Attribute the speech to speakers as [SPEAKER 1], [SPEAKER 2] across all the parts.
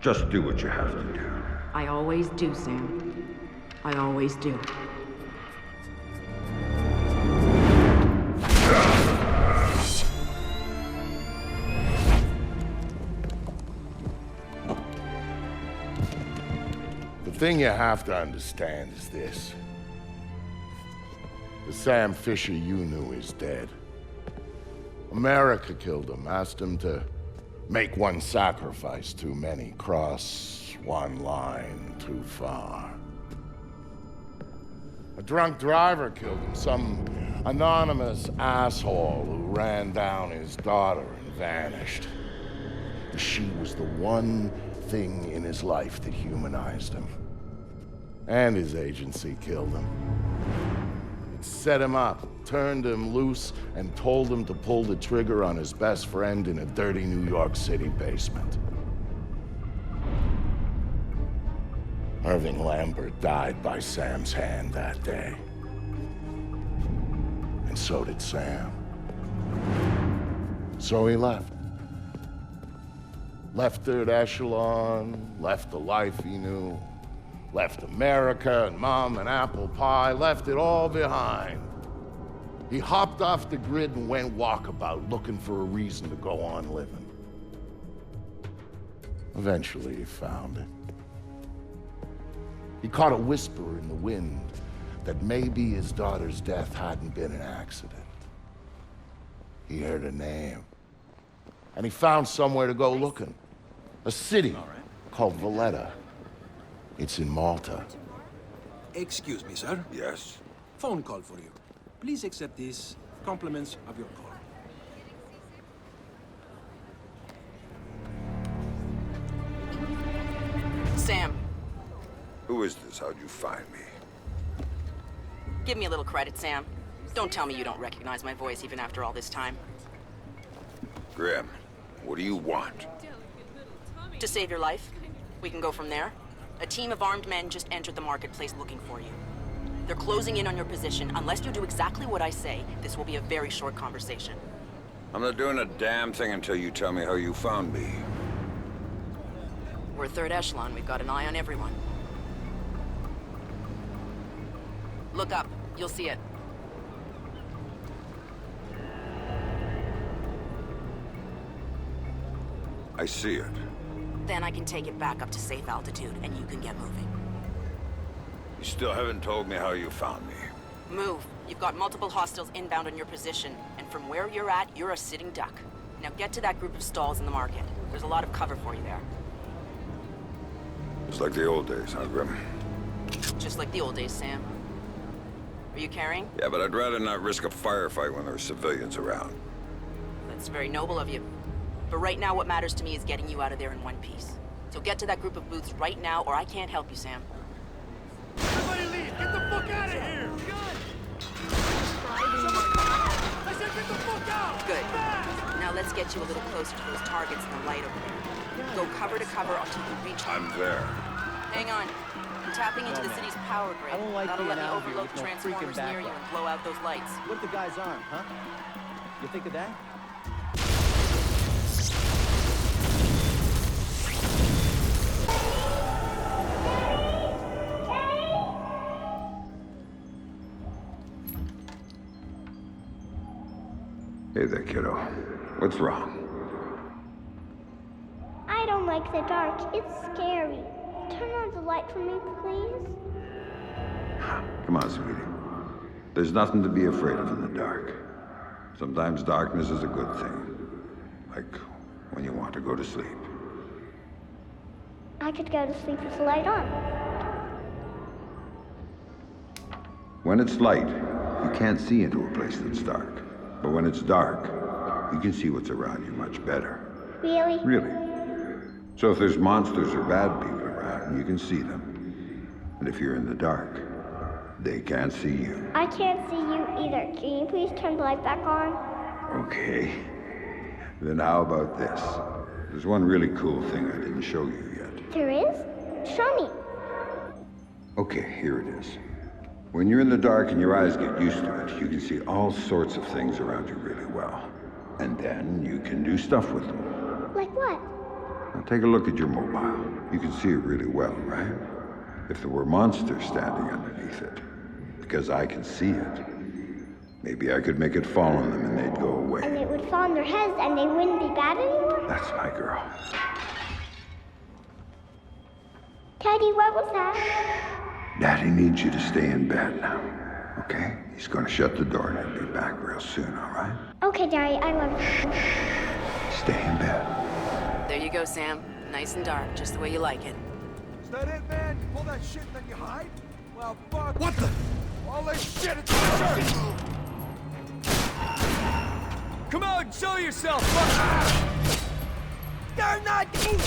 [SPEAKER 1] Just do what you have to do.
[SPEAKER 2] I always do, Sam. I always do.
[SPEAKER 3] The thing you have to understand is this. The Sam Fisher you knew is dead. America killed him, asked him to make one sacrifice too many, cross one line too far. A drunk driver killed him, some anonymous asshole who ran down his daughter and vanished. She was the one thing in his life that humanized him. And his agency killed him. It set him up, turned him loose, and told him to pull the trigger on his best friend in a dirty New York City basement. Irving Lambert died by Sam's hand that day. And so did Sam. So he left. Left Third Echelon, left the life he knew, left America and Mom and apple pie, left it all behind. He hopped off the grid and went walkabout, looking for a reason to go on living. Eventually he found it. He caught a whisper in the wind that maybe his daughter's death hadn't been an accident. He heard a name. And he found somewhere to go looking. A city called Valletta. It's in Malta.
[SPEAKER 4] Excuse me, sir.
[SPEAKER 1] Yes?
[SPEAKER 4] Phone call for you. Please accept these compliments of your call.
[SPEAKER 5] Sam,
[SPEAKER 1] Who is this? How'd you find me?
[SPEAKER 5] give me a little credit, Sam. Don't tell me you don't recognize my voice even after all this time.
[SPEAKER 1] Grim, what do you want?
[SPEAKER 5] To save your life, we can go from there. A team of armed men just entered the marketplace looking for you. They're closing in on your position. Unless you do exactly what I say, this will be a very short conversation.
[SPEAKER 1] I'm not doing a damn thing until you tell me how you found me.
[SPEAKER 5] We're Third Echelon. We've got an eye on everyone. Look up. You'll see it.
[SPEAKER 1] I see it.
[SPEAKER 5] Then I can take it back up to safe altitude, and you can get moving.
[SPEAKER 1] You still haven't told me how you found me.
[SPEAKER 5] Move. You've got multiple hostiles inbound on your position, and from where you're at, you're a sitting duck. Now get to that group of stalls in the market. There's a lot of cover for you there.
[SPEAKER 1] It's like the old days, huh, Grim?
[SPEAKER 5] Just like the old days, Sam. Are you carrying?
[SPEAKER 1] Yeah, but I'd rather not risk a firefight when there are civilians around.
[SPEAKER 5] That's very noble of you. But right now, what matters to me is getting you out of there in one piece. So get to that group of booths right now, or I can't help you, Sam.
[SPEAKER 6] Everybody leave! Get the fuck out of here! I said get the fuck out!
[SPEAKER 5] Good. Now let's get you a little closer to those targets in the light over there. Go cover to cover until you reach them.
[SPEAKER 1] I'm there.
[SPEAKER 5] Hang on. I'm tapping into the city's power grid.
[SPEAKER 7] I don't like
[SPEAKER 5] That'll let
[SPEAKER 7] being
[SPEAKER 5] me
[SPEAKER 7] out here
[SPEAKER 5] overload
[SPEAKER 7] with no
[SPEAKER 5] transformers
[SPEAKER 7] freaking
[SPEAKER 5] near you
[SPEAKER 7] backup.
[SPEAKER 5] and blow out those lights.
[SPEAKER 7] What if the guy's armed, huh? You think of that?
[SPEAKER 1] Hey there, kiddo. What's wrong?
[SPEAKER 8] I don't like the dark. It's scary. Turn on the light for me, please.
[SPEAKER 1] Come on, sweetie. There's nothing to be afraid of in the dark. Sometimes darkness is a good thing. Like when you want to go to sleep.
[SPEAKER 8] I could go to sleep with the light on.
[SPEAKER 1] When it's light, you can't see into a place that's dark. But when it's dark, you can see what's around you much better.
[SPEAKER 8] Really?
[SPEAKER 1] Really. So if there's monsters or bad people around, you can see them. And if you're in the dark, they can't see you.
[SPEAKER 8] I can't see you either. Can you please turn the light back on?
[SPEAKER 1] Okay. Then how about this? There's one really cool thing I didn't show you yet.
[SPEAKER 8] There is? Show me.
[SPEAKER 1] Okay, here it is. When you're in the dark and your eyes get used to it, you can see all sorts of things around you really well. And then you can do stuff with them.
[SPEAKER 8] Like what?
[SPEAKER 1] Now take a look at your mobile. You can see it really well, right? If there were monsters standing underneath it, because I can see it, maybe I could make it fall on them and they'd go away.
[SPEAKER 8] And it would fall on their heads and they wouldn't be bad anymore?
[SPEAKER 1] That's my girl.
[SPEAKER 8] Daddy, what was that?
[SPEAKER 1] Daddy needs you to stay in bed now, okay? He's gonna shut the door and I'll be back real soon, all right?
[SPEAKER 8] Okay, Daddy, I love you.
[SPEAKER 1] Stay in bed.
[SPEAKER 5] There you go, Sam. Nice and dark, just the way you like it.
[SPEAKER 6] Is that it, man? You pull that shit and then you hide? Well, fuck. What the? All this shit, it's my turn! Come on, show yourself, fuck! They're not moving!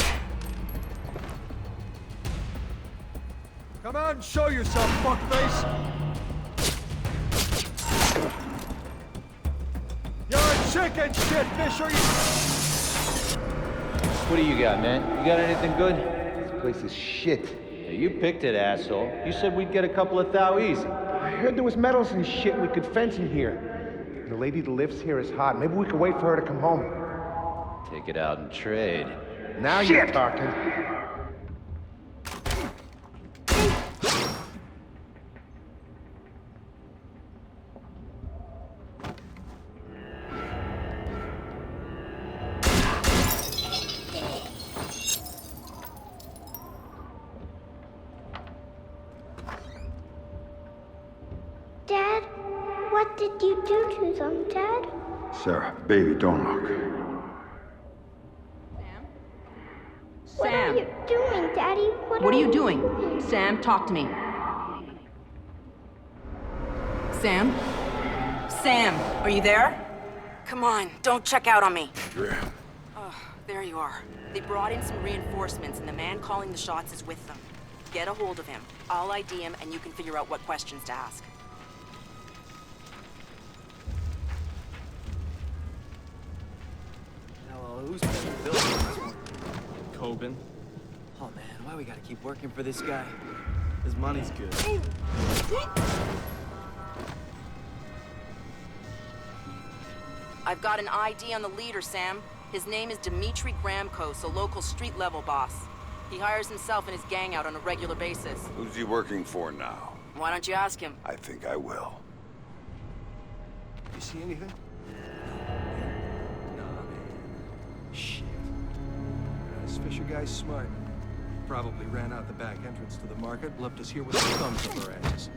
[SPEAKER 6] Come on, show yourself, fuckface! You're a chicken shit, Fisher!
[SPEAKER 7] What do you got, man? You got anything good? This place is shit. Yeah, you picked it, asshole. You said we'd get a couple of thou easy.
[SPEAKER 9] I heard there was metals and shit we could fence in here. The lady that lives here is hot. Maybe we could wait for her to come home.
[SPEAKER 7] Take it out and trade.
[SPEAKER 9] Now you're talking.
[SPEAKER 8] Dad, what did you do to them, Dad?
[SPEAKER 1] Sarah, baby, don't look.
[SPEAKER 8] What are you doing, Daddy?
[SPEAKER 2] What are you doing? Sam, talk to me. Sam?
[SPEAKER 5] Sam, are you there? Come on, don't check out on me.
[SPEAKER 1] Yeah.
[SPEAKER 5] Oh, there you are. They brought in some reinforcements, and the man calling the shots is with them. Get a hold of him. I'll ID him, and you can figure out what questions to ask.
[SPEAKER 10] Well, who's paying the bill for this one? Kobin. Oh man, why we gotta keep working for this guy? His money's good.
[SPEAKER 5] I've got an ID on the leader, Sam. His name is Dimitri Gramkos, a local street-level boss. He hires himself and his gang out on a regular basis.
[SPEAKER 1] Who's he working for now?
[SPEAKER 5] Why don't you ask him?
[SPEAKER 1] I think I will.
[SPEAKER 6] You see anything?
[SPEAKER 10] Nah, man. Shit.
[SPEAKER 6] This Fisher guy's smart. Probably ran out the back entrance to the market, left us here with the thumbs up our asses.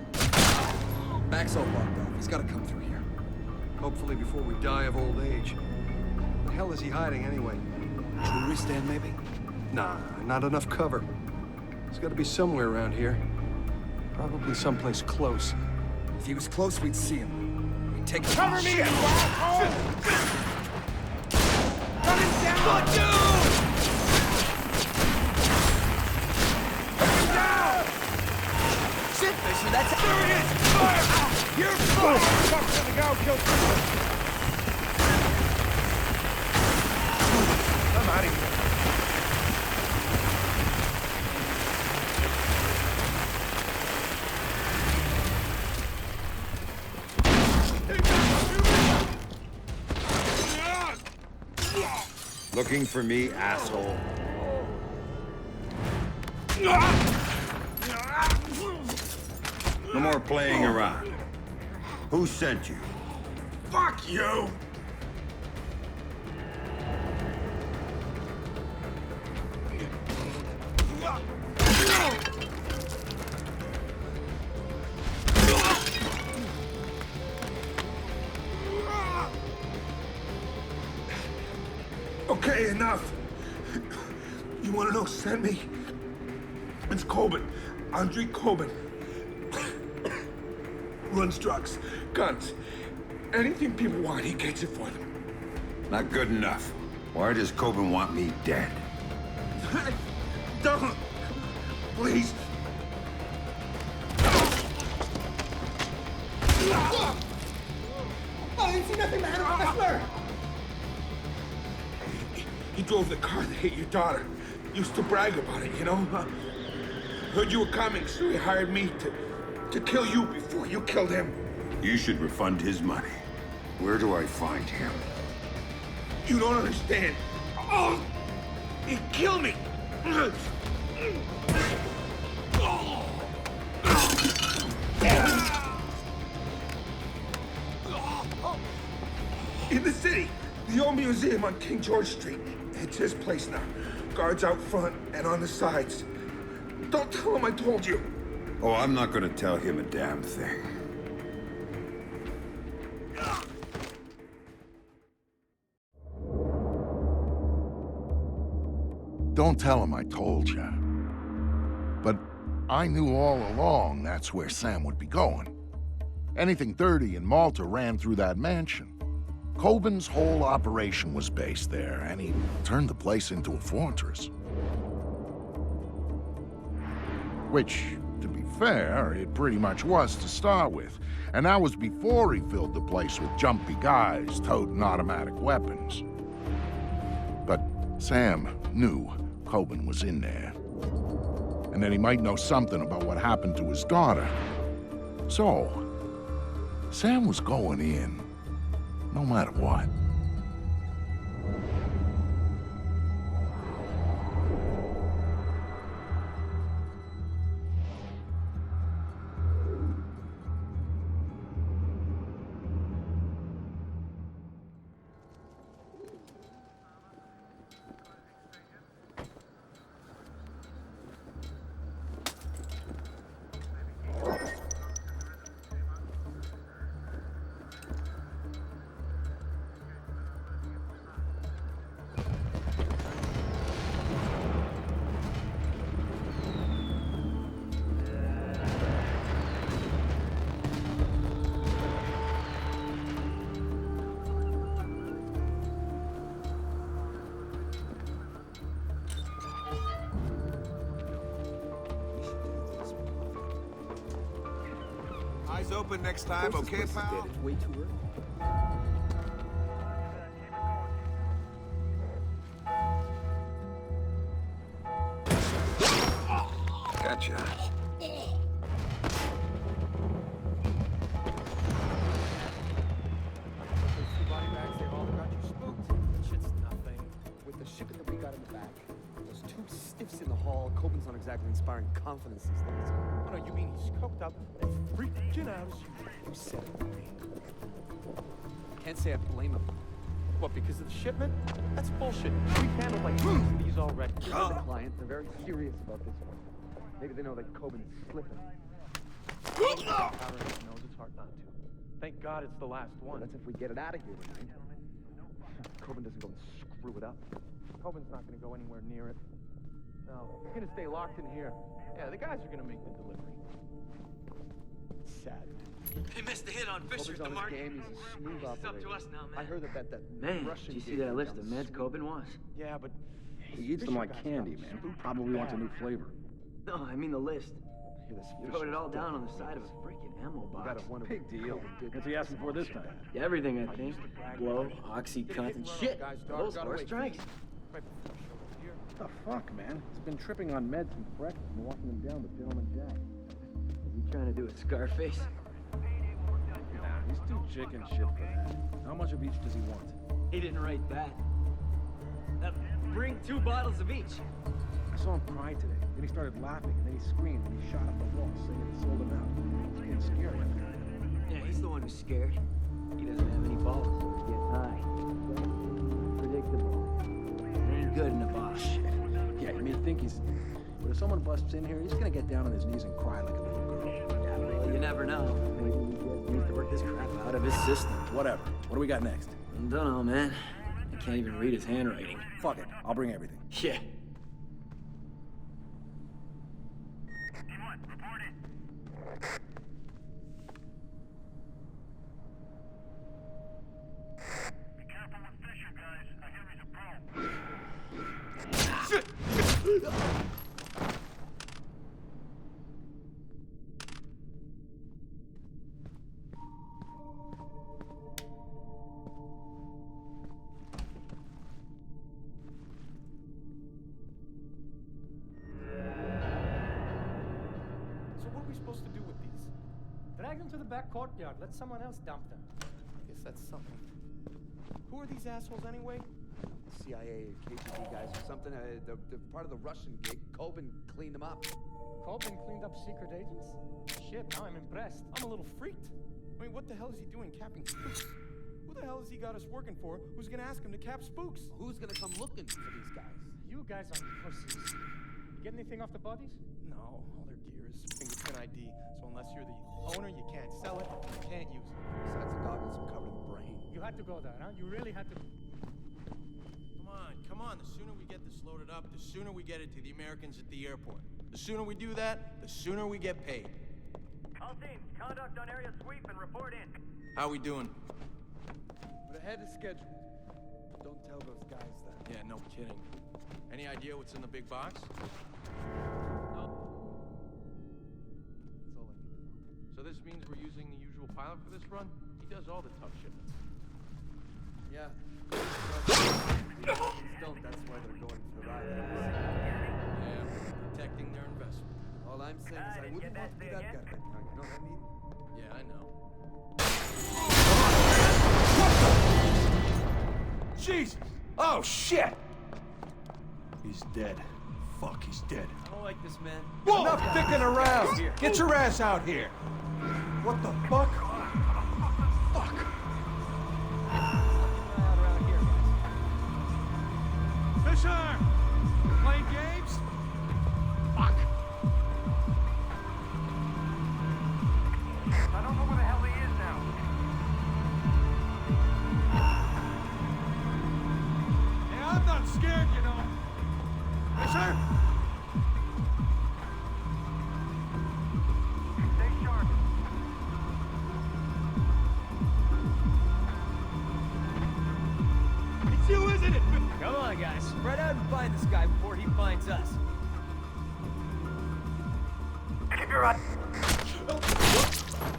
[SPEAKER 4] Back's all blocked off. He's gotta come through here.
[SPEAKER 6] Hopefully before we die of old age. The hell is he hiding anyway?
[SPEAKER 4] Jewelry stand, maybe?
[SPEAKER 6] Nah, not enough cover. He's gotta be somewhere around here. Probably someplace close.
[SPEAKER 4] If he was close, we'd see him. We'd take him.
[SPEAKER 6] Cover me, you asshole!
[SPEAKER 4] Running down! Dude! Down! Shit, Fisher, that's... There it is! Fire! You're fucked!
[SPEAKER 6] Fuck, the guy who killed Fisher. I'm out of here.
[SPEAKER 1] Looking for me, asshole? No more playing around. Who sent you?
[SPEAKER 6] Fuck you!
[SPEAKER 9] Okay, enough. You want to know who sent me? It's Kobin. Andrei Kobin. Runs drugs, guns, anything people want, he gets it for them.
[SPEAKER 1] Not good enough. Why does Kobin want me dead?
[SPEAKER 9] Don't! Please! I didn't see nothing, man! I swear! He drove the car that hit your daughter. Used to brag about it, you know? Heard you were coming, so he hired me to kill you before you killed him.
[SPEAKER 1] You should refund his money. Where do I find him?
[SPEAKER 9] You don't understand. Oh! He'd kill me! In the city, the old museum on King George Street. It's his place now. Guards out front and on the sides. Don't tell him I told you.
[SPEAKER 1] Oh, I'm not gonna tell him a damn thing.
[SPEAKER 3] Don't tell him I told you. But I knew all along that's where Sam would be going. Anything dirty in Malta ran through that mansion. Kobin's whole operation was based there, and he turned the place into a fortress. Which, to be fair, it pretty much was to start with. And that was before he filled the place with jumpy guys toting automatic weapons. But Sam knew Kobin was in there. And that he might know something about what happened to his daughter. So, Sam was going in, no matter what.
[SPEAKER 9] Eyes open next time, okay, pal?
[SPEAKER 4] It's way too early.
[SPEAKER 1] Gotcha.
[SPEAKER 10] Body bags, they all got you spooked. That shit's nothing. With the shipping that we got in the back, those two stiffs in the hall, Kobin's not exactly inspiring confidence these days. Oh no, you mean he's coked up and freaking out as usual. You said it, man. Can't say I blame him. What, because of the shipment? That's bullshit. We've handled like these already. The client, they're very serious about this one. Maybe they know that Kobin's slipping. Powder knows it's hard not to. Thank God it's the last one. That's if we get it out of here tonight. Kobin doesn't go and screw it up. Kobin's not gonna go anywhere near it. No, he's gonna stay locked in here. Yeah, the guys are gonna make the delivery. Sad.
[SPEAKER 11] They missed the hit on Fisher at the market.
[SPEAKER 10] Game. He's a smooth
[SPEAKER 11] It's up to
[SPEAKER 10] operator.
[SPEAKER 11] us now, man.
[SPEAKER 10] I heard that
[SPEAKER 11] Man,
[SPEAKER 10] Russian
[SPEAKER 11] did you see
[SPEAKER 10] gig
[SPEAKER 11] that
[SPEAKER 10] went
[SPEAKER 11] list
[SPEAKER 10] down
[SPEAKER 11] of meds
[SPEAKER 10] smooth.
[SPEAKER 11] Kobin wants?
[SPEAKER 10] Yeah, but
[SPEAKER 12] He eats them like candy, man. Probably wants a new flavor.
[SPEAKER 11] No, I mean the list.
[SPEAKER 10] Hear this
[SPEAKER 11] You wrote it all down on the side of a freaking ammo box.
[SPEAKER 12] Big deal. What's he asking for this time?
[SPEAKER 11] Everything, I think. Blow, Oxycontin, shit. Those horse strikes.
[SPEAKER 12] What the fuck, man? He's been tripping on meds since breakfast and walking them down with Gentleman Jack.
[SPEAKER 11] Is he trying to do a Scarface?
[SPEAKER 12] Nah, he's too chicken shit for that. How much of each does he want?
[SPEAKER 11] He didn't write that. Bring 2 bottles of each.
[SPEAKER 12] I saw him cry today. Then he started laughing, and then he screamed, and he shot up the wall, saying it sold him out. It's getting scary.
[SPEAKER 11] Yeah, he's the one who's scared. He doesn't have any balls, so he gets high. Predictable. It ain't good in a boss.
[SPEAKER 12] Yeah, you may think he's... But if someone busts in here, he's gonna get down on his knees and cry like a little girl.
[SPEAKER 11] Yeah, well, you never know. Maybe he needs to work this crap out of his system.
[SPEAKER 12] Whatever. What do we got next?
[SPEAKER 11] I don't know, man. I can't even read his handwriting.
[SPEAKER 12] Fuck it. I'll bring everything.
[SPEAKER 11] Yeah.
[SPEAKER 10] Supposed to do with these?
[SPEAKER 13] Drag them to the back courtyard. Let someone else dump them.
[SPEAKER 10] I guess that's something. Who are these assholes anyway? CIA or KGB guys or something. They're part of the Russian gig. Kobin cleaned them up.
[SPEAKER 13] Kobin cleaned up secret agents? Shit, now I'm impressed.
[SPEAKER 14] I'm a little freaked. I mean, what the hell is he doing capping spooks? Who the hell has he got us working for? Who's gonna ask him to cap spooks?
[SPEAKER 10] Who's gonna come looking for these guys?
[SPEAKER 13] You guys are pussies. You get anything off the bodies?
[SPEAKER 14] No, all their gear is fingerprint ID. So unless you're the owner, you can't sell it, you can't use it.
[SPEAKER 10] Besides the goggles, I'm covered in brain.
[SPEAKER 13] You had to go there, huh? You really had to...
[SPEAKER 14] Come on. The sooner we get this loaded up, the sooner we get it to the Americans at the airport. The sooner we do that, the sooner we get paid.
[SPEAKER 15] All teams, conduct on area sweep and report in.
[SPEAKER 14] How we doing?
[SPEAKER 10] We're ahead of schedule. Don't tell those guys that.
[SPEAKER 14] Yeah, no kidding. Any idea what's in the big box?
[SPEAKER 10] No. That's all I need to know.
[SPEAKER 14] So this means we're using the usual pilot for this run? He does all the tough shipments.
[SPEAKER 10] Yeah. Don't, that's why they're going for the ride.
[SPEAKER 14] Yeah, we're protecting their investment.
[SPEAKER 10] All I'm saying is I wouldn't want to be that guy right now, you know what I mean?
[SPEAKER 14] Yeah, I know.
[SPEAKER 9] Jesus! Oh, shit! He's dead. Fuck, he's dead.
[SPEAKER 11] I don't like this, man.
[SPEAKER 9] Whoa! Enough dicking around! Get your ass out here! What the fuck? Fuck! Fisher! Playing games? Fuck!
[SPEAKER 15] I don't know where the hell he is now.
[SPEAKER 9] Yeah, I'm not scared, you know. Fisher?
[SPEAKER 15] Stay sharp.
[SPEAKER 9] It's you, isn't it?
[SPEAKER 11] Come on, guys. Spread out and find this guy before he finds us.
[SPEAKER 15] Keep your eye.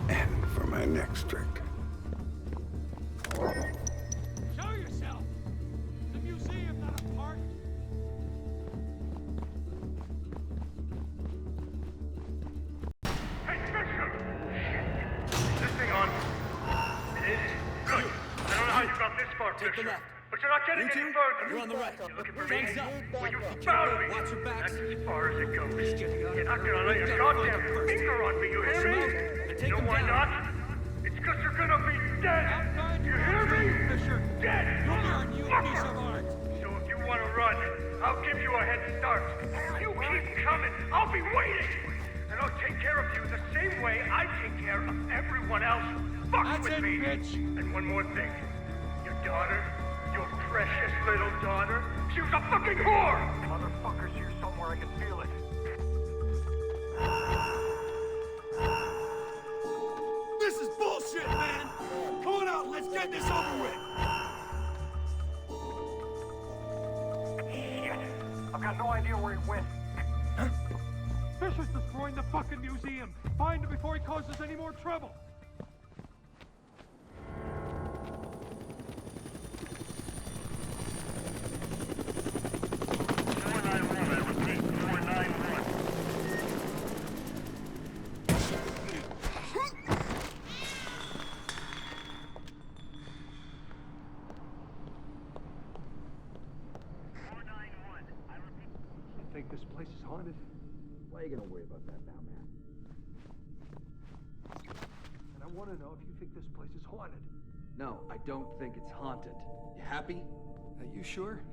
[SPEAKER 1] And for my next trick.
[SPEAKER 9] Show yourself! It's a museum, not a park.
[SPEAKER 15] Hey, Fisher! Shit. Is this thing on? It is? Good. I don't know how you got this far,
[SPEAKER 10] Take the
[SPEAKER 15] Fisher.
[SPEAKER 10] left.
[SPEAKER 15] But you're not getting any further.
[SPEAKER 10] You're on the right.
[SPEAKER 15] You looking for me?
[SPEAKER 10] Thumbs up.
[SPEAKER 15] Well, you found me.
[SPEAKER 10] Watch your backs.
[SPEAKER 15] That's as far as it goes. You're not gonna lay a goddamn finger on me, you hear me? You know why not? It's because you're gonna be dead. You hear me? Dead. Fucker. So if you want to run, I'll give you a head start. You keep coming. I'll be waiting. And I'll take care of you the same way I take care of everyone else. Fuck with me.
[SPEAKER 9] Bitch.
[SPEAKER 15] And one more thing. Your daughter, your precious little daughter, she was a fucking whore! Motherfucker's here somewhere, I can feel it.
[SPEAKER 9] This is bullshit, man! Come on out, let's get this over with!
[SPEAKER 15] Shit. I've got no idea where he went.
[SPEAKER 9] Fisher's destroying the fucking museum! Find him before he causes any more trouble!
[SPEAKER 12] You think this place is haunted?
[SPEAKER 11] Why are you gonna worry about that now, man?
[SPEAKER 12] And I want to know if you think this place is haunted.
[SPEAKER 6] No, I don't think it's haunted. You happy?
[SPEAKER 16] Are you sure?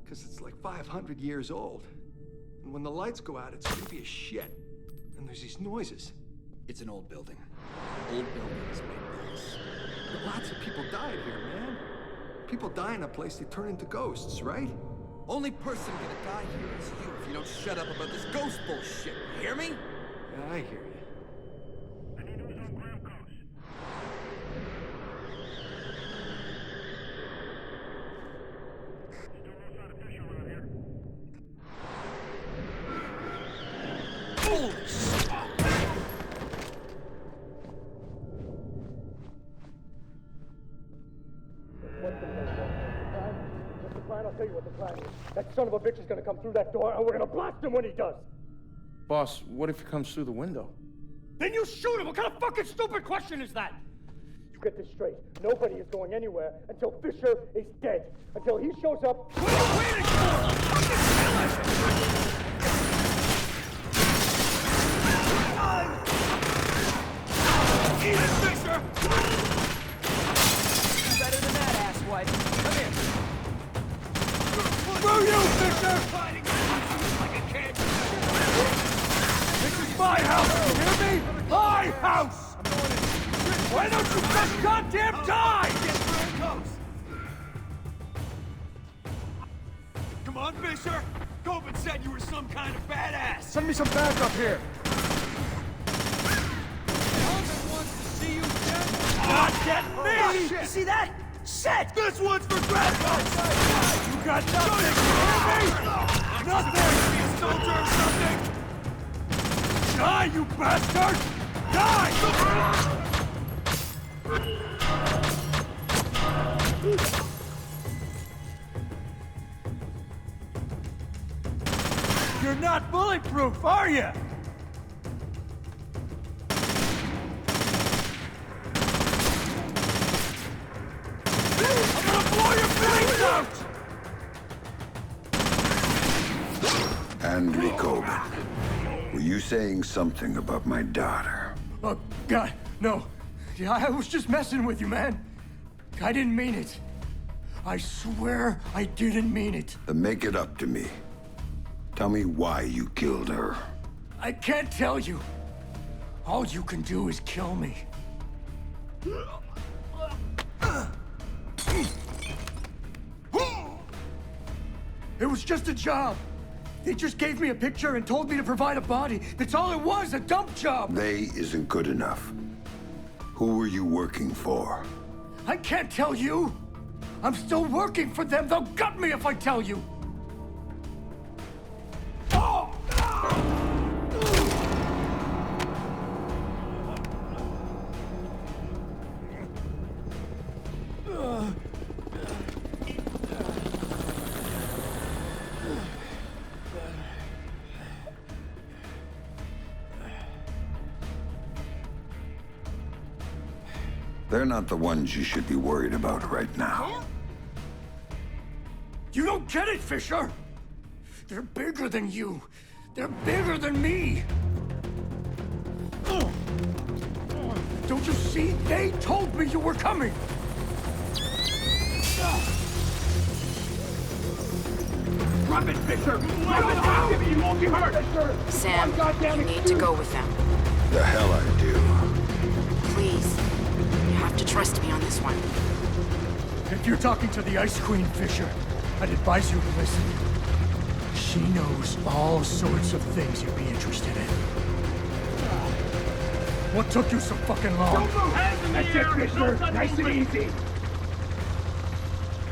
[SPEAKER 16] Because it's like 500 years old. And when the lights go out, it's creepy as shit. And there's these noises.
[SPEAKER 6] It's an old building. Old buildings make this.
[SPEAKER 16] But lots of people died here, man. People die in a place, they turn into ghosts, right?
[SPEAKER 6] Only person gonna die here is you if you don't shut up about this ghost bullshit. You hear me?
[SPEAKER 16] Yeah, I hear you.
[SPEAKER 13] I'll tell you what the plan is. That son of a bitch is gonna come through that door, and we're gonna blast him when he does.
[SPEAKER 14] Boss, what if he comes through the window?
[SPEAKER 13] Then you shoot him! What kind of fucking stupid question is that?
[SPEAKER 14] You
[SPEAKER 13] get this straight. Nobody is going anywhere until Fisher is dead. Until he shows up.
[SPEAKER 15] What are you waiting for? Eat it, Fisher!
[SPEAKER 11] Better than that, asswipe. Come here.
[SPEAKER 15] Screw you, Fisher! Like a kid. This is my house, you hear me? My house! Why don't you just goddamn die? Come on, Fisher! Kobin said you were some kind of badass!
[SPEAKER 12] Send me some backup here.
[SPEAKER 15] Kobin wants to see you dead! Not get me!
[SPEAKER 11] Oh, shit. You see that? Shit!
[SPEAKER 15] This one's for grasshoppers! You got nothing, you hear me? Nothing! Be a soldier or something! Die, you bastard! Die! You're not bulletproof, are you? I'm gonna blow your brains out!
[SPEAKER 1] Andrew Kobin, were you saying something about my daughter?
[SPEAKER 15] Oh, God, no. Yeah, I was just messing with you, man. I didn't mean it. I swear I didn't mean it.
[SPEAKER 1] Then make it up to me. Tell me why you killed her.
[SPEAKER 15] I can't tell you. All you can do is kill me. It was just a job. They just gave me a picture and told me to provide a body. That's all it was, a dump job.
[SPEAKER 1] They isn't good enough. Who were you working for?
[SPEAKER 15] I can't tell you. I'm still working for them. They'll gut me if I tell you.
[SPEAKER 1] They're not the ones you should be worried about right now.
[SPEAKER 15] You don't get it, Fisher! They're bigger than you. They're bigger than me. Don't you see? They told me you were coming.
[SPEAKER 9] Drop it, Fisher! Drop it now! You won't get hurt!
[SPEAKER 2] Sam, you need to go with them.
[SPEAKER 1] The hell I do.
[SPEAKER 2] Please. You have to trust me on this one.
[SPEAKER 15] If you're talking to the Ice Queen, Fisher, I'd advise you to listen. She knows all sorts of things you'd be interested in. What took you so fucking long?
[SPEAKER 9] That's it, Fisher! Nice and easy!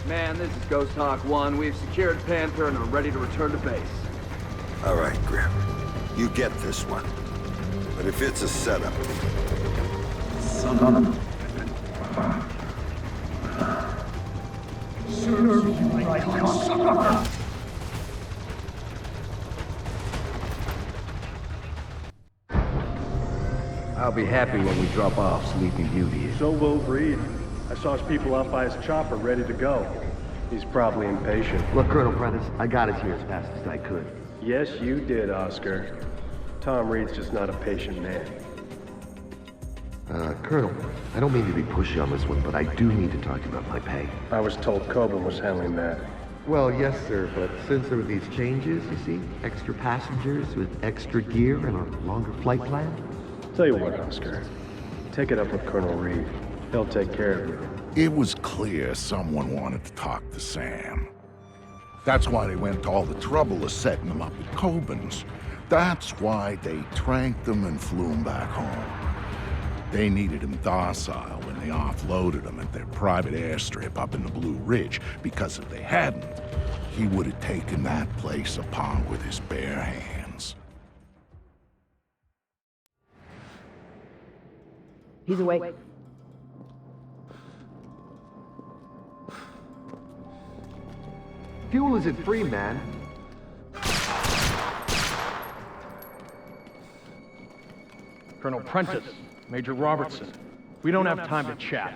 [SPEAKER 11] Man, this is Ghost Hawk 1. We've secured Panther and are ready to return to base.
[SPEAKER 1] All right, Grim. You get this one. But if it's a setup... Son of
[SPEAKER 15] Serve you like cocksucker!
[SPEAKER 17] I'll be happy when we drop off Sleeping Beauty.
[SPEAKER 18] So will Reed. I saw his people out by his chopper ready to go. He's probably impatient.
[SPEAKER 17] Look, Colonel Prentice, I got us here as fast as I could.
[SPEAKER 18] Yes, you did, Oscar. Tom Reed's just not a patient man.
[SPEAKER 17] Colonel, I don't mean to be pushy on this one, but I do need to talk to you about my pay.
[SPEAKER 18] I was told Kobin was handling that.
[SPEAKER 17] Well, yes, sir, but since there were these changes, you see, extra passengers with extra gear and a longer flight plan.
[SPEAKER 18] Tell you what, Oscar, take it up with Colonel Reed. He'll take care of you.
[SPEAKER 3] It was clear someone wanted to talk to Sam. That's why they went to all the trouble of setting him up at Kobin's. That's why they tranked him and flew him back home. They needed him docile when they offloaded him at their private airstrip up in the Blue Ridge, because if they hadn't, he would have taken that place upon with his bare hands.
[SPEAKER 2] He's awake.
[SPEAKER 17] Fuel isn't free, man.
[SPEAKER 12] Colonel Prentice, Major Robertson. We don't have time to chat.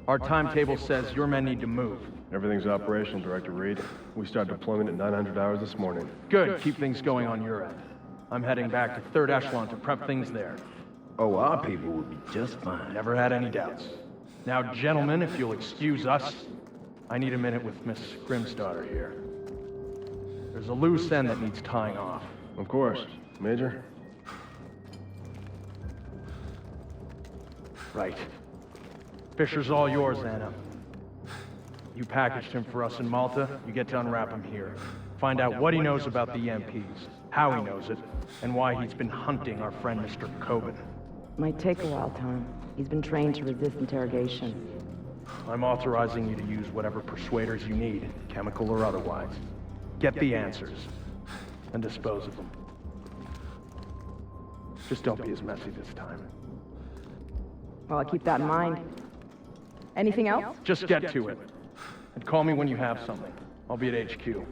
[SPEAKER 12] Our timetable says your men need to move.
[SPEAKER 18] Everything's operational, Director Reed. We start deployment at 900 hours this morning.
[SPEAKER 12] Good, keep things going on your end. I'm heading back to Third Echelon to prep things there.
[SPEAKER 17] Oh, our people will be just fine.
[SPEAKER 12] Never had any doubts. Now, gentlemen, if you'll excuse us, I need a minute with Miss Grimsdaughter here. There's a loose end that needs tying off.
[SPEAKER 18] Of course. Major?
[SPEAKER 12] Right. Fisher's all yours, Anna. You packaged him for us in Malta, you get to unwrap him here. Find out what he knows about the EMPs, how he knows it, and why he's been hunting our friend Mr. Kobin.
[SPEAKER 2] Might take a while, Tom. He's been trained to resist interrogation.
[SPEAKER 12] I'm authorizing you to use whatever persuaders you need, chemical or otherwise. Get the answers, and dispose of them. Just don't be as messy this time.
[SPEAKER 2] Well, I'll keep that in mind. Anything else?
[SPEAKER 12] Just get to it. And call me when you have something. I'll be at HQ.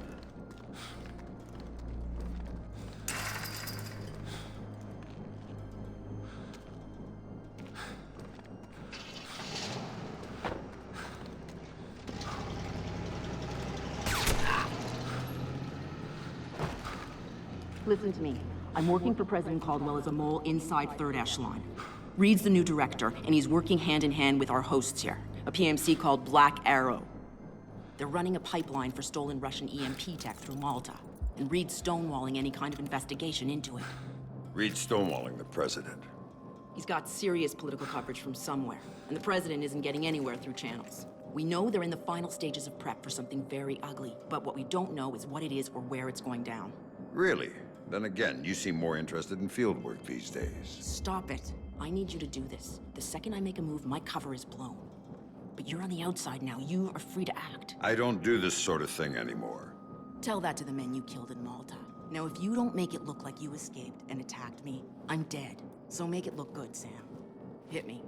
[SPEAKER 5] Listen to me. I'm working for President Caldwell as a mole inside Third Echelon. Reed's the new director, and he's working hand in hand with our hosts here, a PMC called Black Arrow. They're running a pipeline for stolen Russian EMP tech through Malta, and Reed's stonewalling any kind of investigation into it.
[SPEAKER 1] Reed's stonewalling the president.
[SPEAKER 5] He's got serious political coverage from somewhere, and the president isn't getting anywhere through channels. We know they're in the final stages of prep for something very ugly, but what we don't know is what it is or where it's going down.
[SPEAKER 1] Really? Then again, you seem more interested in field work these days.
[SPEAKER 5] Stop it. I need you to do this. The second I make a move, my cover is blown. But you're on the outside now. You are free to act.
[SPEAKER 1] I don't do this sort of thing anymore.
[SPEAKER 5] Tell that to the men you killed in Malta. Now, if you don't make it look like you escaped and attacked me, I'm dead. So make it look good, Sam. Hit me.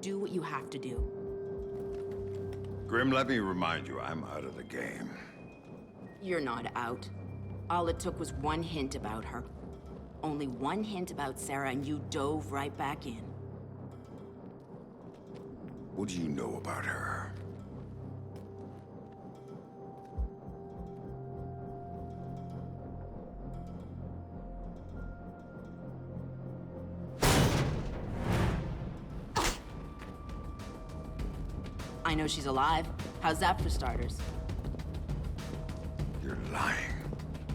[SPEAKER 5] Do what you have to do.
[SPEAKER 1] Grim, let me remind you, I'm out of the game.
[SPEAKER 5] You're not out. All it took was one hint about her. Only one hint about Sarah, and you dove right back in.
[SPEAKER 1] What do you know about her?
[SPEAKER 5] I know she's alive. How's that for starters?
[SPEAKER 1] You're lying.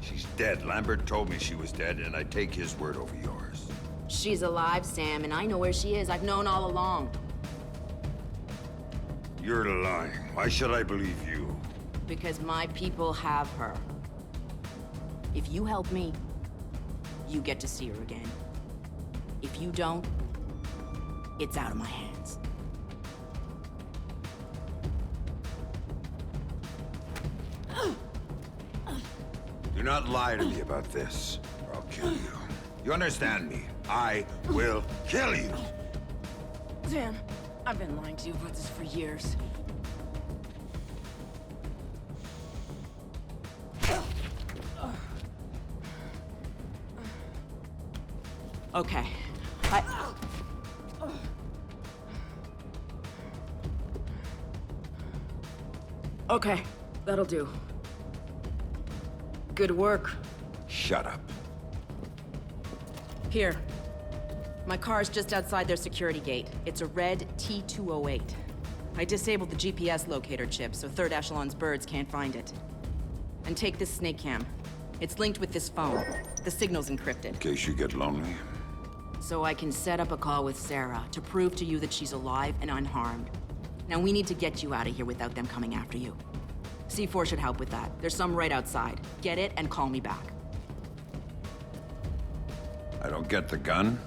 [SPEAKER 1] She's dead. Lambert told me she was dead, and I take his word over yours.
[SPEAKER 5] She's alive, Sam, and I know where she is. I've known all along.
[SPEAKER 1] You're lying. Why should I believe you?
[SPEAKER 5] Because my people have her. If you help me, you get to see her again. If you don't, it's out of my hands.
[SPEAKER 1] Do not lie to me about this, or I'll kill you. You understand me? I will kill you!
[SPEAKER 5] Sam, I've been lying to you about this for years. Okay. Okay, that'll do. Good work.
[SPEAKER 1] Shut up.
[SPEAKER 5] Here. My car's just outside their security gate. It's a red T208. I disabled the GPS locator chip, so Third Echelon's birds can't find it. And take this snake cam. It's linked with this phone. The signal's encrypted.
[SPEAKER 1] In case you get lonely.
[SPEAKER 5] So I can set up a call with Sarah to prove to you that she's alive and unharmed. Now we need to get you out of here without them coming after you. C4 should help with that. There's some right outside. Get it and call me back.
[SPEAKER 1] I don't get the gun?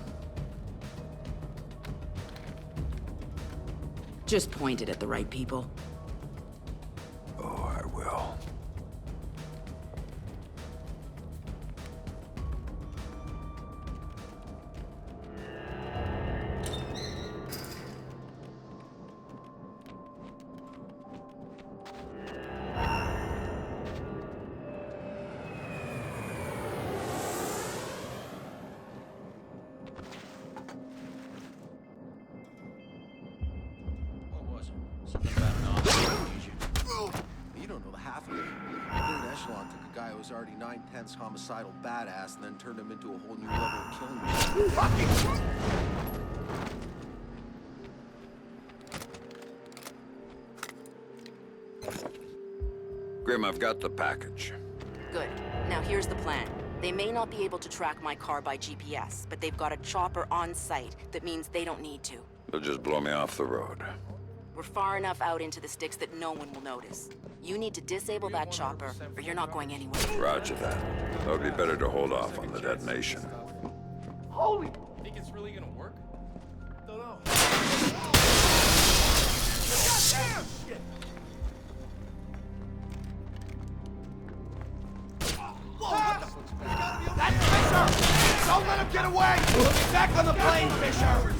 [SPEAKER 5] Just point it at the right people.
[SPEAKER 1] Oh, I will.
[SPEAKER 10] Something about an operation. You don't know the half of it. Third Echelon took a guy who was already 9/10 homicidal badass and then turned him into a whole new level of killing machine. Fucking
[SPEAKER 1] Grim, I've got the package.
[SPEAKER 5] Good. Now here's the plan. They may not be able to track my car by GPS, but they've got a chopper on site. That means they don't need to.
[SPEAKER 1] They'll just blow me off the road.
[SPEAKER 5] We're far enough out into the sticks that no one will notice. You need to disable that chopper, or you're not going anywhere.
[SPEAKER 1] Roger that. It would be better to hold off on the detonation.
[SPEAKER 14] Holy! Think it's really gonna work? Don't know.
[SPEAKER 15] Goddamn! Shit!
[SPEAKER 10] That's Fisher! Don't let him get away! Get back on the plane, Fisher!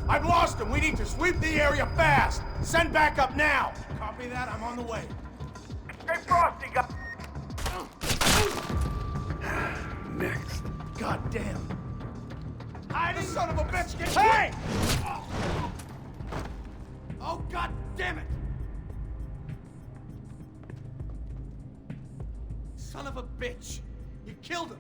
[SPEAKER 15] I've lost him. We need to sweep the area fast. Send backup now. Copy that. I'm on the way. Hey, Frosty,
[SPEAKER 1] Next.
[SPEAKER 15] God damn. Hiding, son of a bitch! Get hey! Oh, God damn it! Son of a bitch! You killed him!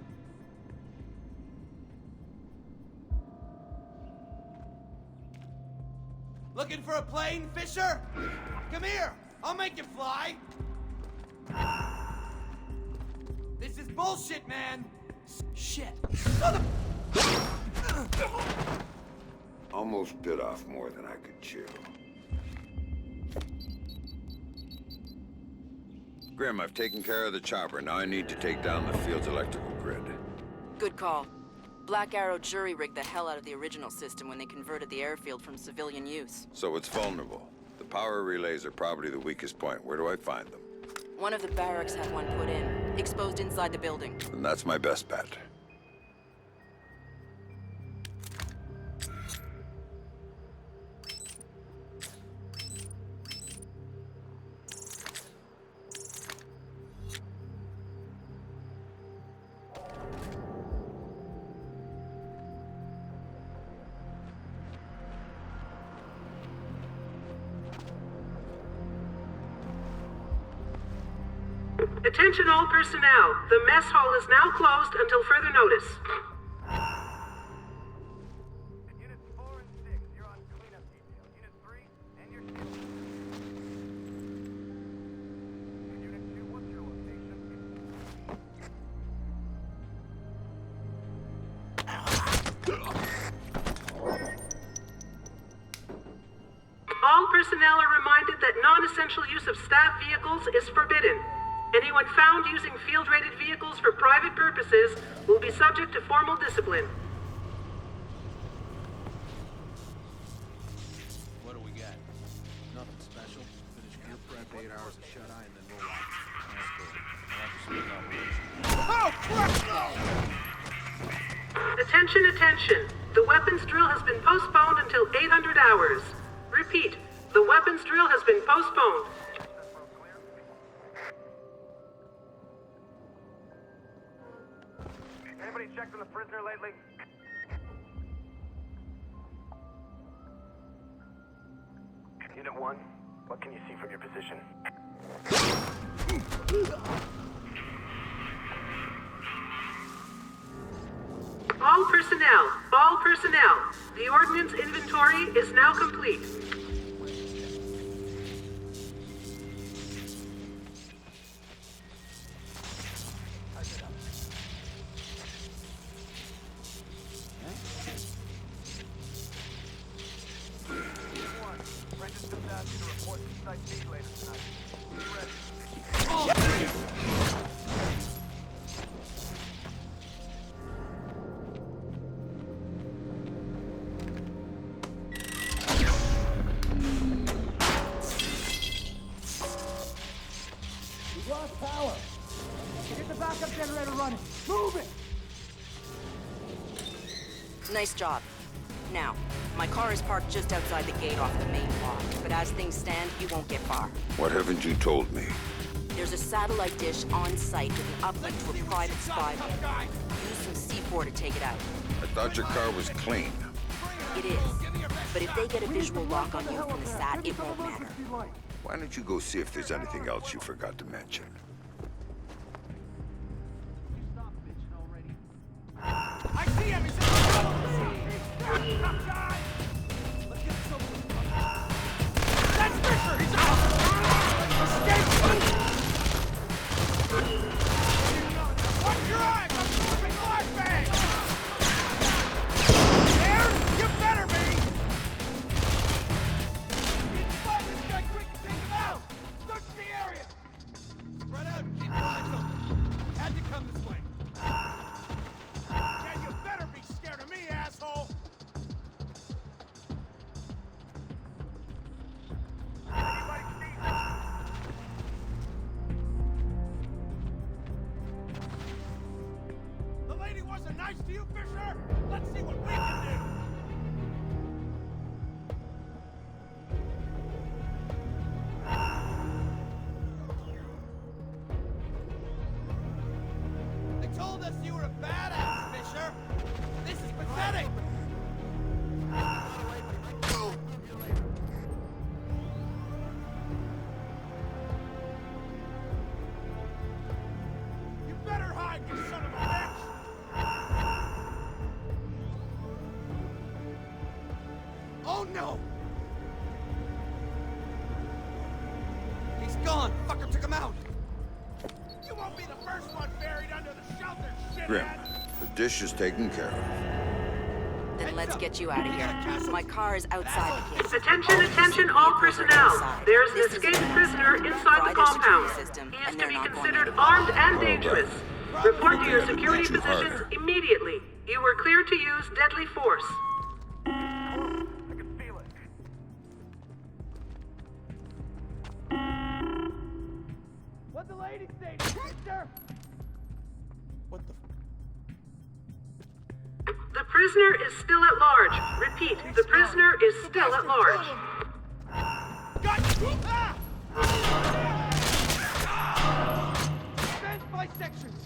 [SPEAKER 15] Looking for a plane, Fisher? Come here! I'll make you fly! This is bullshit, man! Shit! Son of...
[SPEAKER 1] Almost bit off more than I could chew. Grim, I've taken care of the chopper. Now I need to take down the field's electrical grid.
[SPEAKER 5] Good call. Black Arrow jury-rigged the hell out of the original system when they converted the airfield from civilian use.
[SPEAKER 1] So it's vulnerable. The power relays are probably the weakest point. Where do I find them?
[SPEAKER 5] One of the barracks had one put in, exposed inside the building.
[SPEAKER 1] And that's my best bet.
[SPEAKER 19] Attention all personnel. The mess hall is now closed until further notice.
[SPEAKER 15] Units 4 and 6, you're on cleanup detail. Unit 3, and your Unit 2, what's your location?
[SPEAKER 19] All personnel are reminded that non-essential use of staff vehicles is forbidden. Anyone found using field-rated vehicles for private purposes will be subject to formal discipline.
[SPEAKER 10] What do we got? Nothing special. Finish gear prep, 8 hours of shut-eye, and then roll out. That's cool. I'll have to speak operation.
[SPEAKER 19] Attention, attention. The weapons drill has been postponed until 800 hours. Repeat, the weapons drill has been postponed.
[SPEAKER 15] Anybody checked on the prisoner lately? Unit 1, what can you see from your position?
[SPEAKER 19] All personnel. The ordnance inventory is now complete.
[SPEAKER 5] Nice job. Now, my car is parked just outside the gate off the main block, but as things stand, you won't get far.
[SPEAKER 1] What haven't you told me?
[SPEAKER 5] There's a satellite dish on site with an uplink to a private spy. Use some C4 to take it out.
[SPEAKER 1] I thought your car was clean.
[SPEAKER 5] It is. But if they get a visual lock on you from the sat, it won't matter.
[SPEAKER 1] Why don't you go see if there's anything else you forgot to mention?
[SPEAKER 14] I see him! He's in the middle! Let's get this over with. That's Fisher! He's out! Escape! Watch your eyes! I'm moving flashbang! There! You better be! Find this guy quick and take him out! Search the area! Spread out and keep your eyes open. Had to come this way. Yeah, you better be scared of me, asshole! Anybody see this? The lady wasn't nice to you, Fisher? Let's see what we can do! They told us you were a badass, Fisher! This is pathetic! You better hide, you son of a bitch! Oh no! He's gone! Fucker took him out! You won't be the first one buried under the shelter, shithead!
[SPEAKER 1] Grim, the dish is taken care of.
[SPEAKER 5] Then let's get you out of here. My car is outside the case.
[SPEAKER 19] Attention, attention, all personnel. There's an escaped prisoner inside the compound. He is to be considered armed and dangerous. Report to your security positions immediately. You were cleared to use deadly force.
[SPEAKER 15] I can feel it.
[SPEAKER 14] What the lady say, Fisher? What the?
[SPEAKER 19] The prisoner is still at large. Repeat, the prisoner is still at large.
[SPEAKER 14] Got you! Defense by sections.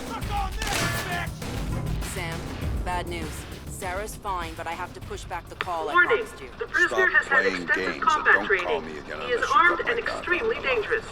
[SPEAKER 14] Suck on this, bitch!
[SPEAKER 5] Sam, bad news. Sarah's fine, but I have to push back the call I
[SPEAKER 19] Warning,
[SPEAKER 5] promised you.
[SPEAKER 19] the prisoner has had extensive combat training. He is armed and extremely dangerous.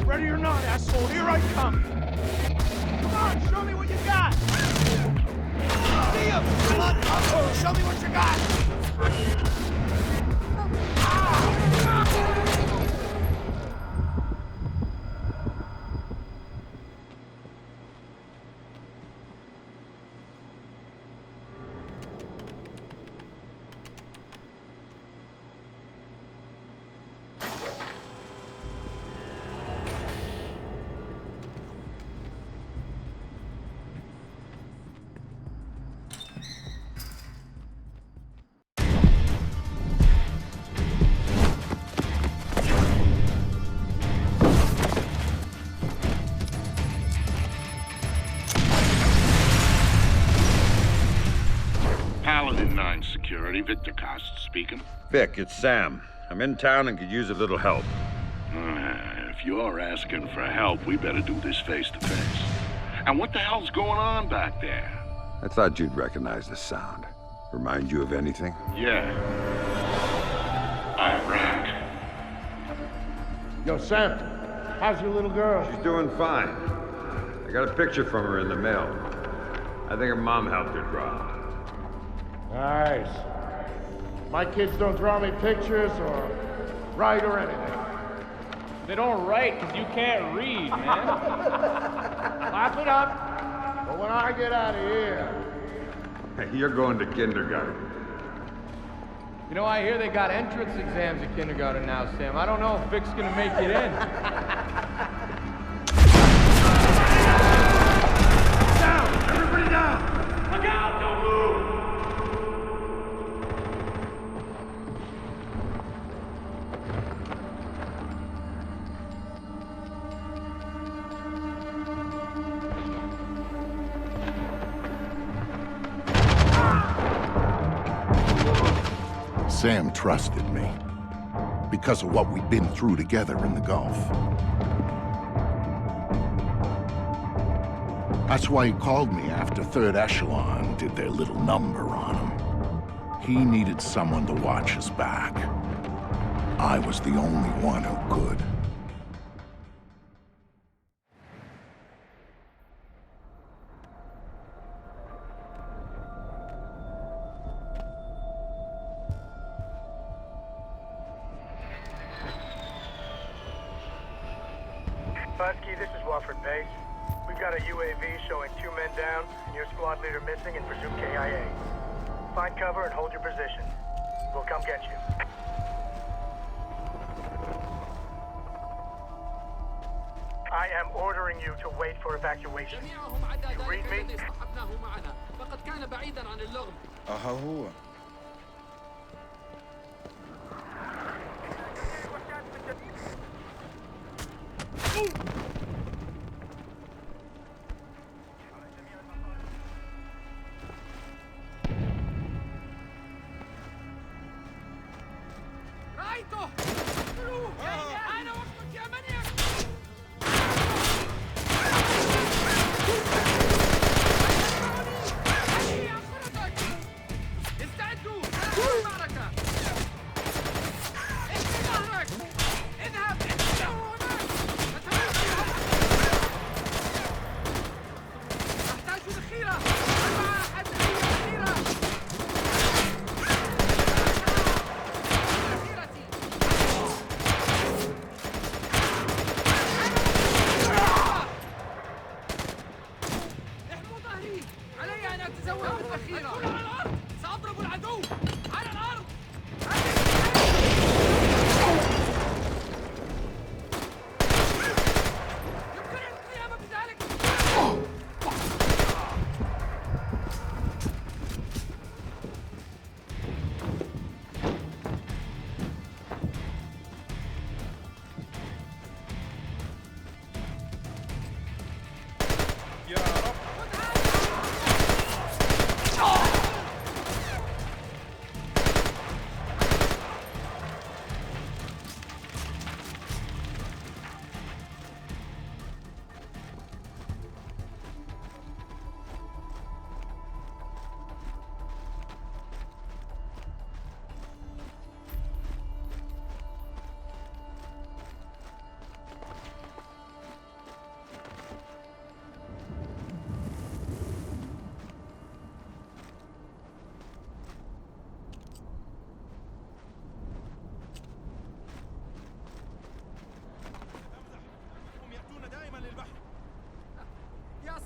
[SPEAKER 14] Ready or not, asshole, here I come! Come on, show me what you got! See him! Come on, show me what you got!
[SPEAKER 3] Security, Victor Cost speaking.
[SPEAKER 1] Vic, it's Sam. I'm in town and could use a little help.
[SPEAKER 3] If you're asking for help, we better do this face to face. And what the hell's going on back there?
[SPEAKER 1] I thought you'd recognize the sound. Remind you of anything?
[SPEAKER 3] Yeah. Iraq. Yo, Sam, how's your little girl?
[SPEAKER 1] She's doing fine. I got a picture from her in the mail. I think her mom helped her draw.
[SPEAKER 3] Nice. My kids don't draw me pictures or write or anything.
[SPEAKER 20] They don't write because you can't read, man.
[SPEAKER 3] Clap it up. But when I get out of here...
[SPEAKER 1] Hey, you're going to kindergarten.
[SPEAKER 20] You know, I hear they got entrance exams at kindergarten now, Sam. I don't know if Vic's gonna make it in.
[SPEAKER 15] Down! Everybody down! Look out! Don't move!
[SPEAKER 3] Sam trusted me because of what we'd been through together in the Gulf. That's why he called me after Third Echelon did their little number on him. He needed someone to watch his back. I was the only one who could.
[SPEAKER 13] This is Wofford Base. We've got a UAV showing 2 men down and your squad leader missing and presumed KIA. Find cover and hold your position. We'll come get you. I am ordering you to wait for evacuation. You read me?
[SPEAKER 9] هو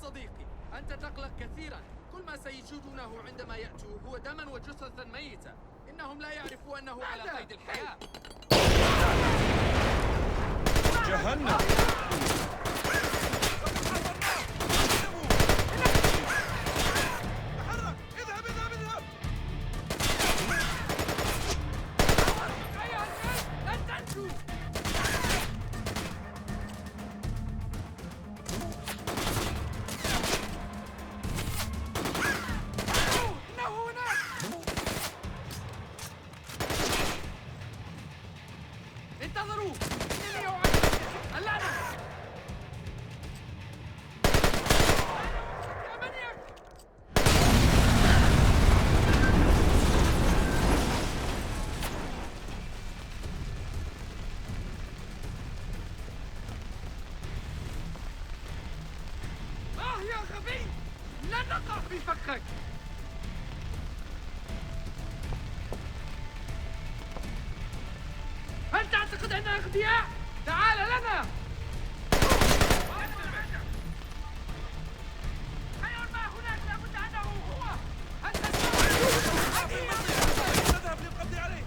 [SPEAKER 21] صديقي، أنت تقلق كثيرا. كل ما سيجدونه عندما يأتوا هو دما وجثثا ميتة. إنهم لا يعرفوا أنه على قيد الحياة.
[SPEAKER 9] جهنم.
[SPEAKER 21] تعتقد أننا أغبياء؟ تعال لنا! حيوان ما هناك لابد أنه هو! هل
[SPEAKER 14] نذهب للقبض عليه!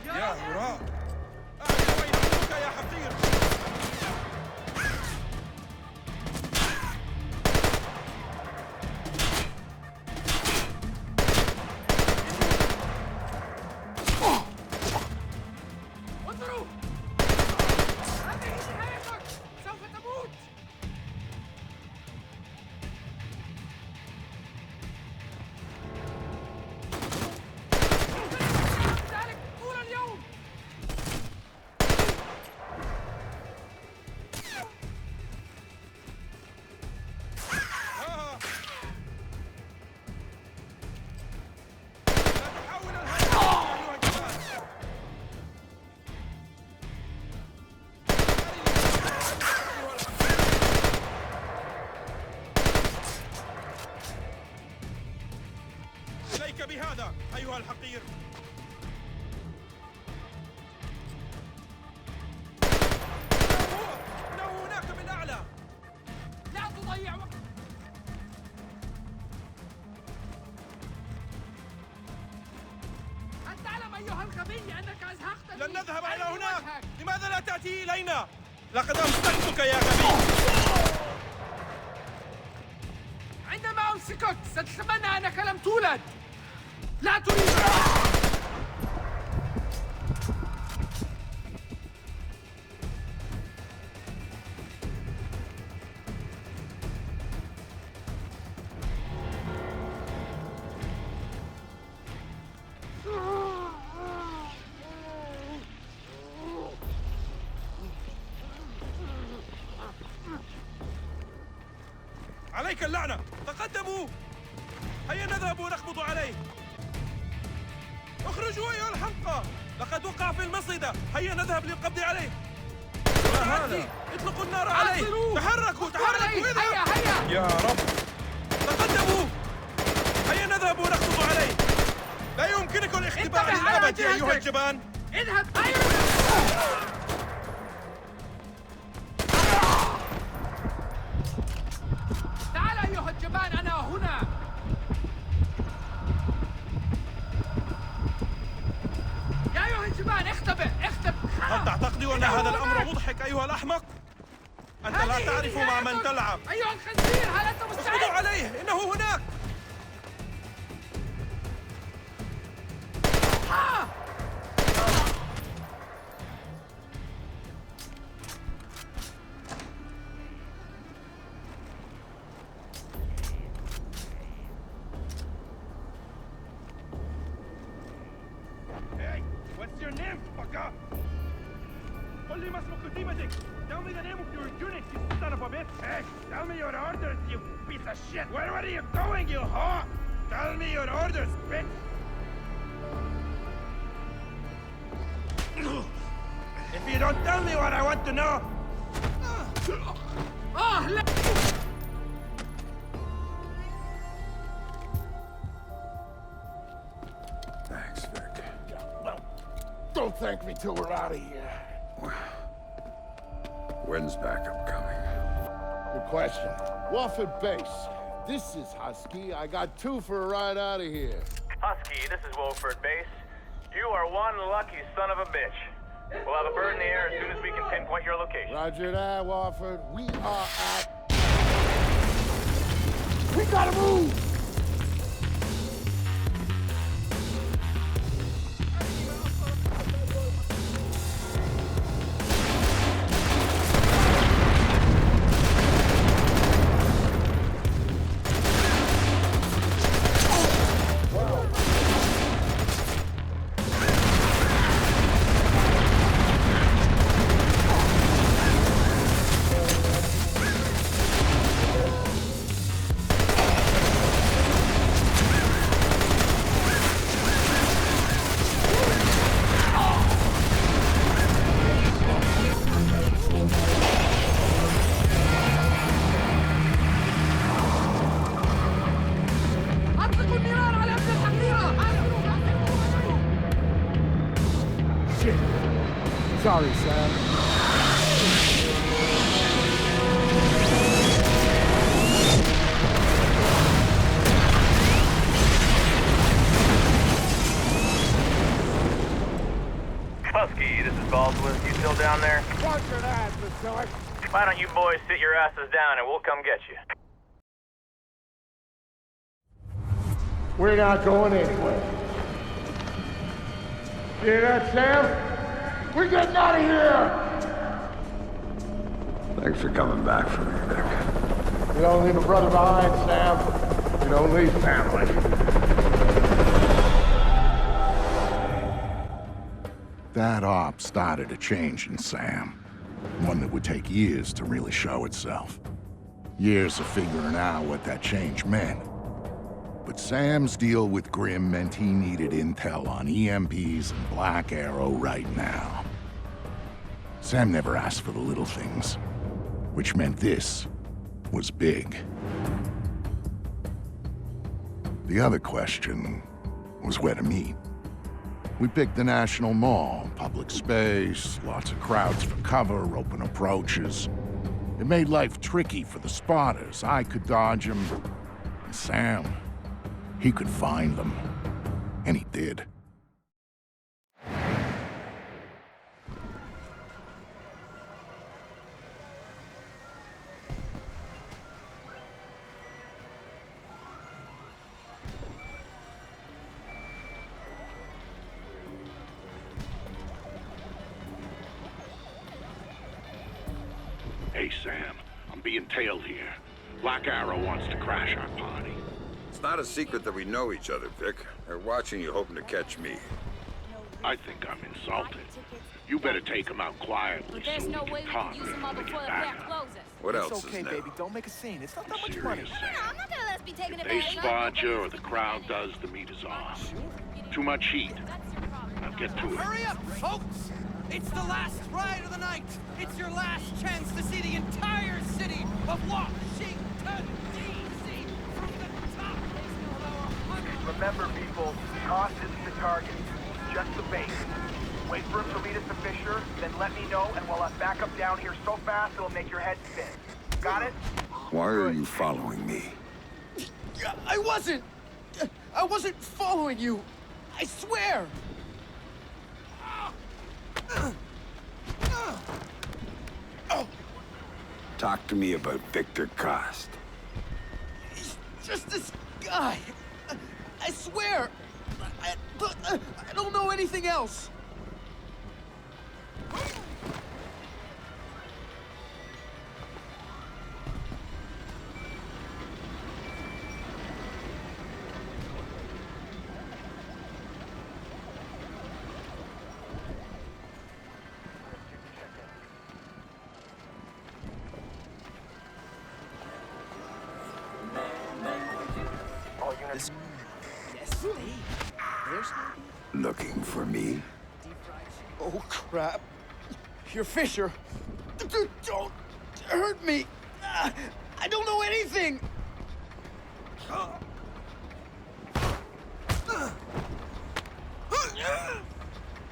[SPEAKER 14] يا هراء! أعلى وين أخوك يا حقير!
[SPEAKER 21] انظروا! هذه نهايتك! سوف تموت! ذلك طول اليوم!
[SPEAKER 14] إليك بهذا أيها الحقير! إنه هناك من أعلى!
[SPEAKER 21] لا تضيع وقت! هل تعلم أيها الغبي أنك أزهقتني؟
[SPEAKER 14] لن نذهب إلى
[SPEAKER 21] أين
[SPEAKER 14] هناك!
[SPEAKER 21] وجهك؟
[SPEAKER 14] لماذا لا تأتي إلينا؟ لقد أمسكتك يا غبي!
[SPEAKER 21] عندما أمسكك ستتمنى أنك لم تولد! لا تريد!
[SPEAKER 14] عليك اللعنة! تقدموا! هيا نذهب ونقبض عليه! اخرجوا أيها الحمقى! لقد وقع في المصيدة! هيا نذهب للقبض عليه! ما هذا؟ اطلقوا النار عليه! تحركوا! تحركوا! اذهب!
[SPEAKER 21] هيا هيا!
[SPEAKER 14] يا رب! تقدموا! هيا نذهب ونقبض عليه! لا يمكنكم الاختباء للأبد يا أيها الجبان!
[SPEAKER 21] اذهب! تعال أيها الجبان، أنا هنا! يا أيها الجبان اختبئ!
[SPEAKER 14] هل تعتقد أن هذا الأمر مضحك أيها الأحمق؟ أنت لا تعرف مع من تلعب!
[SPEAKER 21] أيها الخنزير، هل أنت مستعد؟
[SPEAKER 14] اقبضوا عليه! إنه هناك! Hey, what's your name, fucker? قل لي ما اسم كتيبتك! Tell me the name of your unit, you son of a bitch! Hey, tell me your orders, you piece of shit! Where are you going, you whore? Tell me your orders, bitch! If you don't tell me what I want to know...
[SPEAKER 21] لا!
[SPEAKER 1] Thanks, Vic.
[SPEAKER 3] Well, don't thank me till we're out of here.
[SPEAKER 1] When's backup coming?
[SPEAKER 3] Good question. Wofford Base. This is Husky. I got 2 for a ride out of here.
[SPEAKER 7] Husky, this is Wofford Base. You are one lucky son of a bitch. We'll have a bird in the air as soon as we can pinpoint your location.
[SPEAKER 3] Roger that, Wofford. We are at... We gotta move!
[SPEAKER 10] Sorry, Sam.
[SPEAKER 7] Husky, this is Baldwin. You still down there?
[SPEAKER 14] Watch your ass, George.
[SPEAKER 7] Why don't you boys sit your asses down and we'll come get you?
[SPEAKER 3] We're not going anywhere. Hear that, Sam? We're getting out of here!
[SPEAKER 1] Thanks for coming back for me, Vic.
[SPEAKER 3] You don't leave a brother behind, Sam. You don't leave family.
[SPEAKER 8] That op started a change in Sam. One that would take years to really show itself. Years of figuring out what that change meant. But Sam's deal with Grimm meant he needed intel on EMPs and Black Arrow right now. Sam never asked for the little things, which meant this was big. The other question was where to meet. We picked the National Mall, public space, lots of crowds for cover, open approaches. It made life tricky for the spotters. I could dodge them, and Sam, he could find them, and he did. Hey, Sam, I'm being tailed here. Black Arrow wants to crash our party.
[SPEAKER 1] It's not a secret that we know each other, Vic. They're watching you, hoping to catch me.
[SPEAKER 8] I think I'm insulted. You better take him out quietly so we can talk before they get back.
[SPEAKER 1] What else
[SPEAKER 10] It's okay,
[SPEAKER 1] is new?
[SPEAKER 10] baby. Don't make a scene. It's not that much money.
[SPEAKER 8] Serious, Sam.
[SPEAKER 22] I'm not gonna let us be taking
[SPEAKER 8] If
[SPEAKER 22] it
[SPEAKER 8] they
[SPEAKER 22] back.
[SPEAKER 8] spot you or the crowd does, the meet is off. Too much heat. Now get to it.
[SPEAKER 21] Hurry up, folks! It's the last ride of the night! It's your last chance to see the entire city of Washington, D.C. from the top of our 100...
[SPEAKER 13] Remember, people, cost isn't the target, just the base. Wait for him to lead us to Fisher, then let me know, and we'll have backup down here so fast it'll make your head spin. Got it?
[SPEAKER 1] Why are you following me?
[SPEAKER 21] I wasn't following you! I swear!
[SPEAKER 1] Talk to me about Victor Cost.
[SPEAKER 21] He's just this guy. I swear. I don't know anything else.
[SPEAKER 1] Looking for me?
[SPEAKER 21] Oh, crap. You're Fisher. Don't hurt me. I don't know anything.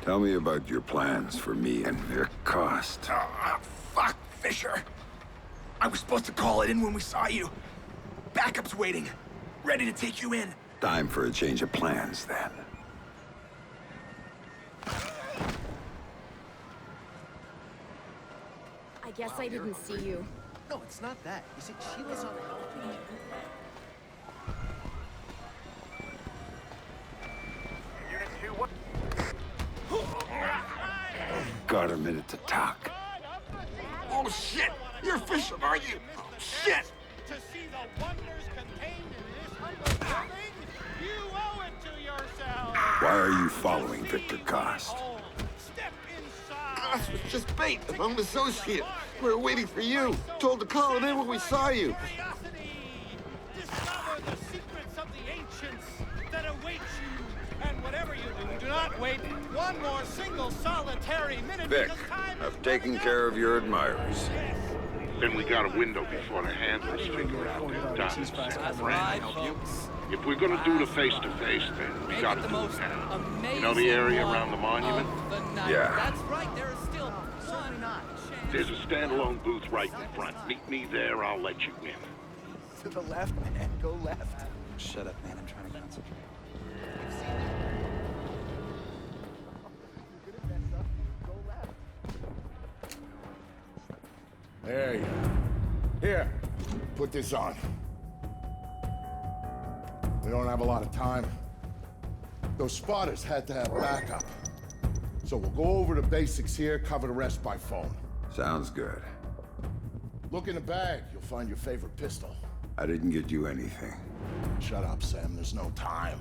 [SPEAKER 1] Tell me about your plans for me and Vic Cost.
[SPEAKER 9] Fuck, Fisher. I was supposed to call it in when we saw you. Backup's waiting, ready to take you in.
[SPEAKER 1] Time for a change of plans, then.
[SPEAKER 22] I guess I didn't see you.
[SPEAKER 10] No, it's not that. You see, she was on helping you.
[SPEAKER 13] Unit 2, what?
[SPEAKER 1] Got a minute to talk.
[SPEAKER 9] Oh, shit! You're Fisher, are you? Shit!
[SPEAKER 14] To see the wonders contained in this humble building, you owe it to yourself.
[SPEAKER 1] Why are you following Victor Cost?
[SPEAKER 14] Step inside.
[SPEAKER 9] This was just bait. I'm an associate. We were waiting for you. Told to call it in when we saw you.
[SPEAKER 14] Curiosity. Discover the secrets of the ancients that await you. And whatever you do, do not wait one more single solitary minute.
[SPEAKER 1] Vic,
[SPEAKER 14] because time
[SPEAKER 1] I've taken care of your admirers.
[SPEAKER 8] Then we got a window before the handlers figure out their done.
[SPEAKER 21] Right, folks.
[SPEAKER 3] If we're gonna do the face-to-face thing, we gotta do it now. You know the area around the monument?
[SPEAKER 1] Yeah.
[SPEAKER 21] That's right, there is still certainly not.
[SPEAKER 3] There's a standalone booth right in front. Meet me there, I'll let you in.
[SPEAKER 21] To the left, man. Go left.
[SPEAKER 10] Shut up, man. I'm trying to concentrate.
[SPEAKER 3] There you go. Here, put this on. We don't have a lot of time. Those spotters had to have backup. So we'll go over the basics here, cover the rest by phone.
[SPEAKER 1] Sounds good.
[SPEAKER 3] Look in the bag, you'll find your favorite pistol.
[SPEAKER 1] I didn't get you anything.
[SPEAKER 3] Shut up, Sam, there's no time.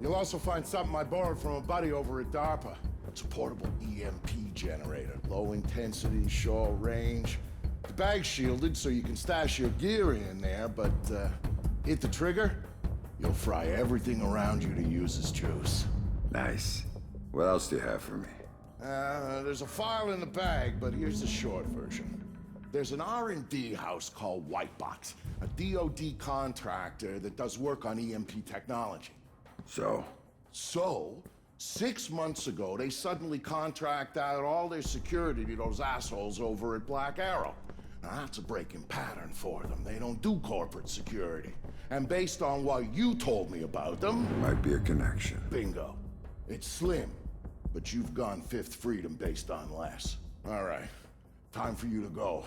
[SPEAKER 3] You'll also find something I borrowed from a buddy over at DARPA. It's a portable EMP generator. Low intensity, short range. The bag's shielded so you can stash your gear in there, but hit the trigger, you'll fry everything around you to use as juice.
[SPEAKER 1] Nice. What else do you have for me?
[SPEAKER 3] There's a file in the bag, but here's the short version. There's an R&D house called Whitebox, a DoD contractor that does work on EMP technology.
[SPEAKER 1] So,
[SPEAKER 3] 6 months ago, they suddenly contract out all their security to those assholes over at Black Arrow. Now, that's a breaking pattern for them. They don't do corporate security. And based on what you told me about them...
[SPEAKER 1] Might be a connection.
[SPEAKER 3] Bingo. It's slim, but you've gone Fifth Freedom based on less. All right, time for you to go.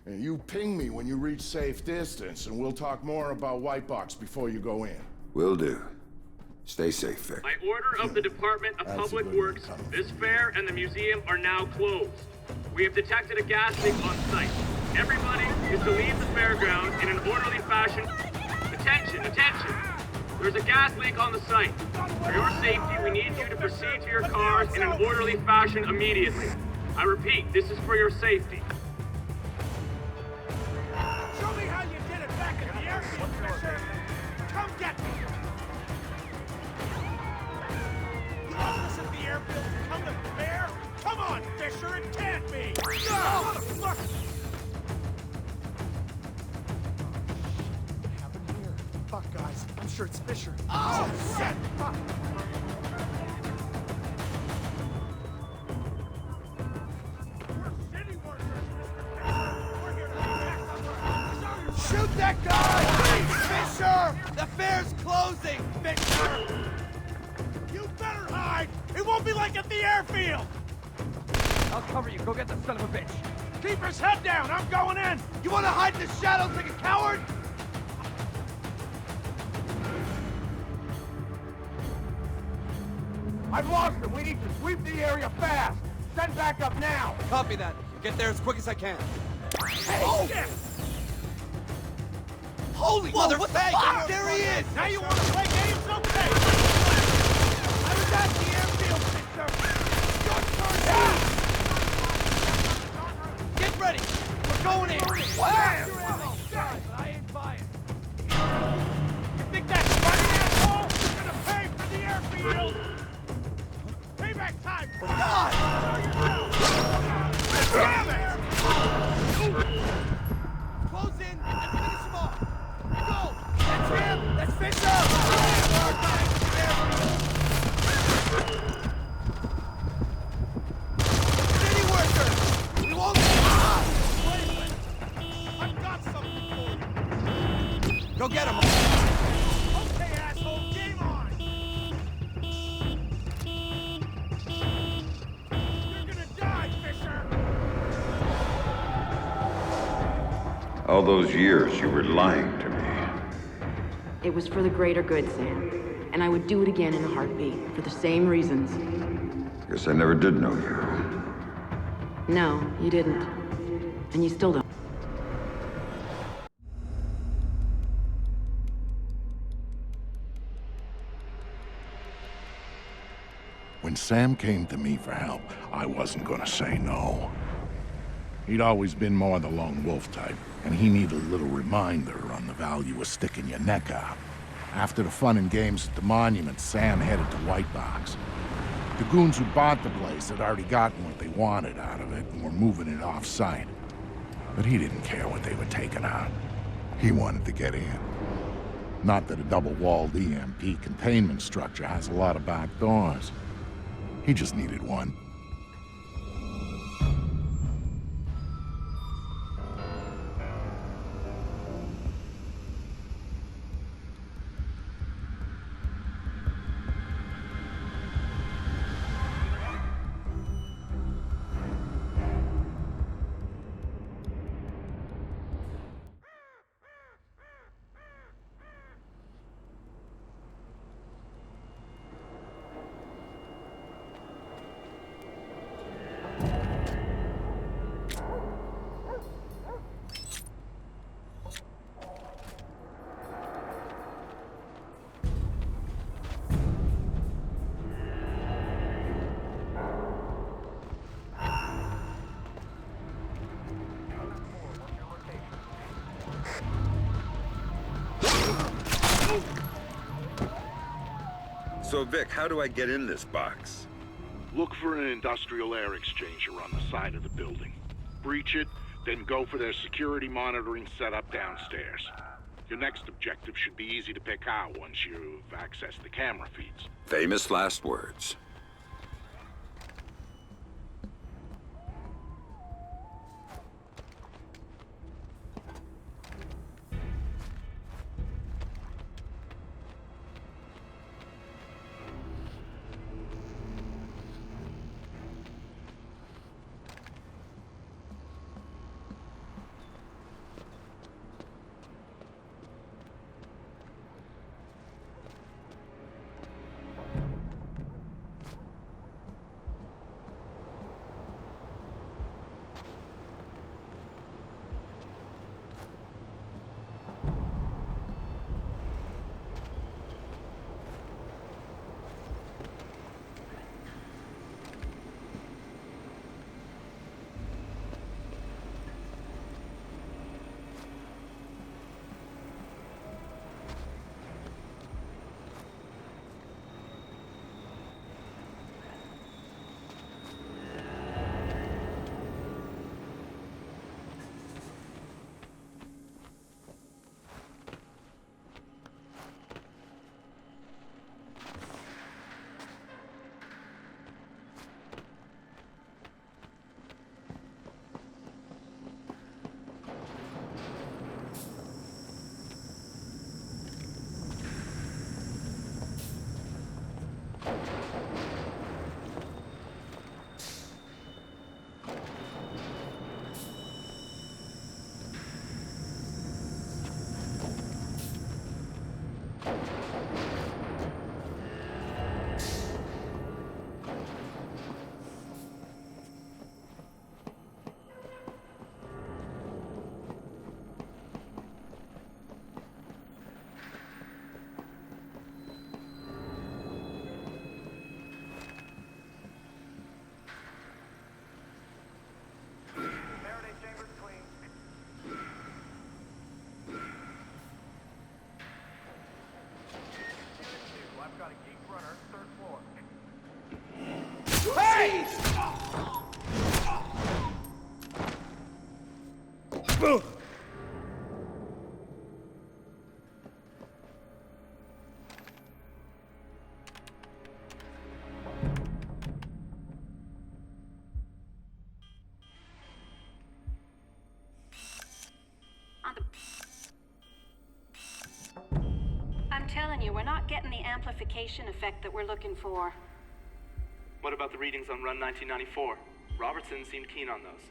[SPEAKER 3] And you ping me when you reach safe distance, and we'll talk more about Whitebox before you go in.
[SPEAKER 1] Will do. Stay safe, Vic.
[SPEAKER 4] By order of the Department of Public Works, this fair and the museum are now closed. We have detected a gas leak on site. Everybody is to leave the fairground in an orderly fashion. Attention, attention! There's a gas leak on the site. For your safety, we need you to proceed to your cars in an orderly fashion immediately. I repeat, this is for your safety.
[SPEAKER 14] Show me how you did it back at the airfield, Fisher! Come get me! You want us at the airfield to come to the fair? Come on, Fisher, it can't be! Oh, fuck!
[SPEAKER 16] What happened here? Fuck, guys. I'm sure it's Fisher.
[SPEAKER 14] Oh, shit! Fuck. Shoot that guy! Fisher! The fair's closing, Fisher! You better hide! It won't be like at the airfield!
[SPEAKER 21] I'll cover you. Go get the son of a bitch.
[SPEAKER 14] Keep his head down! I'm going in! You want to hide in the shadows like a coward?
[SPEAKER 21] I've lost him. We need to sweep the area fast. Send backup now.
[SPEAKER 10] Copy that. Get there as quick as I can.
[SPEAKER 14] Hey! Oh. Holy motherfucker! There he is! Now you want to play games? Okay! I was at the airfield, Victor! Your turn! Get ready! We're going in! I ain't buying. You think that's funny, asshole? You're gonna pay for the airfield! Payback time! God! Damn it! Close in and finish him off! Go! That's him! That's Fisher! City worker! You won't wait a minute! I've got something for you! Go get him! Okay, asshole! Game on! You're gonna die, Fisher!
[SPEAKER 1] All those years you were lying to me.
[SPEAKER 5] It was for the greater good, Sam. And I would do it again in a heartbeat, for the same reasons.
[SPEAKER 1] Guess I never did know you.
[SPEAKER 5] No, you didn't. And you still don't.
[SPEAKER 8] When Sam came to me for help, I wasn't gonna say no. He'd always been more the lone wolf type, and he needed a little reminder on the value of sticking your neck out. After the fun and games at the monument, Sam headed to Whitebox. The goons who bought the place had already gotten what they wanted out of it and were moving it off-site. But he didn't care what they were taking out. He wanted to get in. Not that a double-walled EMP containment structure has a lot of back doors. He just needed one.
[SPEAKER 1] So, Vic, how do I get in this box?
[SPEAKER 3] Look for an industrial air exchanger on the side of the building. Breach it, then go for their security monitoring setup downstairs. Your next objective should be easy to pick out once you've accessed the camera feeds.
[SPEAKER 1] Famous last words.
[SPEAKER 6] I'm telling you, we're not getting the amplification effect that we're looking for.
[SPEAKER 11] What about the readings on Run 1994? Robertson seemed keen on those.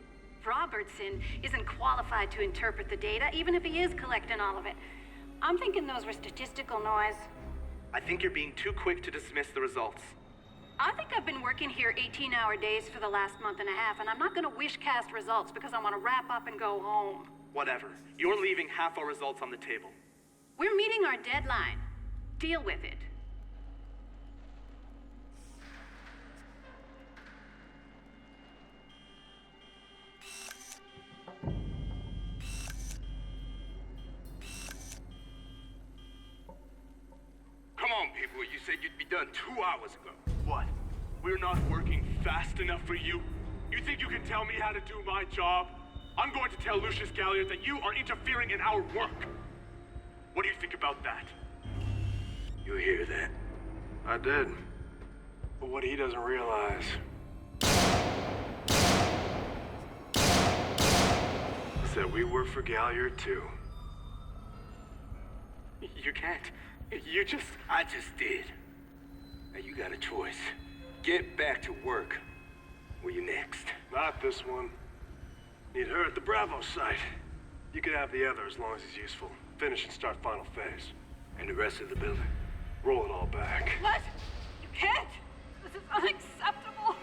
[SPEAKER 6] Robertson isn't qualified to interpret the data, even if he is collecting all of it. I'm thinking those were statistical noise.
[SPEAKER 11] I think you're being too quick to dismiss the results.
[SPEAKER 6] I think I've been working here 18-hour days for the last month and a half, and I'm not gonna wish-cast results because I want to wrap up and go home.
[SPEAKER 11] Whatever. You're leaving half our results on the table.
[SPEAKER 6] We're meeting our deadline. Deal with it.
[SPEAKER 11] Come on, people. You said you'd be done 2 hours ago. What? We're not working fast enough for you? You think you can tell me how to do my job? I'm going to tell Lucius Galliard that you are interfering in our work. What do you think about that? You hear that?
[SPEAKER 17] I did. But what he doesn't realize is that we work for Galliard too.
[SPEAKER 11] You can't. I just did. Now you got a choice. Get back to work. Where you next?
[SPEAKER 17] Not this one. Need her at the Bravo site. You can have the other as long as he's useful. Finish and start final phase.
[SPEAKER 11] And the rest of the building?
[SPEAKER 17] Roll it all back.
[SPEAKER 6] What? You can't! This is unacceptable!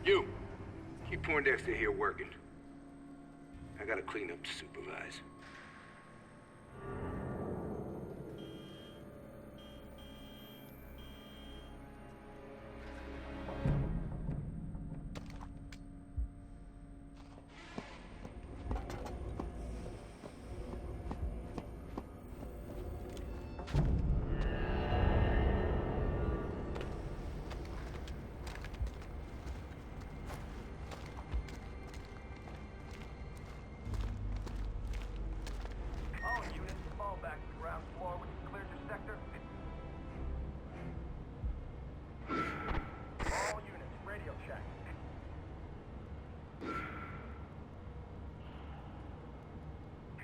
[SPEAKER 11] You! Keep Poindexter here working. I gotta clean up to supervise.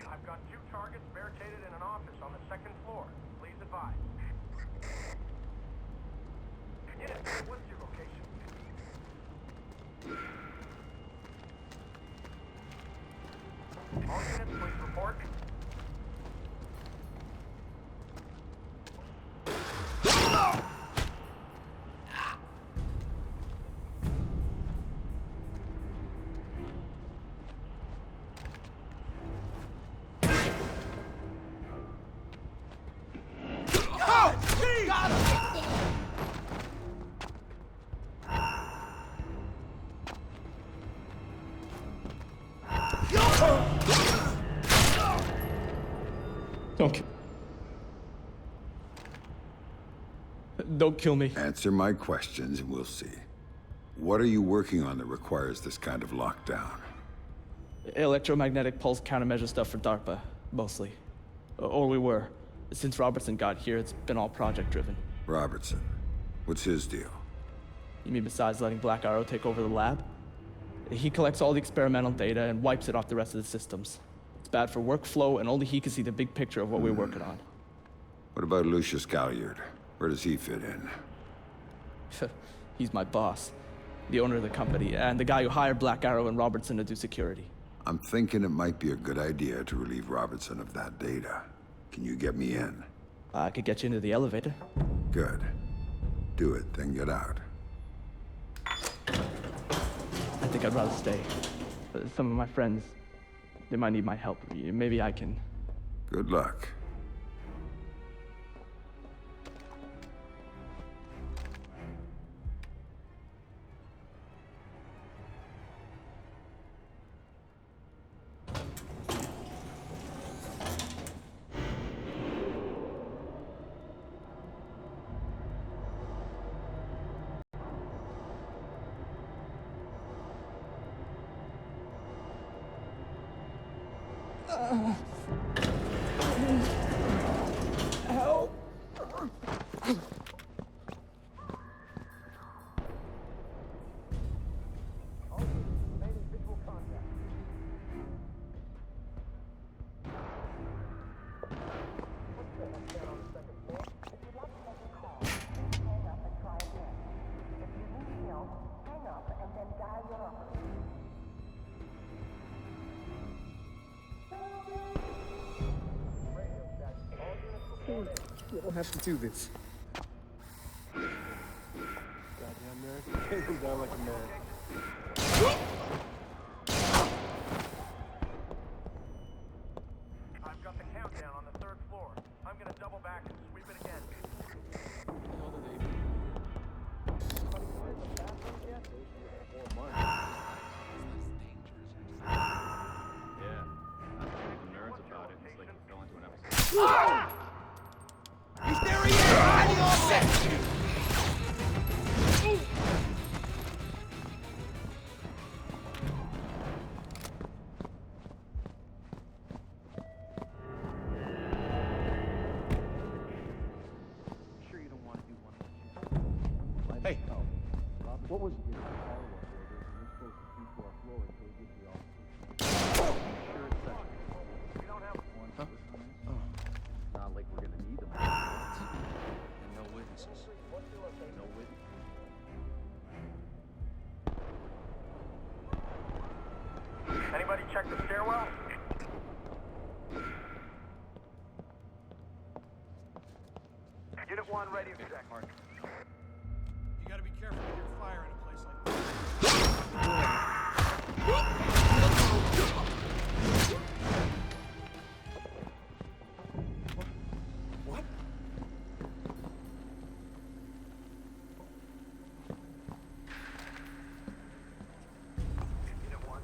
[SPEAKER 13] I've got 2 targets barricaded in an office on the 2nd floor. Please advise. Yes, what's your location? All units, please report.
[SPEAKER 18] Don't kill me.
[SPEAKER 1] Answer my questions and we'll see. What are you working on that requires this kind of lockdown?
[SPEAKER 18] Electromagnetic pulse countermeasure stuff for DARPA, mostly. Or we were. Since Robertson got here, it's been all project-driven.
[SPEAKER 1] Robertson? What's his deal?
[SPEAKER 18] You mean besides letting Black Arrow take over the lab? He collects all the experimental data and wipes it off the rest of the systems. It's bad for workflow, and only he can see the big picture of what we're working on.
[SPEAKER 1] What about Lucius Galliard? Where does he fit in?
[SPEAKER 18] He's my boss, the owner of the company, and the guy who hired Black Arrow and Robertson to do security.
[SPEAKER 1] I'm thinking it might be a good idea to relieve Robertson of that data. Can you get me in?
[SPEAKER 18] I could get you into the elevator.
[SPEAKER 1] Good. Do it, then get out.
[SPEAKER 18] I think I'd rather stay. Some of my friends, they might need my help. Maybe I can...
[SPEAKER 1] Good luck.
[SPEAKER 18] Help!
[SPEAKER 10] You don't have to do this. Goddamn nerd. Take him down like a man.
[SPEAKER 13] I've got the countdown on the 3rd floor. I'm gonna double back and sweep it again.
[SPEAKER 21] There he is! Hiding on set!
[SPEAKER 10] Hey.
[SPEAKER 2] What was it? Not like we're gonna need them. And no witnesses. No witnesses.
[SPEAKER 7] Anybody check the stairwell? Unit 1 ready to check.
[SPEAKER 14] You gotta be careful with your fire in a place like this.
[SPEAKER 10] What?
[SPEAKER 7] Unit 1.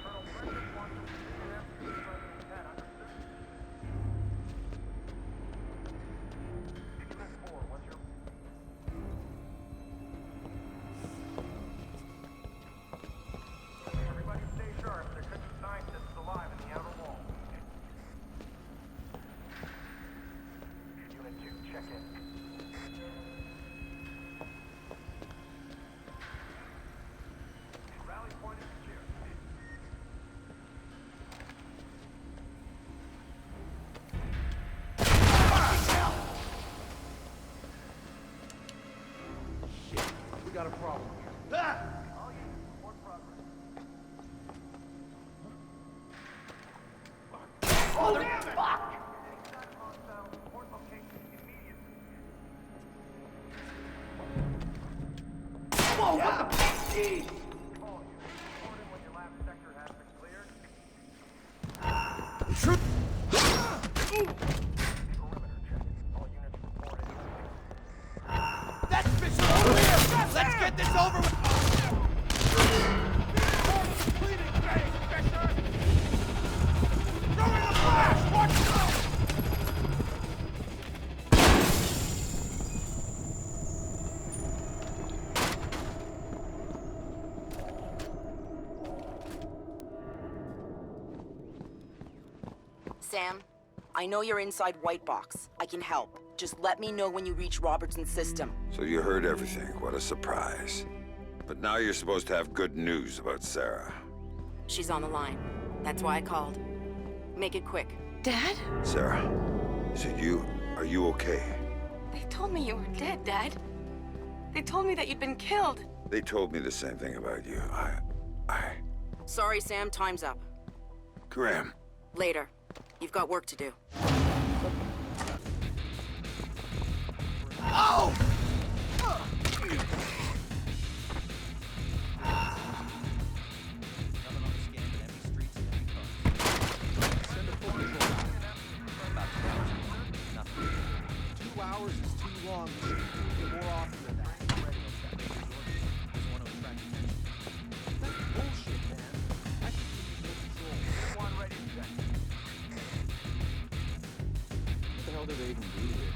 [SPEAKER 7] Colonel Frederick wants to see you there for the President's head, understood? Unit 4, what's your... Everybody stay sharp. There could be scientists alive in the outer wall. Unit 2, check in. Rally point is secure.
[SPEAKER 10] We got a problem here.
[SPEAKER 7] All units report progress.
[SPEAKER 10] Oh, damn it! Fuck!
[SPEAKER 7] Anytime hostile, report location immediately.
[SPEAKER 10] Whoa, what the fuck? Jeez!
[SPEAKER 7] All units, report in when your lab sector has been cleared. Perimeter check. All units report in.
[SPEAKER 21] That's mission over here! Let's get this over with!
[SPEAKER 14] Bleeding face, Fisher! Throwing a flash! Watch out!
[SPEAKER 5] Sam, I know you're inside White Box. I can help. Just let me know when you reach Robertson's system.
[SPEAKER 1] So you heard everything. What a surprise. But now you're supposed to have good news about Sarah.
[SPEAKER 5] She's on the line. That's why I called. Make it quick.
[SPEAKER 12] Dad?
[SPEAKER 1] Sarah, is it you? Are you okay?
[SPEAKER 12] They told me you were dead, Dad. They told me that you'd been killed.
[SPEAKER 1] They told me the same thing about you.
[SPEAKER 5] Sorry, Sam. Time's up.
[SPEAKER 1] Graham.
[SPEAKER 5] Later. You've got work to do.
[SPEAKER 21] Oh!
[SPEAKER 10] Hours is too long. We should do it more often than that. That's bullshit, man. I can use no control.
[SPEAKER 7] One ready to check.
[SPEAKER 2] What the hell did they even do here?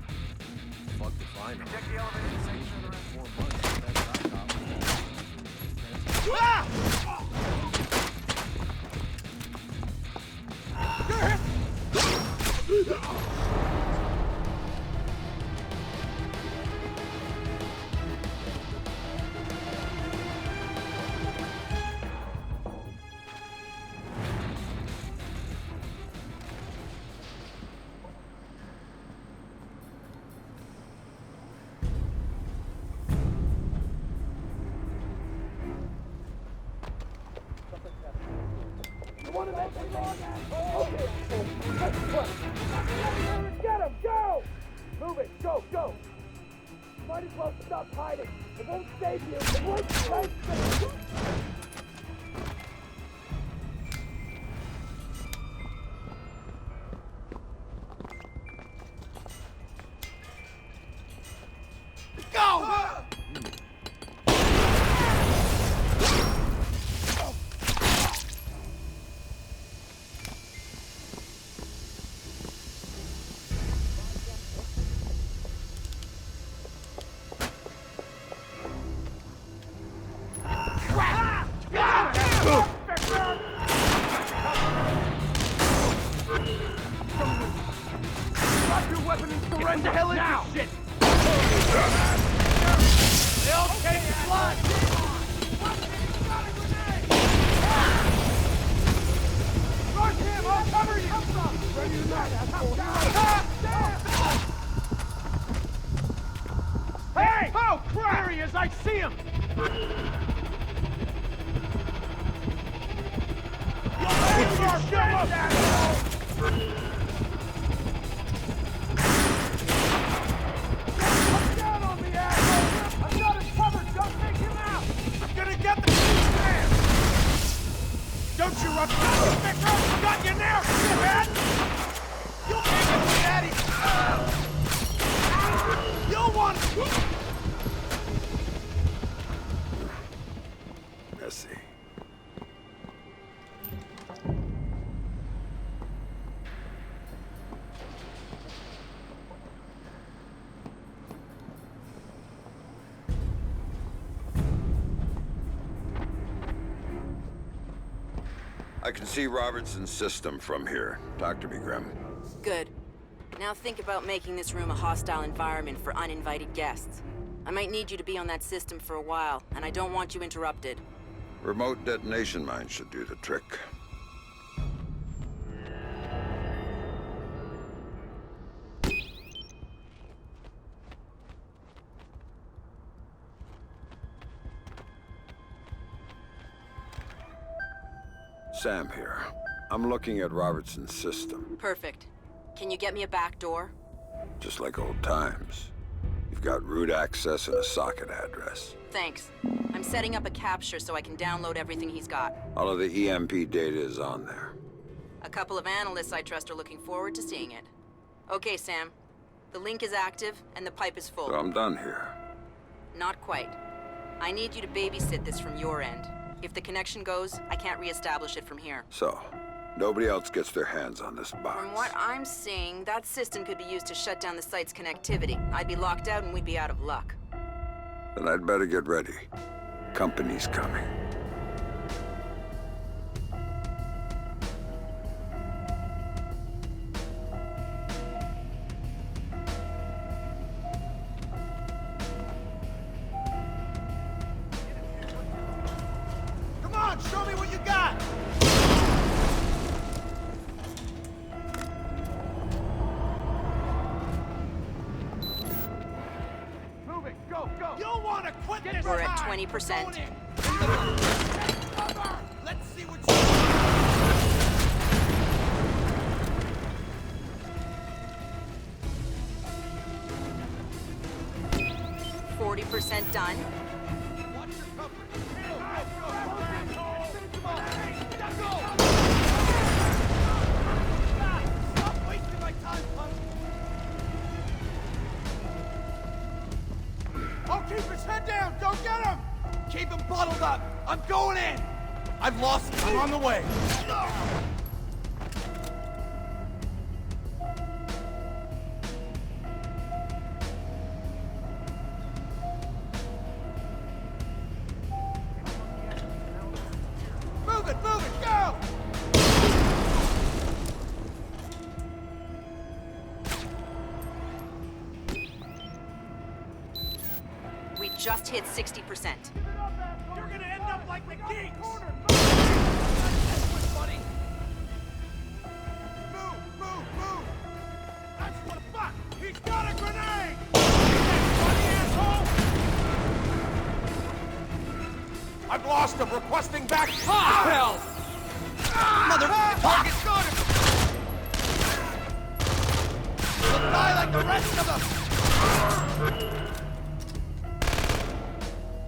[SPEAKER 2] Fuck if I know.
[SPEAKER 7] Check the elevator station.
[SPEAKER 2] 4 months. That's what I
[SPEAKER 14] Get him! Go! Move it! Go! Go! Might as well stop hiding. It won't save you. It won't save you.
[SPEAKER 21] Go!
[SPEAKER 14] What the hell is this shit? They all take blood! Rush him! I'll cover you! Ready to knock, asshole! Hey! Oh, crap! There he is! I see him! Don't you run! Got you now, shithead! You can't get away, Daddy! You'll want to...
[SPEAKER 1] Messy. I can see Robertson's system from here. Talk to me, Grim.
[SPEAKER 5] Good. Now think about making this room a hostile environment for uninvited guests. I might need you to be on that system for a while, and I don't want you interrupted.
[SPEAKER 1] Remote detonation mines should do the trick. Sam here. I'm looking at Robertson's system.
[SPEAKER 5] Perfect. Can you get me a back door?
[SPEAKER 1] Just like old times. You've got root access and a socket address.
[SPEAKER 5] Thanks. I'm setting up a capture so I can download everything he's got.
[SPEAKER 1] All of the EMP data is on there.
[SPEAKER 5] A couple of analysts I trust are looking forward to seeing it. Okay, Sam. The link is active and the pipe is full.
[SPEAKER 1] So I'm done here.
[SPEAKER 5] Not quite. I need you to babysit this from your end. If the connection goes, I can't reestablish it from here.
[SPEAKER 1] So, nobody else gets their hands on this box.
[SPEAKER 5] From what I'm seeing, that system could be used to shut down the site's connectivity. I'd be locked out and we'd be out of luck.
[SPEAKER 1] Then I'd better get ready. Company's coming.
[SPEAKER 14] Come on, show me what you got! Move it, go, go! You'll want to quit this
[SPEAKER 5] We're at
[SPEAKER 14] time.
[SPEAKER 5] 20%.
[SPEAKER 14] Let's see what
[SPEAKER 5] 40% done.
[SPEAKER 14] Stop wasting my time, punk! Oh, keep his head down! Don't get him! Keep him bottled up! I'm going in! I've lost him. I'm on the way. Move it, go!
[SPEAKER 5] We just hit 60%.
[SPEAKER 14] You're gonna end up like the geeks! Buddy! Move! That's what the fuck! He's got a grenade! Funny asshole! I've lost him, requesting back. Hell! Motherfucker! Target got him! He'll die like the rest of them!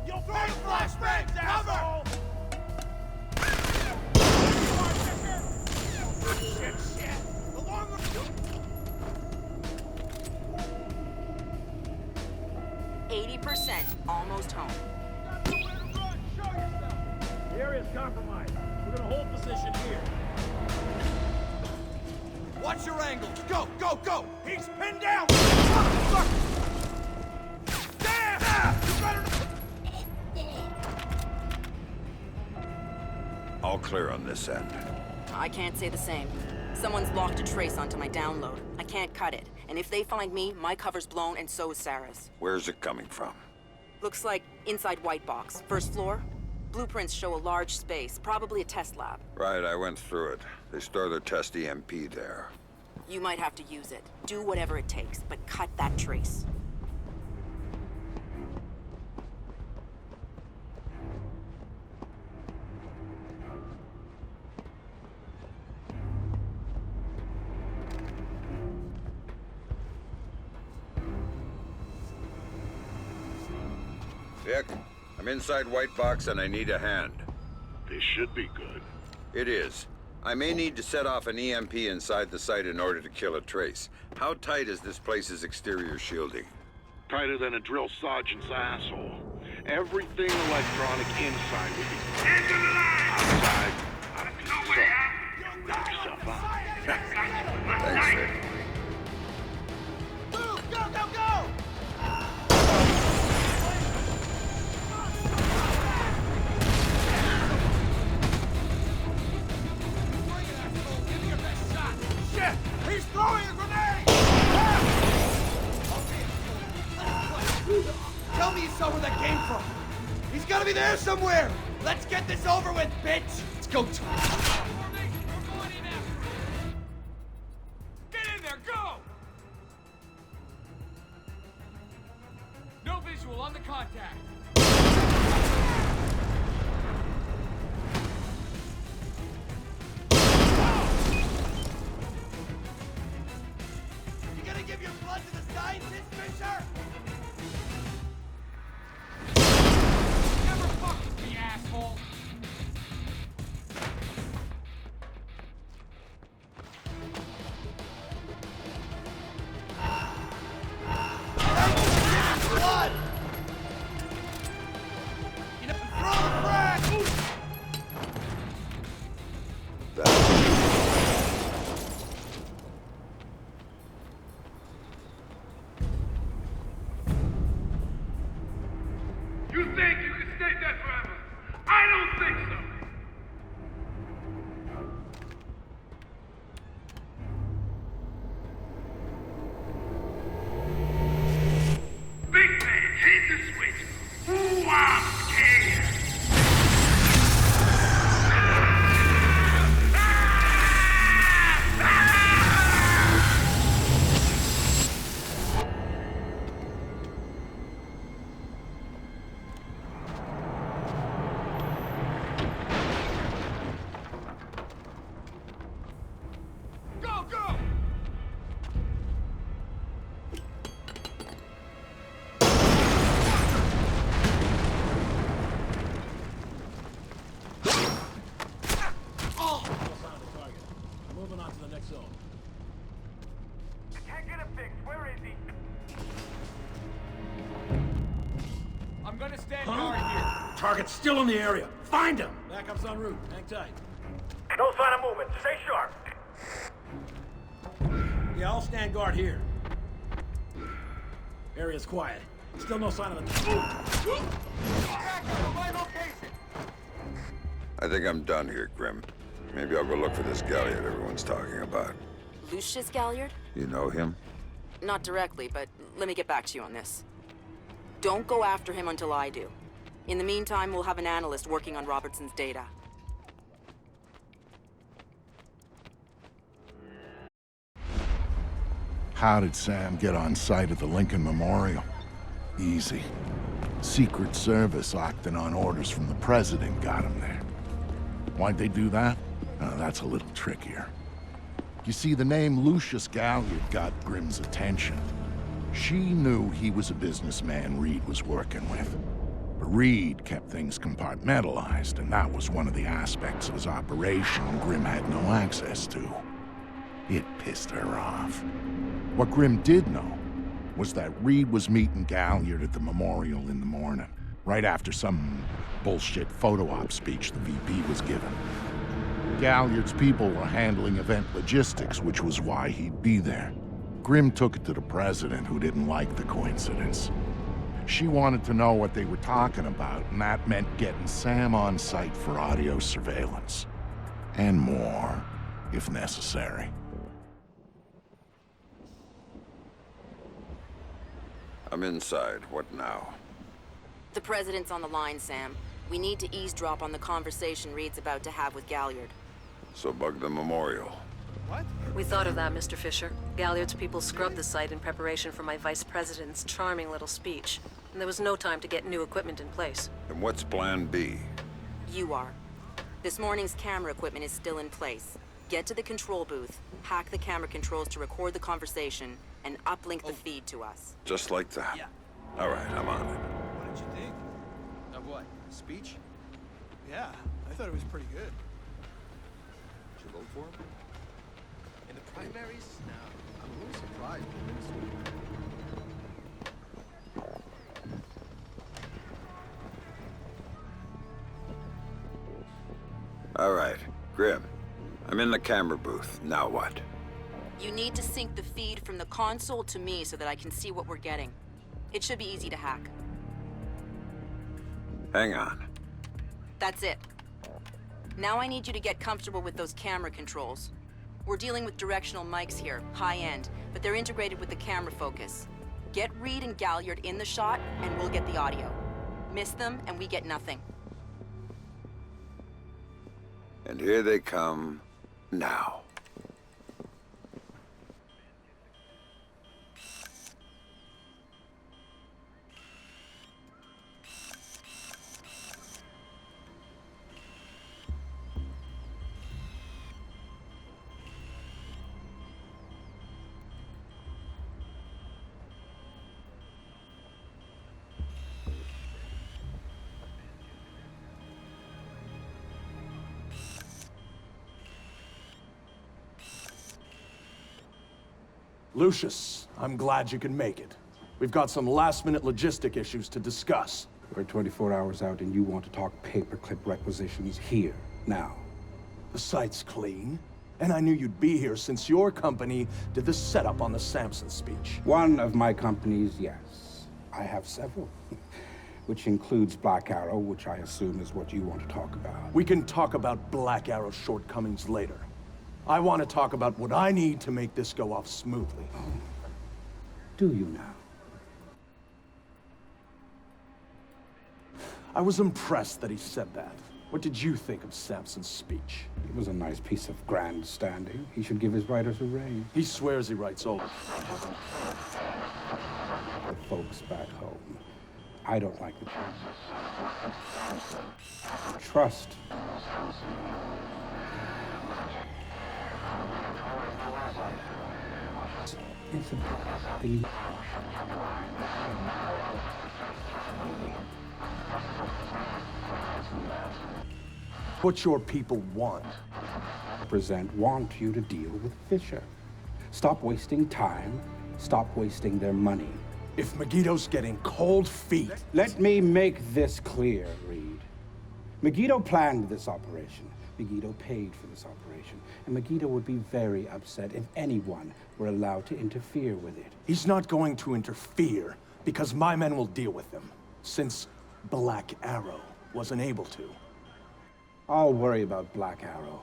[SPEAKER 14] You'll burn flashbangs, asshole! Shit! The longer...
[SPEAKER 5] 80%, almost home.
[SPEAKER 14] The area's compromised. We're gonna hold position here. Watch your angles. Go! He's pinned down! Fuck! Damn! You better...
[SPEAKER 1] All clear on this end.
[SPEAKER 5] I can't say the same. Someone's locked a trace onto my download. I can't cut it. And if they find me, my cover's blown and so is Sarah's.
[SPEAKER 1] Where's it coming from?
[SPEAKER 5] Looks like inside White Box, first floor. Blueprints show a large space, probably a test lab.
[SPEAKER 1] Right, I went through it. They store their test EMP there.
[SPEAKER 5] You might have to use it. Do whatever it takes, but cut that trace.
[SPEAKER 1] Dick, I'm inside White Box and I need a hand.
[SPEAKER 3] This should be good.
[SPEAKER 1] It is. I may need to set off an EMP inside the site in order to kill a trace. How tight is this place's exterior shielding?
[SPEAKER 3] Tighter than a drill sergeant's asshole. Everything electronic inside would be outside, out of piece of stuff. Knock yourself out.
[SPEAKER 1] Thanks, Dick.
[SPEAKER 21] Move! Go, go, go! Shit! He's throwing a grenade! Tell me you saw where that came from. He's gotta be there somewhere. Let's get this over with, bitch. Let's go.
[SPEAKER 15] Get in there, go! No visual on the contact.
[SPEAKER 21] You gonna give your blood to the scientist, Fisher?
[SPEAKER 15] Never fuck with me, asshole.
[SPEAKER 21] Blood! You know, throw the frag!
[SPEAKER 11] You think you can stay dead forever? I don't think so! Big man, hit the switch! Ooh, I'm scared!
[SPEAKER 15] Go, go!
[SPEAKER 14] Moving on to the next zone.
[SPEAKER 11] Can't get him fixed. Where is he?
[SPEAKER 15] I'm gonna stand guard here.
[SPEAKER 14] Target's still in the area. Find him! Backup's en route. Hang tight.
[SPEAKER 11] No sign of movement. Stay sharp.
[SPEAKER 14] Yeah, I'll stand guard here. Area's quiet. Still no sign of the...
[SPEAKER 1] I think I'm done here, Grim. Maybe I'll go look for this galliard everyone's talking about.
[SPEAKER 5] Lucius Galliard?
[SPEAKER 1] You know him?
[SPEAKER 5] Not directly, but let me get back to you on this. Don't go after him until I do. In the meantime, we'll have an analyst working on Robertson's data.
[SPEAKER 8] How did Sam get on site at the Lincoln Memorial? Easy. Secret Service acting on orders from the president got him there. Why'd they do that? That's a little trickier. You see, the name Lucius Galliard got Grim's attention. She knew he was a businessman Reed was working with. But Reed kept things compartmentalized, and that was one of the aspects of his operation Grim had no access to. It pissed her off. What Grim did know was that Reed was meeting Galliard at the memorial in the morning, right after some bullshit photo op speech the VP was giving. Galliard's people were handling event logistics, which was why he'd be there. Grim took it to the president, who didn't like the coincidence. She wanted to know what they were talking about, and that meant getting Sam on site for audio surveillance. And more. if necessary.
[SPEAKER 1] I'm inside. What now?
[SPEAKER 5] The president's on the line, Sam. We need to eavesdrop on the conversation Reed's about to have with Galliard.
[SPEAKER 1] So bug the memorial.
[SPEAKER 10] What?
[SPEAKER 19] We thought of that, Mr. Fisher. Galliard's people scrubbed the site in preparation for my vice president's charming little speech. And there was no time to get new equipment in place.
[SPEAKER 1] Then what's plan B?
[SPEAKER 5] You are. This morning's camera equipment is still in place. Get to the control booth, hack the camera controls to record the conversation, and uplink the feed to us.
[SPEAKER 1] Just like that?
[SPEAKER 10] Yeah.
[SPEAKER 1] All right, I'm on it.
[SPEAKER 10] What did you think? Of what? Speech? Yeah, I thought it was pretty good. Did you vote for him? In the primaries? No. I'm a little surprised.
[SPEAKER 1] All right, Grim. I'm in the camera booth. Now what?
[SPEAKER 5] You need to sync the feed from the console to me so that I can see what we're getting. It should be easy to hack.
[SPEAKER 1] Hang on.
[SPEAKER 5] That's it. Now I need you to get comfortable with those camera controls. We're dealing with directional mics here, high-end, but they're integrated with the camera focus. Get Reed and Galliard in the shot, and we'll get the audio. Miss them, and we get nothing.
[SPEAKER 1] And here they come now.
[SPEAKER 20] Lucius, I'm glad you can make it. We've got some last-minute logistic issues to discuss.
[SPEAKER 23] We're 24 hours out and you want to talk paperclip requisitions here, now.
[SPEAKER 20] The site's clean, and I knew you'd be here since your company did the setup on the Samson speech.
[SPEAKER 23] One of my companies, yes. I have several. Which includes Black Arrow, which I assume is what you want to talk about.
[SPEAKER 20] We can talk about Black Arrow's shortcomings later. I want to talk about what I need to make this go off smoothly.
[SPEAKER 23] Do you now?
[SPEAKER 20] I was impressed that he said that. What did you think of Samson's speech?
[SPEAKER 23] It was a nice piece of grandstanding. He should give his writers a raise.
[SPEAKER 20] He swears he writes all
[SPEAKER 23] the folks back home. I don't like the trust. It's a thing.
[SPEAKER 20] What your people want.
[SPEAKER 23] Want you to deal with Fisher. Stop wasting time. Stop wasting their money.
[SPEAKER 20] If Megiddo's getting cold feet...
[SPEAKER 23] Let me make this clear, Reed. Megiddo planned this operation. Megiddo paid for this operation. And Megiddo would be very upset if anyone were allowed to interfere with it.
[SPEAKER 20] He's not going to interfere, because my men will deal with him, since Black Arrow wasn't able to.
[SPEAKER 23] I'll worry about Black Arrow.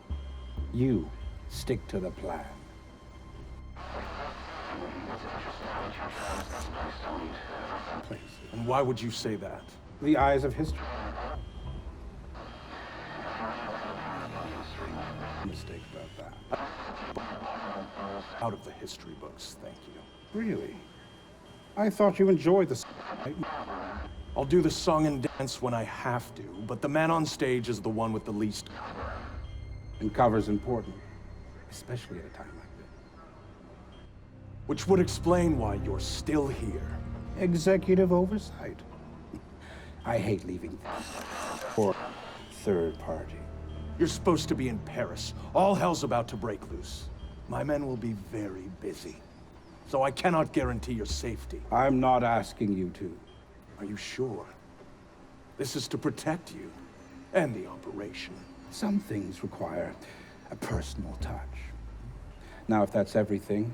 [SPEAKER 23] You stick to the plan.
[SPEAKER 20] And why would you say that?
[SPEAKER 23] The eyes of history. Mistake about that.
[SPEAKER 20] Out of the history books, thank you.
[SPEAKER 23] Really? I thought you enjoyed the...
[SPEAKER 20] I'll do the song and dance when I have to, but the man on stage is the one with the least...
[SPEAKER 23] And cover's important, especially at a time like this.
[SPEAKER 20] Which would explain why you're still here.
[SPEAKER 23] Executive oversight. I hate leaving for third party.
[SPEAKER 20] You're supposed to be in Paris. All hell's about to break loose. My men will be very busy, so I cannot guarantee your safety.
[SPEAKER 23] I'm not asking you to.
[SPEAKER 20] Are you sure? This is to protect you and the operation.
[SPEAKER 23] Some things require a personal touch. Now, if that's everything,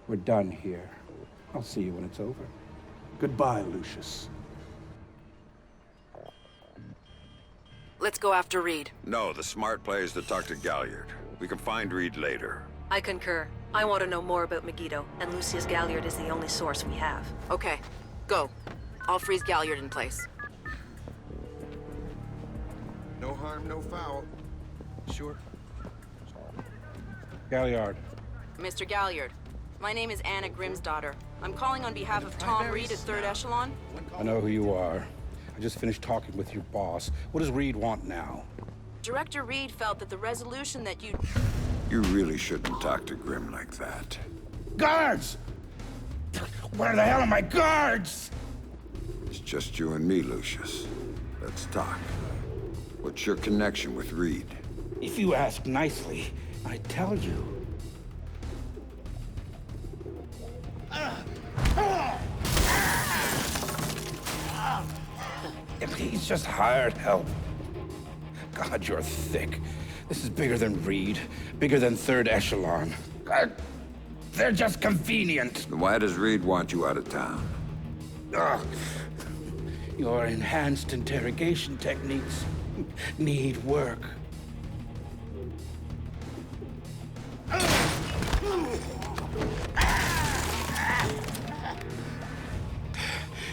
[SPEAKER 23] we're done here. I'll see you when it's over.
[SPEAKER 20] Goodbye, Lucius.
[SPEAKER 19] Let's go after Reed.
[SPEAKER 1] No, the smart play is to talk to Galliard. We can find Reed later.
[SPEAKER 19] I concur. I want to know more about Megiddo, and Lucius Galliard is the only source we have.
[SPEAKER 5] Okay, go. I'll freeze Galliard in place.
[SPEAKER 4] No harm, no foul.
[SPEAKER 10] Sure.
[SPEAKER 23] Galliard.
[SPEAKER 5] Mr. Galliard, my name is Anna Grimsdottir. I'm calling on behalf of Tom Reed at Third Echelon.
[SPEAKER 23] I know who you are. I just finished talking with your boss. What does Reed want now?
[SPEAKER 5] Director Reed felt that the resolution that you...
[SPEAKER 1] You really shouldn't talk to Grim like that.
[SPEAKER 23] Guards! Where the hell are my guards?
[SPEAKER 1] It's just you and me, Lucius. Let's talk. What's your connection with Reed?
[SPEAKER 23] If you ask nicely, I tell you. He's just hired help. God, you're thick. This is bigger than Reed, bigger than Third Echelon. They're just convenient.
[SPEAKER 1] Then why does Reed want you out of town?
[SPEAKER 23] Your enhanced interrogation techniques need work.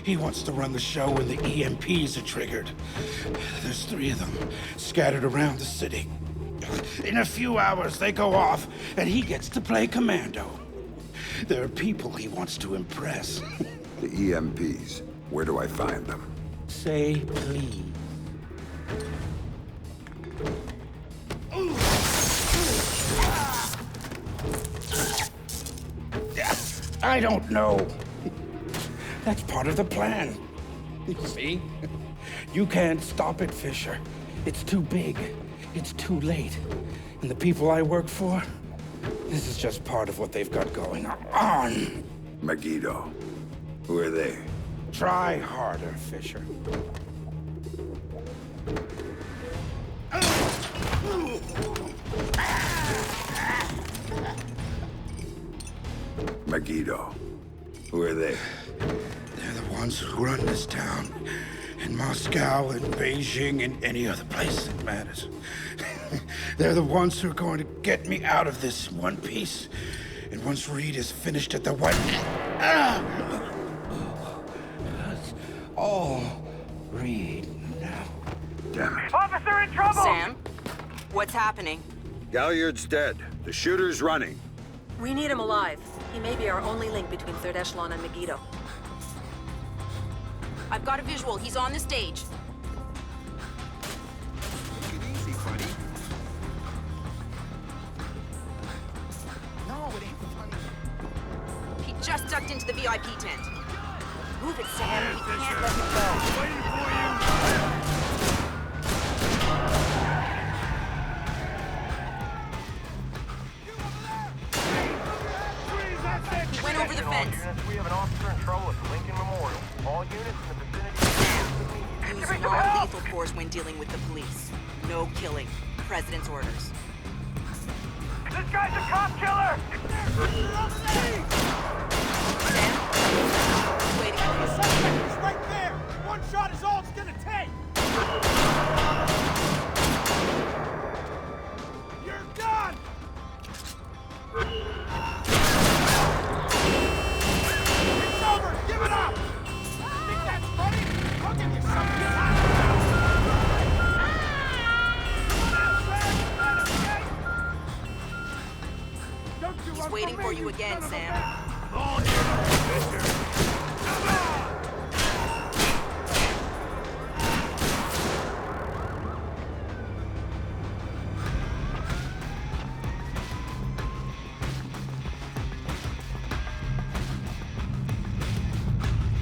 [SPEAKER 23] He wants to run the show when the EMPs are triggered. There's 3 of them scattered around the city. In a few hours, they go off, and he gets to play commando. There are people he wants to impress.
[SPEAKER 1] The EMPs. Where do I find them?
[SPEAKER 23] Say please. I don't know. That's part of the plan. You see? You can't stop it, Fisher. It's too big. It's too late. And the people I work for, this is just part of what they've got going on.
[SPEAKER 1] Megiddo. Who are they?
[SPEAKER 23] Try harder, Fisher.
[SPEAKER 1] Megiddo. Who are they?
[SPEAKER 23] They're the ones who run this town. In Moscow and Beijing and any other place that matters. They're the ones who are going to get me out of this in one piece. And once Reed is finished at the White... That's all Reed now.
[SPEAKER 1] Damn it.
[SPEAKER 7] Officer in trouble!
[SPEAKER 5] Sam? What's happening?
[SPEAKER 1] Galliard's dead. The shooter's running.
[SPEAKER 19] We need him alive. He may be our only link between Third Echelon and Megiddo.
[SPEAKER 5] I've got a visual. He's on the stage.
[SPEAKER 4] Take it easy, buddy. No, it ain't funny.
[SPEAKER 5] He just ducked into the VIP tent. Move it, Sam. We can't let him go.
[SPEAKER 15] Waiting for you!
[SPEAKER 5] He went over the fence.
[SPEAKER 7] Units, we have an officer in trouble at the Lincoln Memorial. All units in the vicinity.
[SPEAKER 5] Use non-lethal force when dealing with the police. No killing. President's orders.
[SPEAKER 7] This guy's a cop killer!
[SPEAKER 5] Waiting for you.
[SPEAKER 14] Suspect is right there! One shot is all it's gonna take! You're done! It's over! Give it up! Think that's funny? I'll give you something to hide. Don't you
[SPEAKER 5] He's
[SPEAKER 14] run
[SPEAKER 5] waiting
[SPEAKER 14] from
[SPEAKER 5] for
[SPEAKER 14] me,
[SPEAKER 5] you again,
[SPEAKER 14] son of a
[SPEAKER 5] Sam.
[SPEAKER 14] bitch.
[SPEAKER 15] On here, Fisher! Come on!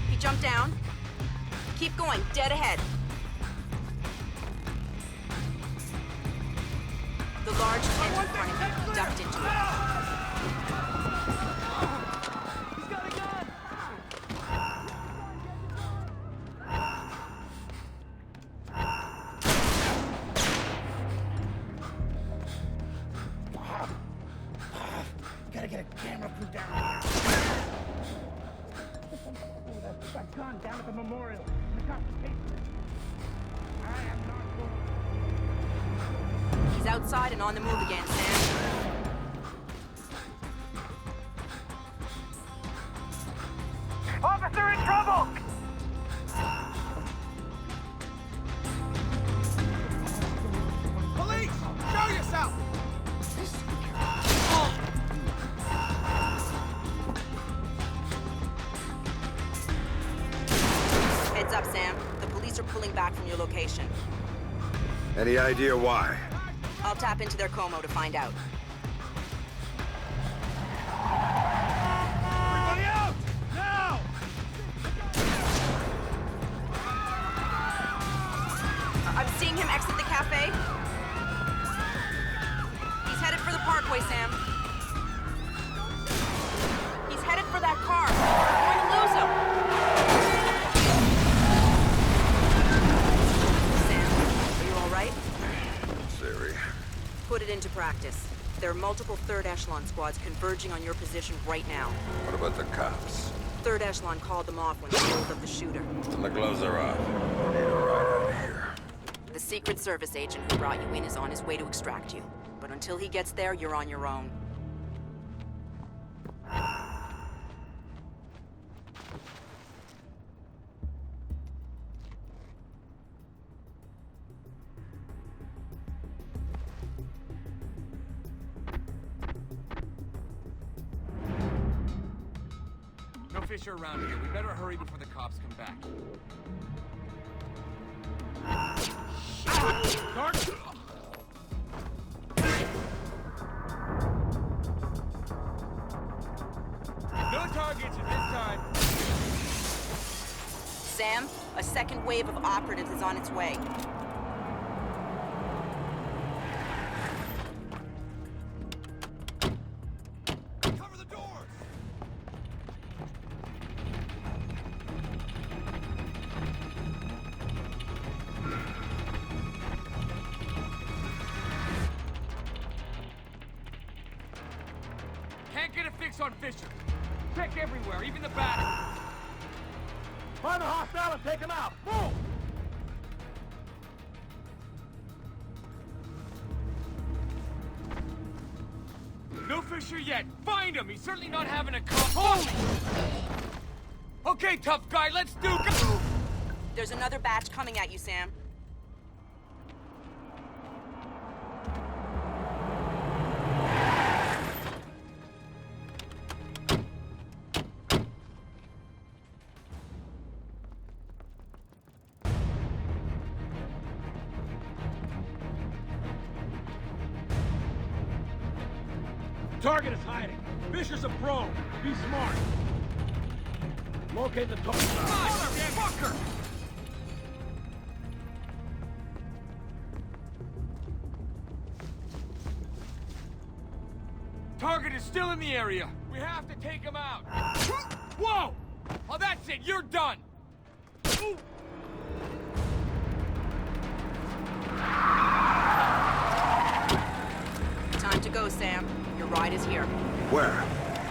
[SPEAKER 5] He jumped down. Keep going. Dead ahead. The large tent in front of you. He ducked into it.
[SPEAKER 14] He's got a gun!
[SPEAKER 23] Gotta get a camera crew down here. That gun down at the memorial. The cops chasing it. I am not going.
[SPEAKER 5] He's outside and on the move again, Sam.
[SPEAKER 13] Officer in trouble!
[SPEAKER 21] Police! Show yourself!
[SPEAKER 5] Heads up, Sam. The police are pulling back from your location.
[SPEAKER 1] Any idea why?
[SPEAKER 5] I'll tap into their Como to find out.
[SPEAKER 21] Everybody out! Now!
[SPEAKER 5] I'm seeing him exit the cafe. He's headed for the parkway, Sam. He's headed for that car. We're going to lose him. Sam, are you all right?
[SPEAKER 1] Siri.
[SPEAKER 5] Put it into practice. There are multiple Third Echelon squads converging on your position right now.
[SPEAKER 1] What about the cops?
[SPEAKER 5] Third Echelon called them off when they told of the shooter.
[SPEAKER 1] And the gloves are off. I need a ride out of here.
[SPEAKER 5] The Secret Service agent who brought you in is on his way to extract you. But until he gets there, you're on your own.
[SPEAKER 21] No Fisher around here. We better hurry before the cops come back. Dark! No targets at this time.
[SPEAKER 5] Sam, a second wave of operatives is on its way.
[SPEAKER 21] Cover the doors! Can't get a fix on Fisher. Check everywhere, even the back.
[SPEAKER 14] Find the hostile and take him out. Move!
[SPEAKER 21] No Fisher yet. Find him. He's certainly not having a holy! Okay, tough guy, let's do.
[SPEAKER 5] There's another batch coming at you, Sam.
[SPEAKER 14] Target is hiding. Fisher's a pro. Be smart. Locate the target.
[SPEAKER 21] Fucker! Target is still in the area. We have to take him out. Whoa! Oh, that's it. You're done.
[SPEAKER 5] Time to go, Sam. Your ride is here.
[SPEAKER 1] Where?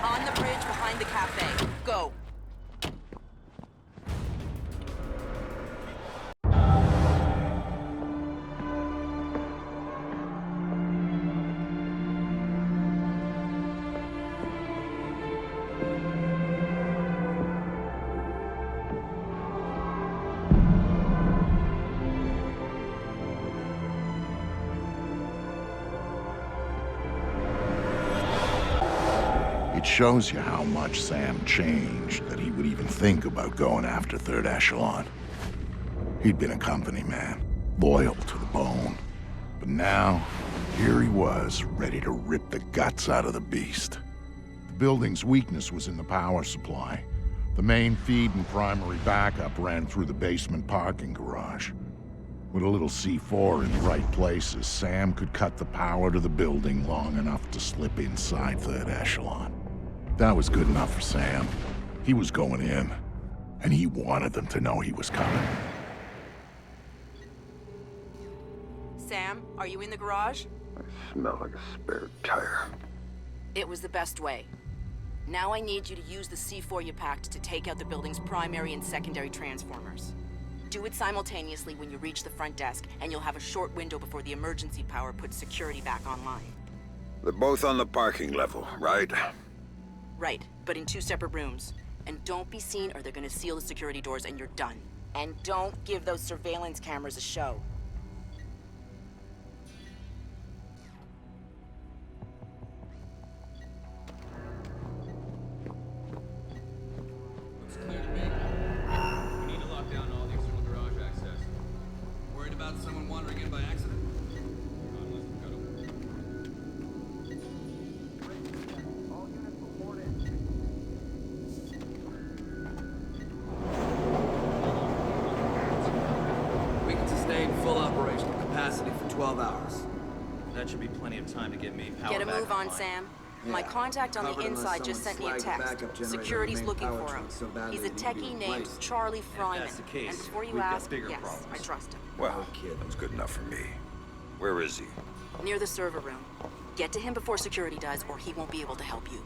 [SPEAKER 5] On the bridge behind the cafe. Go.
[SPEAKER 8] It shows you how much Sam changed that he would even think about going after Third Echelon. He'd been a company man, loyal to the bone. But now, here he was, ready to rip the guts out of the beast. The building's weakness was in the power supply. The main feed and primary backup ran through the basement parking garage. With a little C4 in the right places, Sam could cut the power to the building long enough to slip inside Third Echelon. That was good enough for Sam. He was going in, and he wanted them to know he was coming.
[SPEAKER 5] Sam, are you in the garage?
[SPEAKER 1] I smell like a spare tire.
[SPEAKER 5] It was the best way. Now I need you to use the C4 you packed to take out the building's primary and secondary transformers. Do it simultaneously when you reach the front desk, and you'll have a short window before the emergency power puts security back online.
[SPEAKER 1] They're both on the parking level, right?
[SPEAKER 5] Right, but in 2 separate rooms. And don't be seen or they're gonna seal the security doors and you're done. And don't give those surveillance cameras a show.
[SPEAKER 2] Looks clear to me. We need to lock down all the external garage access. Worried about someone wandering in by accident? Not unless we've got
[SPEAKER 9] We can sustain full operational capacity for 12 hours.
[SPEAKER 2] That should be plenty of time to get me power
[SPEAKER 5] Get a
[SPEAKER 2] back
[SPEAKER 5] move on,
[SPEAKER 2] online.
[SPEAKER 5] Sam. My contact on the
[SPEAKER 9] Covered unless
[SPEAKER 5] inside just
[SPEAKER 9] someone
[SPEAKER 5] sent me a
[SPEAKER 9] snagged the
[SPEAKER 5] text.
[SPEAKER 9] backup generator
[SPEAKER 5] Security's
[SPEAKER 9] and the main
[SPEAKER 5] looking
[SPEAKER 9] power
[SPEAKER 5] for him.
[SPEAKER 9] trunk so badly
[SPEAKER 5] He's a
[SPEAKER 9] it needed to be
[SPEAKER 5] techie named
[SPEAKER 9] replaced.
[SPEAKER 5] Charlie Fryman.
[SPEAKER 2] that's the case,
[SPEAKER 5] And before you
[SPEAKER 2] we've got
[SPEAKER 5] ask,
[SPEAKER 2] bigger
[SPEAKER 5] yes,
[SPEAKER 2] problems.
[SPEAKER 5] I trust him.
[SPEAKER 1] Well, that was good enough for me. Where is he?
[SPEAKER 5] Near the server room. Get to him before security does, or he won't be able to help you.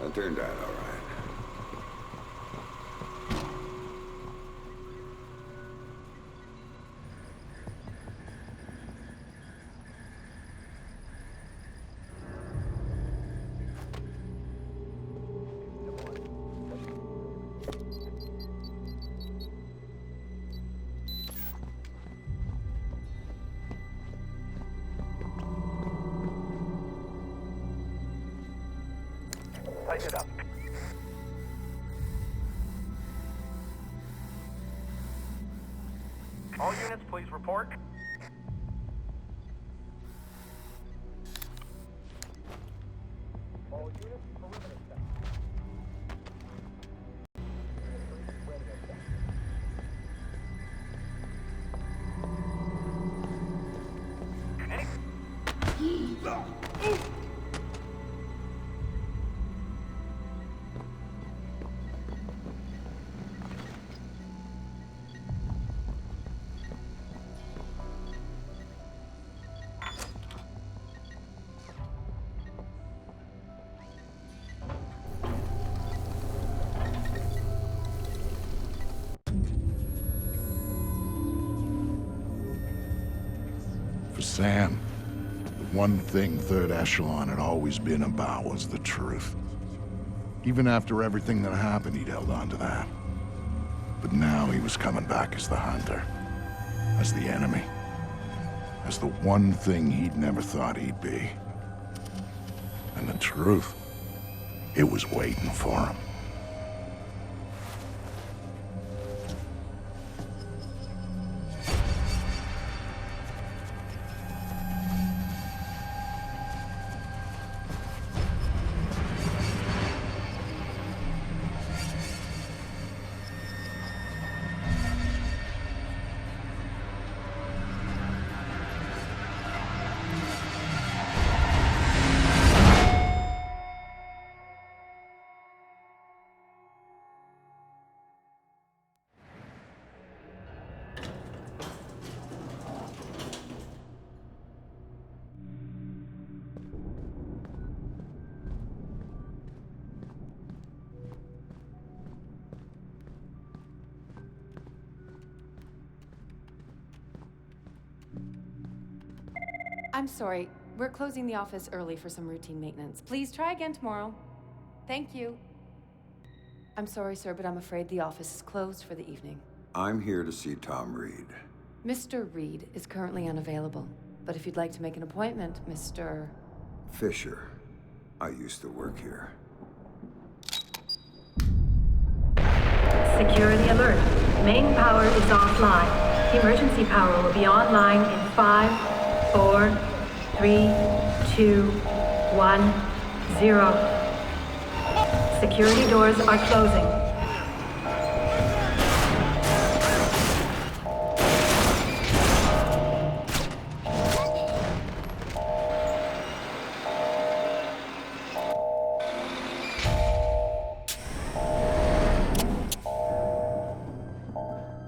[SPEAKER 1] That turned out all right.
[SPEAKER 13] Tighten it up. All units, please report. All units, perimeter check.
[SPEAKER 8] For Sam, the one thing Third Echelon had always been about was the truth. Even after everything that happened, he'd held on to that. But now he was coming back as the hunter. As the enemy. As the one thing he'd never thought he'd be. And the truth, it was waiting for him.
[SPEAKER 16] I'm sorry. We're closing the office early for some routine maintenance. Please try again tomorrow. Thank you. I'm sorry, sir, but I'm afraid the office is closed for the evening.
[SPEAKER 1] I'm here to see Tom Reed.
[SPEAKER 16] Mr. Reed is currently unavailable. But if you'd like to make an appointment, Mr.
[SPEAKER 1] Fisher. I used to work here.
[SPEAKER 17] Security alert. Main power is offline. Emergency power will be online in 5, 4, 3, 2, 1, 0. Security doors are closing.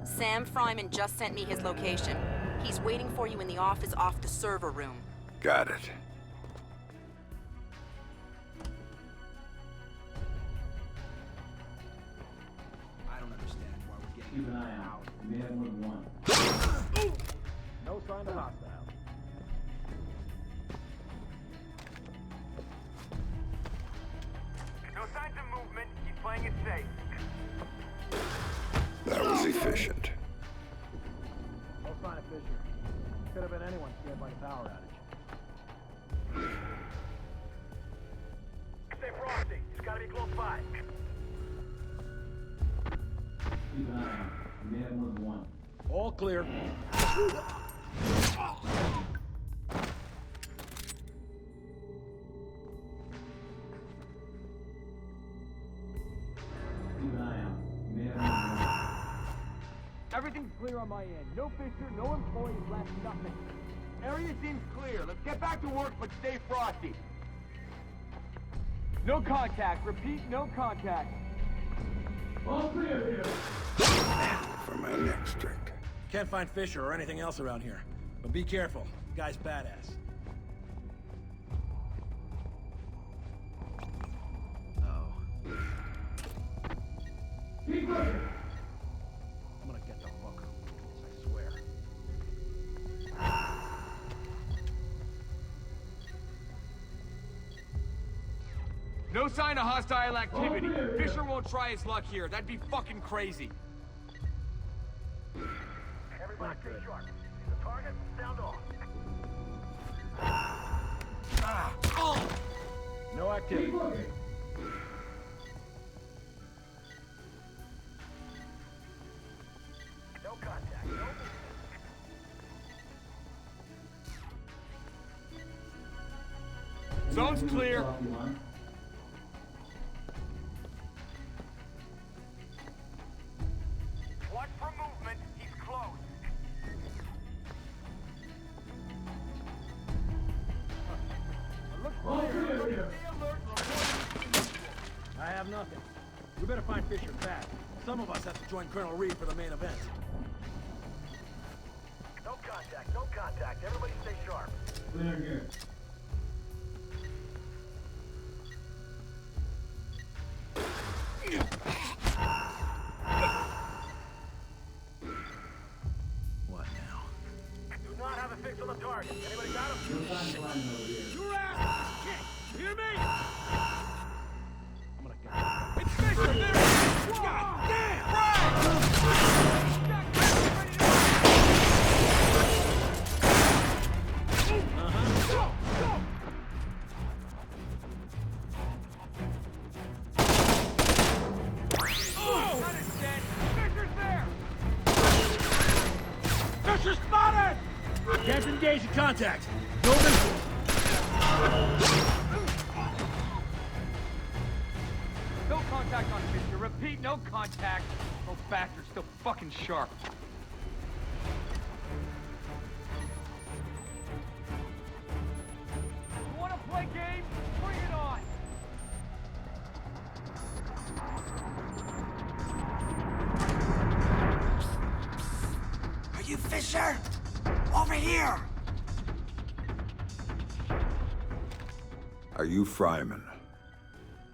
[SPEAKER 5] Sam Fryman just sent me his location. He's waiting for you in the office off the server room.
[SPEAKER 1] Got it.
[SPEAKER 10] I don't understand why we're getting...
[SPEAKER 22] Keep an eye out. We may have more than one.
[SPEAKER 10] No sign of hostile.
[SPEAKER 15] No signs of movement. He's playing it safe.
[SPEAKER 1] That was efficient.
[SPEAKER 10] No sign of Fisher. Could have been anyone scared by the power outage.
[SPEAKER 15] Stay frosty. He's gotta be close by.
[SPEAKER 22] Keep an eye out. We may have more than one.
[SPEAKER 10] All clear.
[SPEAKER 22] Keep an eye out. We may have more than one.
[SPEAKER 14] Everything's clear on my end. No Fisher, no employees left, nothing. Area seems clear. Let's get back to work, but stay frosty. No contact. Repeat, no contact.
[SPEAKER 22] All clear here.
[SPEAKER 1] For my next drink.
[SPEAKER 10] Can't find Fisher or anything else around here. But be careful. The guy's badass. Oh.
[SPEAKER 22] Keep looking.
[SPEAKER 10] I'm gonna get the hook. I swear.
[SPEAKER 14] No sign of hostile activity. Fisher won't try his luck here. That'd be fucking crazy.
[SPEAKER 15] Everybody stay sharp. The target, sound off.
[SPEAKER 10] No activity.
[SPEAKER 15] No contact. No
[SPEAKER 14] Zone's clear.
[SPEAKER 15] Watch for movement. He's close.
[SPEAKER 10] I have nothing. We better find Fisher fast. Some of us have to join Colonel Reed for the main event.
[SPEAKER 15] No contact. No contact. Everybody stay sharp.
[SPEAKER 22] Clear here.
[SPEAKER 10] What now?
[SPEAKER 15] Do not have a fix on the target. Anybody got him?
[SPEAKER 22] No sign of climbing over here.
[SPEAKER 14] Your ass! Shit! You hear me?
[SPEAKER 10] I'm gonna get
[SPEAKER 14] It's Fisher! There he is! God damn! Right! Engage in contact. Kobin.
[SPEAKER 21] No contact on Fisher. Repeat, no contact. Those bastards still fucking sharp. You wanna play games? Bring it on!
[SPEAKER 6] Are you Fisher? Over here!
[SPEAKER 1] Are you Fryman?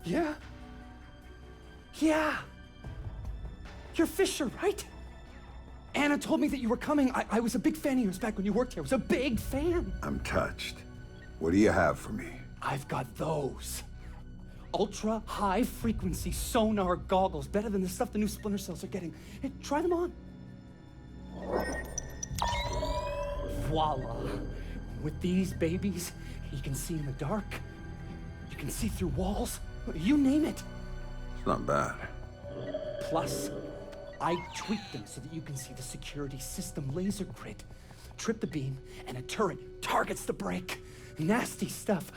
[SPEAKER 10] Yeah? Yeah! You're Fisher, right? Anna told me that you were coming. I was a big fan of yours back when you worked here. I was a big fan.
[SPEAKER 1] I'm touched. What do you have for me?
[SPEAKER 10] I've got those. Ultra high frequency sonar goggles. Better than the stuff the new Splinter Cells are getting. Hey, try them on. Voila. With these babies, you can see in the dark. You can see through walls. You name it.
[SPEAKER 1] It's not bad.
[SPEAKER 10] Plus, I tweaked them so that you can see the security system laser grid. Trip the beam, and a turret targets the brake. Nasty stuff.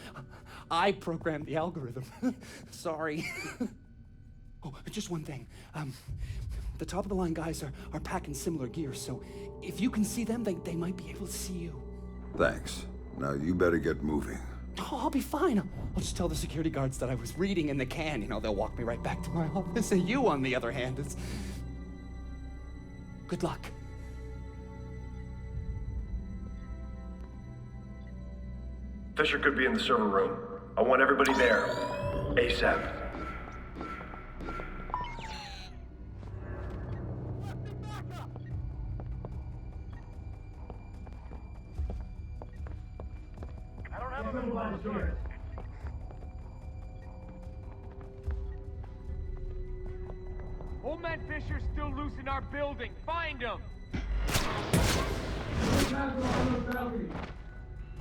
[SPEAKER 10] I programmed the algorithm. Sorry. Oh, just one thing. The top-of-the-line guys are packing similar gear, so if you can see them, they might be able to see you.
[SPEAKER 1] Thanks. Now you better get moving.
[SPEAKER 10] Oh, I'll be fine. I'll just tell the security guards that I was reading in the can. You know, they'll walk me right back to my office. And you, on the other hand, is... Good luck.
[SPEAKER 12] Fisher could be in the server room. I want everybody there. ASAP.
[SPEAKER 21] Old man Fisher's still loose in our building. Find him!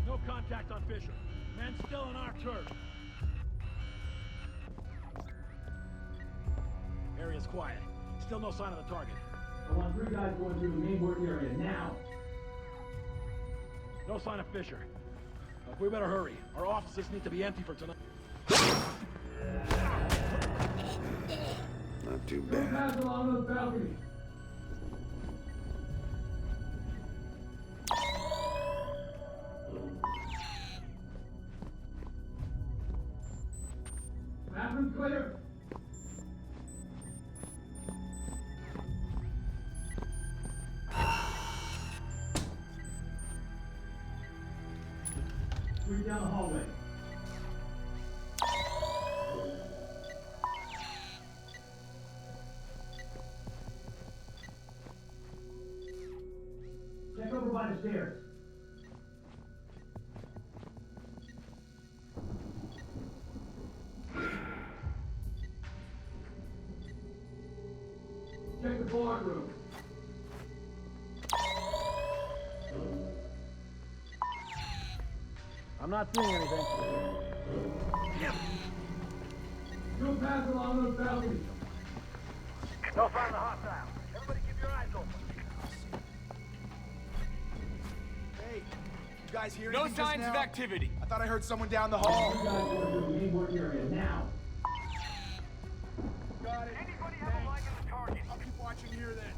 [SPEAKER 14] No contact on Fisher. Man's still on our turf. Area's quiet. Still no sign of the target.
[SPEAKER 22] I want 3 guys going through the main work area now.
[SPEAKER 14] No sign of Fisher. Look, we better hurry. Our offices need to be empty for tonight.
[SPEAKER 1] Not too bad.
[SPEAKER 22] Guys along those balconies. Bathroom clear. Three down the hallway. Check over by the stairs. Check the boardroom.
[SPEAKER 14] I'm not seeing anything.
[SPEAKER 22] You'll pass along those balconies.
[SPEAKER 14] No sign of the hostile. Everybody keep your eyes open.
[SPEAKER 18] Hey, you guys hear
[SPEAKER 21] No
[SPEAKER 18] anything just
[SPEAKER 21] signs of
[SPEAKER 18] now?
[SPEAKER 21] activity.
[SPEAKER 18] I thought I heard someone down the hall.
[SPEAKER 22] You guys going through the main work area now.
[SPEAKER 14] Got it.
[SPEAKER 21] Anybody have a line on the target?
[SPEAKER 18] I'll keep watching here then.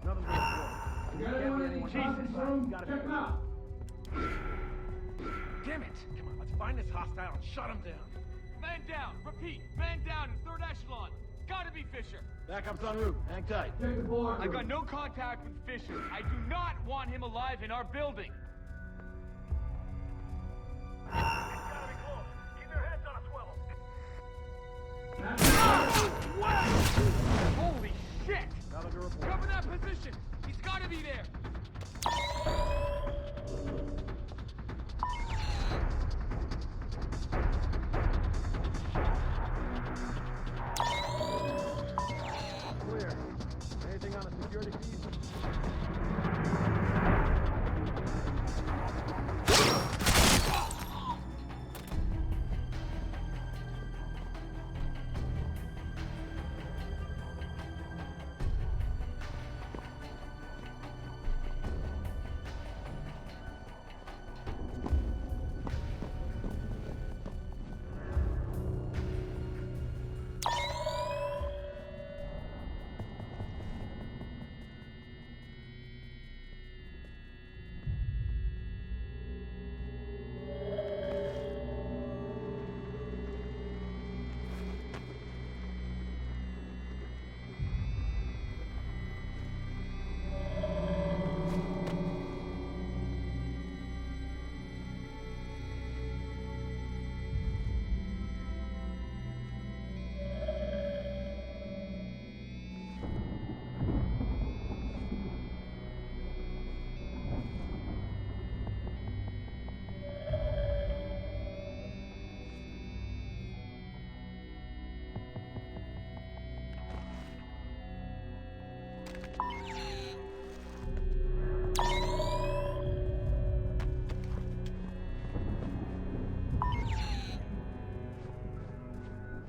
[SPEAKER 14] Nothing to report.
[SPEAKER 22] You got anyone in the conference room? Check them out.
[SPEAKER 14] Damn it! Come on, let's find this hostile and shut him down.
[SPEAKER 21] Man down. Repeat. Man down in Third Echelon. Gotta be Fisher.
[SPEAKER 14] Backup's en route. Hang tight.
[SPEAKER 22] Check the boardroom.
[SPEAKER 21] I've got no contact with Fisher. I do not want him alive in our building.
[SPEAKER 14] It's gotta be close. Keep your heads on a swivel.
[SPEAKER 21] Holy shit!
[SPEAKER 14] Nothing to report.
[SPEAKER 21] Cover that position. He's gotta be there.
[SPEAKER 14] Clear. Anything on the security feed?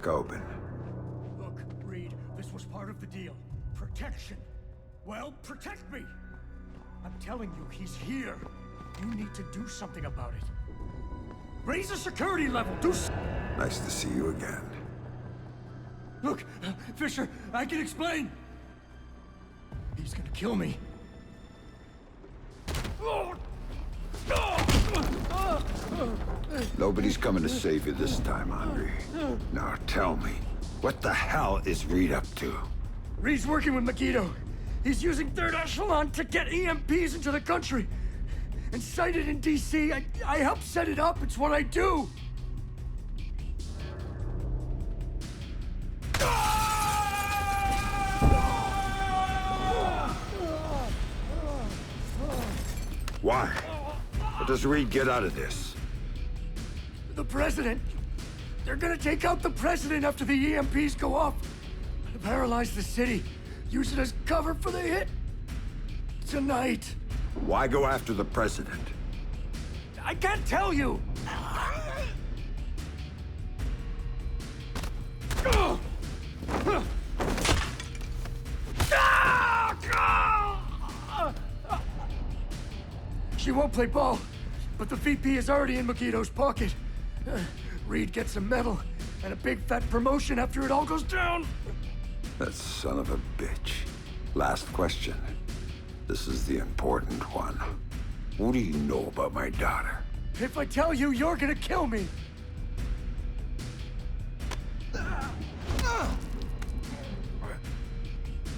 [SPEAKER 1] Kobin.
[SPEAKER 6] Look, Reed, this was part of the deal. Protection. Well, protect me! I'm telling you, he's here. You need to do something about it. Raise the security level,
[SPEAKER 1] Nice to see you again.
[SPEAKER 6] Look, Fisher, I can explain. He's gonna kill me.
[SPEAKER 1] Nobody's coming to save you this time, Andre. Now tell me, what the hell is Reed up to?
[SPEAKER 6] Reed's working with Megiddo. He's using Third Echelon to get EMPs into the country. And sighted in DC, I help set it up. It's what I do.
[SPEAKER 1] Why? What does Reed get out of this?
[SPEAKER 6] The president. They're gonna take out the president after the EMPs go off. Paralyze the city. Use it as cover for the hit. Tonight.
[SPEAKER 1] Why go after the president?
[SPEAKER 6] I can't tell you. She won't play ball, but the VP is already in Megiddo's pocket. Reed gets a medal and a big fat promotion after it all goes down.
[SPEAKER 1] That son of a bitch. Last question. This is the important one. What do you know about my daughter?
[SPEAKER 6] If I tell you, you're gonna kill me.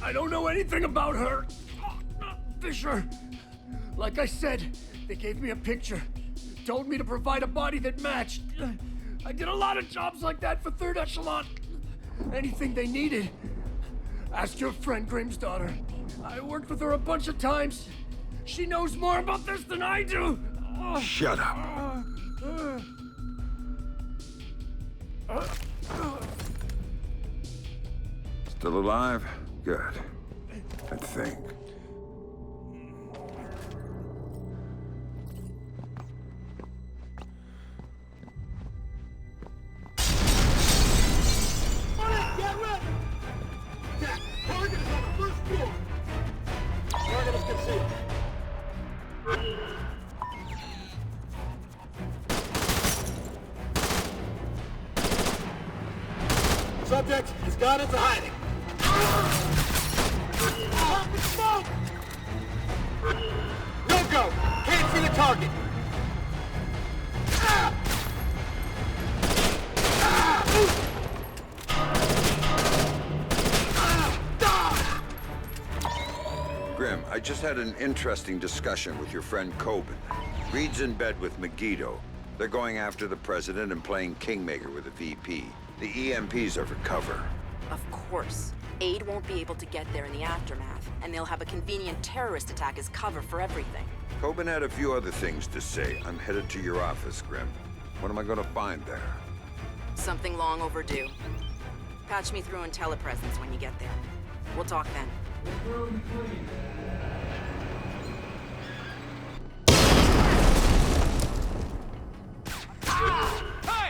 [SPEAKER 6] I don't know anything about her. Fisher. Like I said, they gave me a picture. Told me to provide a body that matched. I did a lot of jobs like that for Third Echelon. Anything they needed. Ask your friend Grimm's daughter. I worked with her a bunch of times. She knows more about this than I do.
[SPEAKER 1] Shut up. Still alive? Good. I think.
[SPEAKER 14] Get ready! Target is on the first floor! Target is concealed. Subject has gone into hiding. Smoke! No go! Can't see the target!
[SPEAKER 1] Grim, I just had an interesting discussion with your friend Kobin. Reed's in bed with Megiddo. They're going after the president and playing Kingmaker with the VP. The EMPs are for cover.
[SPEAKER 5] Of course. Aid won't be able to get there in the aftermath, and they'll have a convenient terrorist attack as cover for everything.
[SPEAKER 1] Kobin had a few other things to say. I'm headed to your office, Grim. What am I gonna find there?
[SPEAKER 5] Something long overdue. Patch me through in telepresence when you get there. We'll talk then.
[SPEAKER 21] Hey!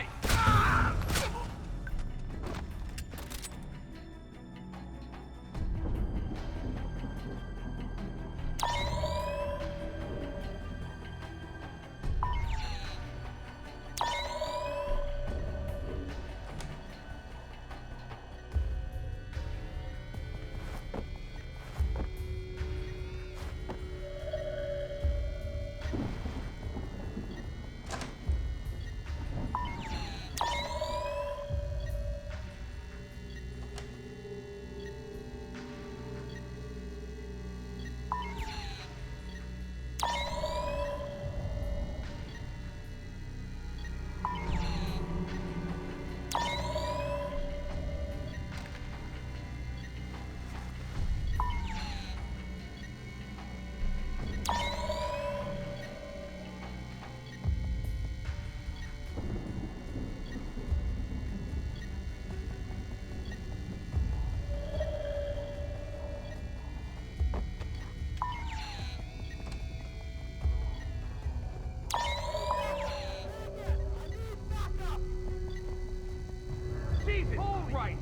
[SPEAKER 14] it. All right.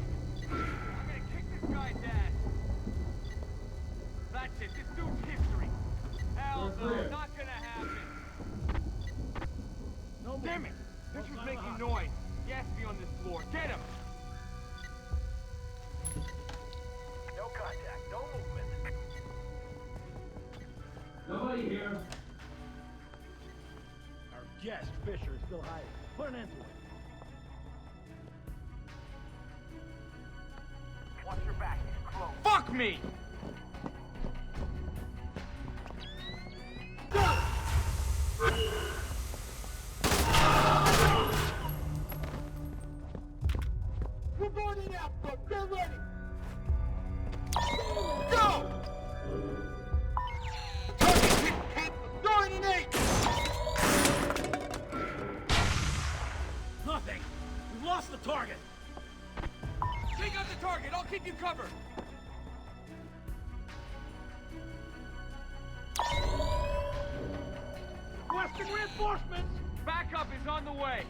[SPEAKER 14] I'm gonna kick this guy's ass. That's it. This dude's history. Hell no, not gonna happen. No, damn it. This was making noise. He has to be on this floor. Get him.
[SPEAKER 7] No contact, no movement.
[SPEAKER 22] Nobody here.
[SPEAKER 14] Our guest, Fisher, is still hiding. Put an end to it.
[SPEAKER 7] Watch your back, he's close.
[SPEAKER 14] Fuck me!
[SPEAKER 15] We're burning out, bro. Get ready.
[SPEAKER 14] Go!
[SPEAKER 15] Throwing an 8.
[SPEAKER 14] Nothing. We've lost the target. Take out the target. I'll keep you covered. Western reinforcements. Backup is on the way.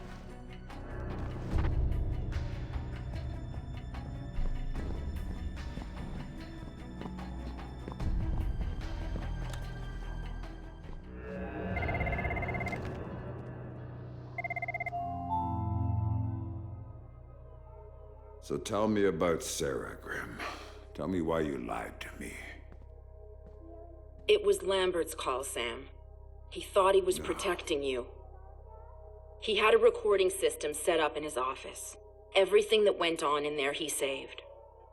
[SPEAKER 1] So tell me about Sarah, Grim. Tell me why you lied to me.
[SPEAKER 5] It was Lambert's call, Sam. He thought he was protecting you. He had a recording system set up in his office. Everything that went on in there he saved.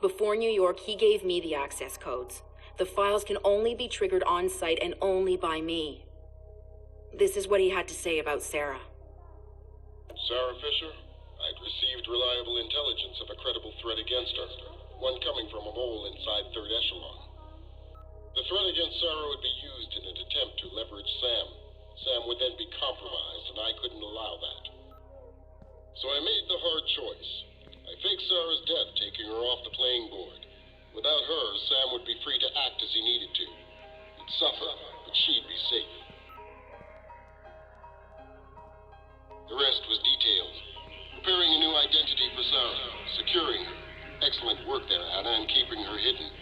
[SPEAKER 5] Before New York, he gave me the access codes. The files can only be triggered on-site and only by me. This is what he had to say about Sarah.
[SPEAKER 3] Sarah Fisher? I'd received reliable intelligence of a credible threat against her, one coming from a mole inside Third Echelon. The threat against Sarah would be used in an attempt to leverage Sam. Sam would then be compromised, and I couldn't allow that. So I made the hard choice. I faked Sarah's death, taking her off the playing board. Without her, Sam would be free to act as he needed to. He'd suffer, but she'd be safe. The rest was detailed. Preparing a new identity for Sarah, securing her. Excellent work there, Anna, in keeping her hidden.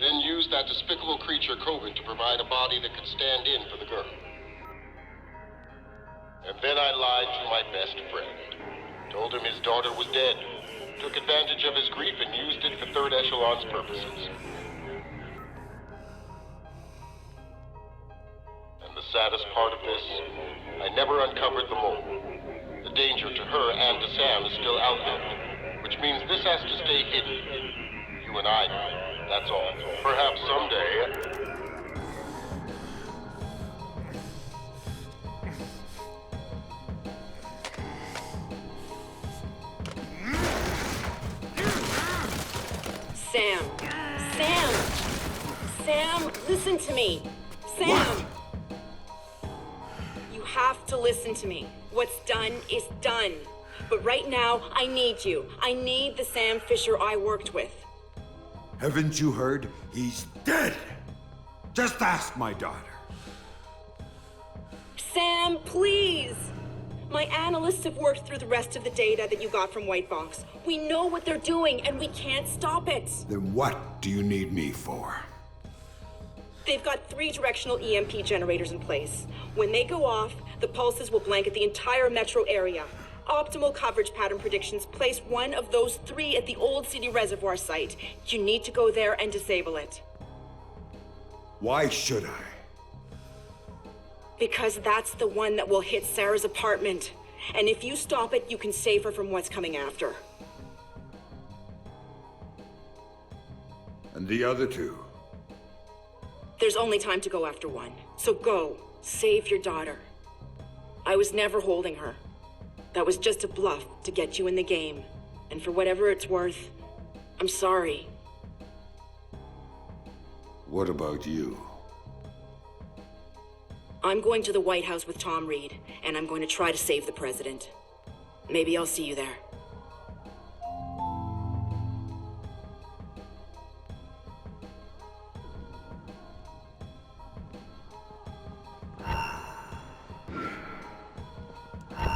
[SPEAKER 3] Then used that despicable creature Kobin to provide a body that could stand in for the girl. And then I lied to my best friend. Told him his daughter was dead. Took advantage of his grief and used it for Third Echelon's purposes. And the saddest part of this, I never uncovered the mole. The danger to her and to Sam is still out there, which means this has to stay hidden. You and I know, that's all. Perhaps someday...
[SPEAKER 5] Sam! Sam! Sam, listen to me! Sam!
[SPEAKER 1] What?
[SPEAKER 5] You have to listen to me. What's done is done. But right now, I need you. I need the Sam Fisher I worked with.
[SPEAKER 1] Haven't you heard? He's dead! Just ask my daughter.
[SPEAKER 5] Sam, please! My analysts have worked through the rest of the data that you got from White Box. We know what they're doing, and we can't stop it.
[SPEAKER 1] Then what do you need me for?
[SPEAKER 5] They've got 3 directional EMP generators in place. When they go off, the pulses will blanket the entire metro area. Optimal coverage pattern predictions place one of those 3 at the Old City Reservoir site. You need to go there and disable it.
[SPEAKER 1] Why should I?
[SPEAKER 5] Because that's the one that will hit Sarah's apartment. And if you stop it, you can save her from what's coming after.
[SPEAKER 1] And the other 2?
[SPEAKER 5] There's only time to go after one. So go. Save your daughter. I was never holding her. That was just a bluff to get you in the game. And for whatever it's worth, I'm sorry.
[SPEAKER 1] What about you?
[SPEAKER 5] I'm going to the White House with Tom Reed, and I'm going to try to save the president. Maybe I'll see you there.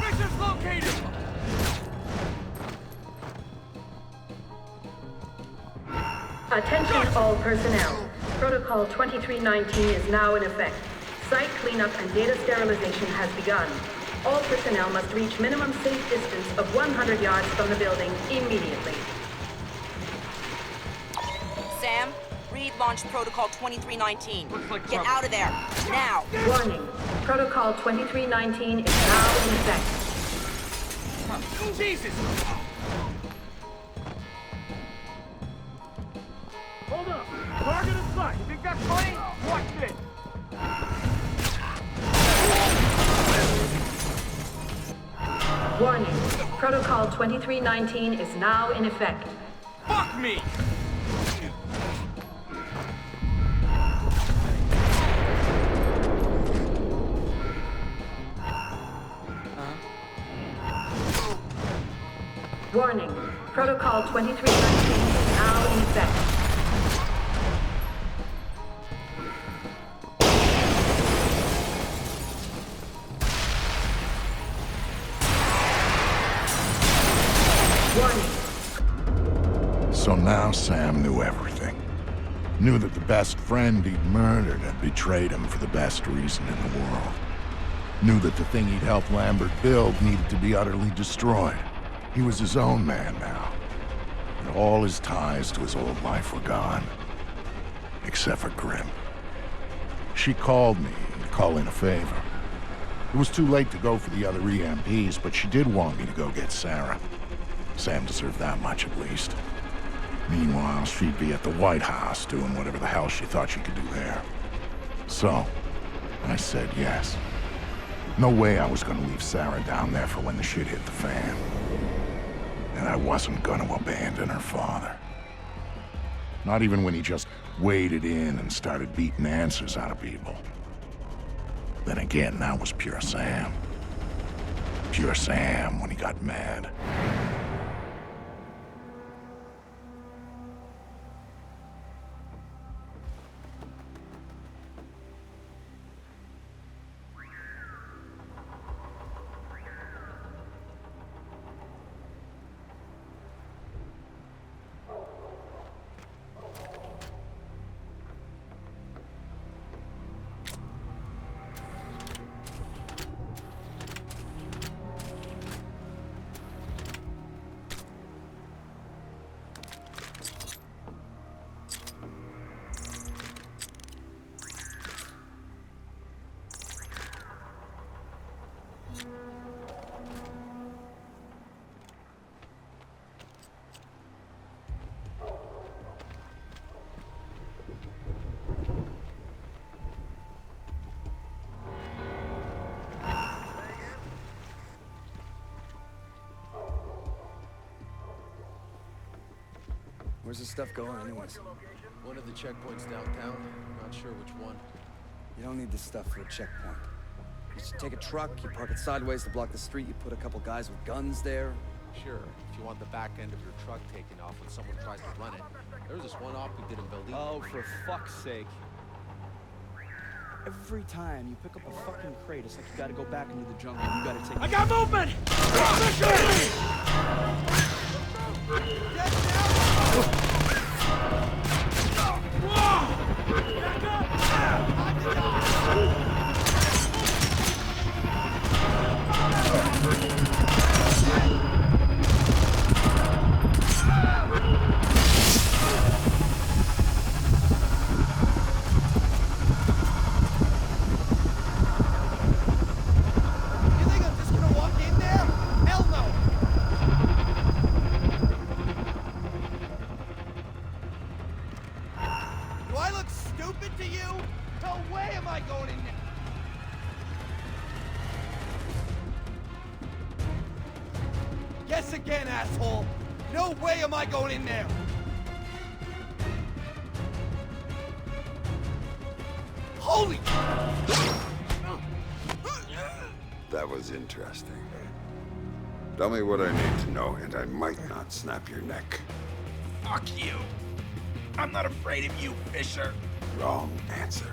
[SPEAKER 14] Fisher's located!
[SPEAKER 17] Attention all personnel. Protocol 2319 is now in effect. Site cleanup and data sterilization has begun. All personnel must reach minimum safe distance of 100 yards from the building immediately.
[SPEAKER 5] Sam, Reed launched Protocol 2319. Get out of there, now!
[SPEAKER 17] Warning. Protocol 2319 is now in effect.
[SPEAKER 14] Jesus! Hold up! Target in sight! You think that's funny? Watch this!
[SPEAKER 17] Warning. Protocol 2319 is now in effect.
[SPEAKER 14] Fuck me!
[SPEAKER 17] Warning. Protocol 2319 is now in effect.
[SPEAKER 8] So now Sam knew everything. Knew that the best friend he'd murdered had betrayed him for the best reason in the world. Knew that the thing he'd helped Lambert build needed to be utterly destroyed. He was his own man now. And all his ties to his old life were gone. Except for Grim. She called me to call in a favor. It was too late to go for the other EMPs, but she did want me to go get Sarah. Sam deserved that much at least. Meanwhile, she'd be at the White House doing whatever the hell she thought she could do there. So, I said yes. No way I was gonna leave Sarah down there for when the shit hit the fan. And I wasn't gonna abandon her father. Not even when he just waded in and started beating answers out of people. Then again, that was pure Sam. Pure Sam when he got mad.
[SPEAKER 10] Where's this stuff going anyways?
[SPEAKER 9] One of the checkpoints downtown. Not sure which one.
[SPEAKER 10] You don't need this stuff for a checkpoint. You just take a truck, you park it sideways to block the street, you put a couple guys with guns there.
[SPEAKER 9] Sure, if you want the back end of your truck taken off when someone tries to run it. There was this one op we did in Belize.
[SPEAKER 10] Oh, for fuck's sake. Every time you pick up a fucking crate, it's like you gotta go back into the jungle. You gotta take.
[SPEAKER 14] I got movement!
[SPEAKER 21] Guess again, asshole! No way am I going in there! Holy!
[SPEAKER 1] That was interesting. Tell me what I need to know, and I might not snap your neck.
[SPEAKER 14] Fuck you! I'm not afraid of you, Fisher!
[SPEAKER 1] Wrong answer.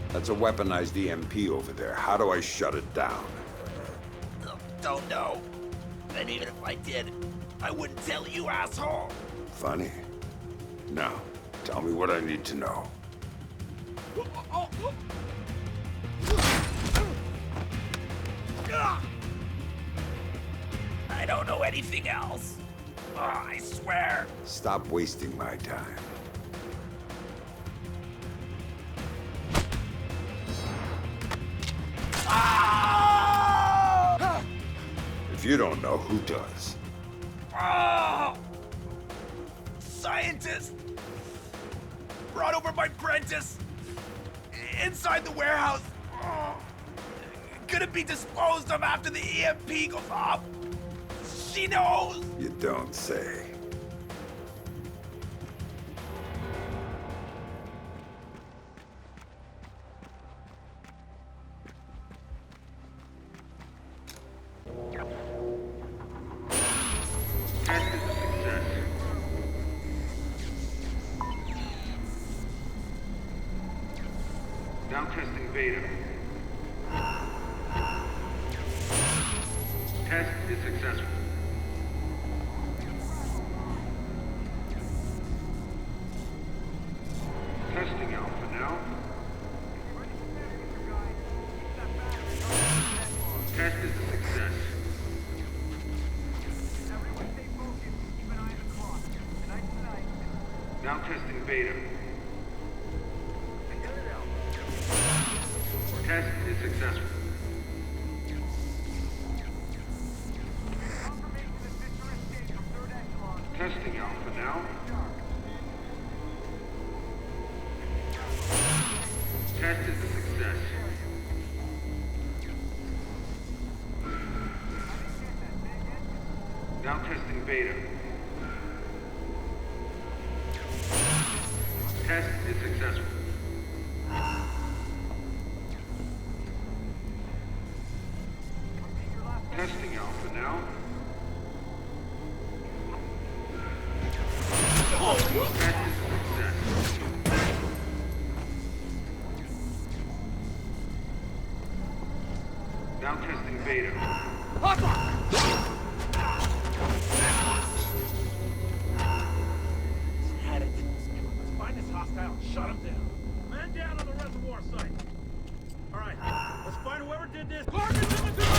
[SPEAKER 1] That's a weaponized EMP over there. How do I shut it down?
[SPEAKER 11] don't know. And even if I did, I wouldn't tell you, asshole.
[SPEAKER 1] Funny. Now, tell me what I need to know.
[SPEAKER 11] I don't know anything else. I swear.
[SPEAKER 1] Stop wasting my time. If you don't know, who does?
[SPEAKER 11] Scientist! Brought over by Prentice! Inside the warehouse! Gonna be disposed of after the EMP goes off! She knows!
[SPEAKER 1] You don't say.
[SPEAKER 19] Now testing beta. Test is successful. Testing alpha now. Test is a success. Now testing beta. Test is successful. Testing alpha now. Test is a success. Now testing beta. Test is successful. Testing alpha now. Test is a success. Now testing beta.
[SPEAKER 14] Had it. Let's find this hostile and shut him down. Man down on the reservoir site. All right, let's find whoever did this. Target's in the door!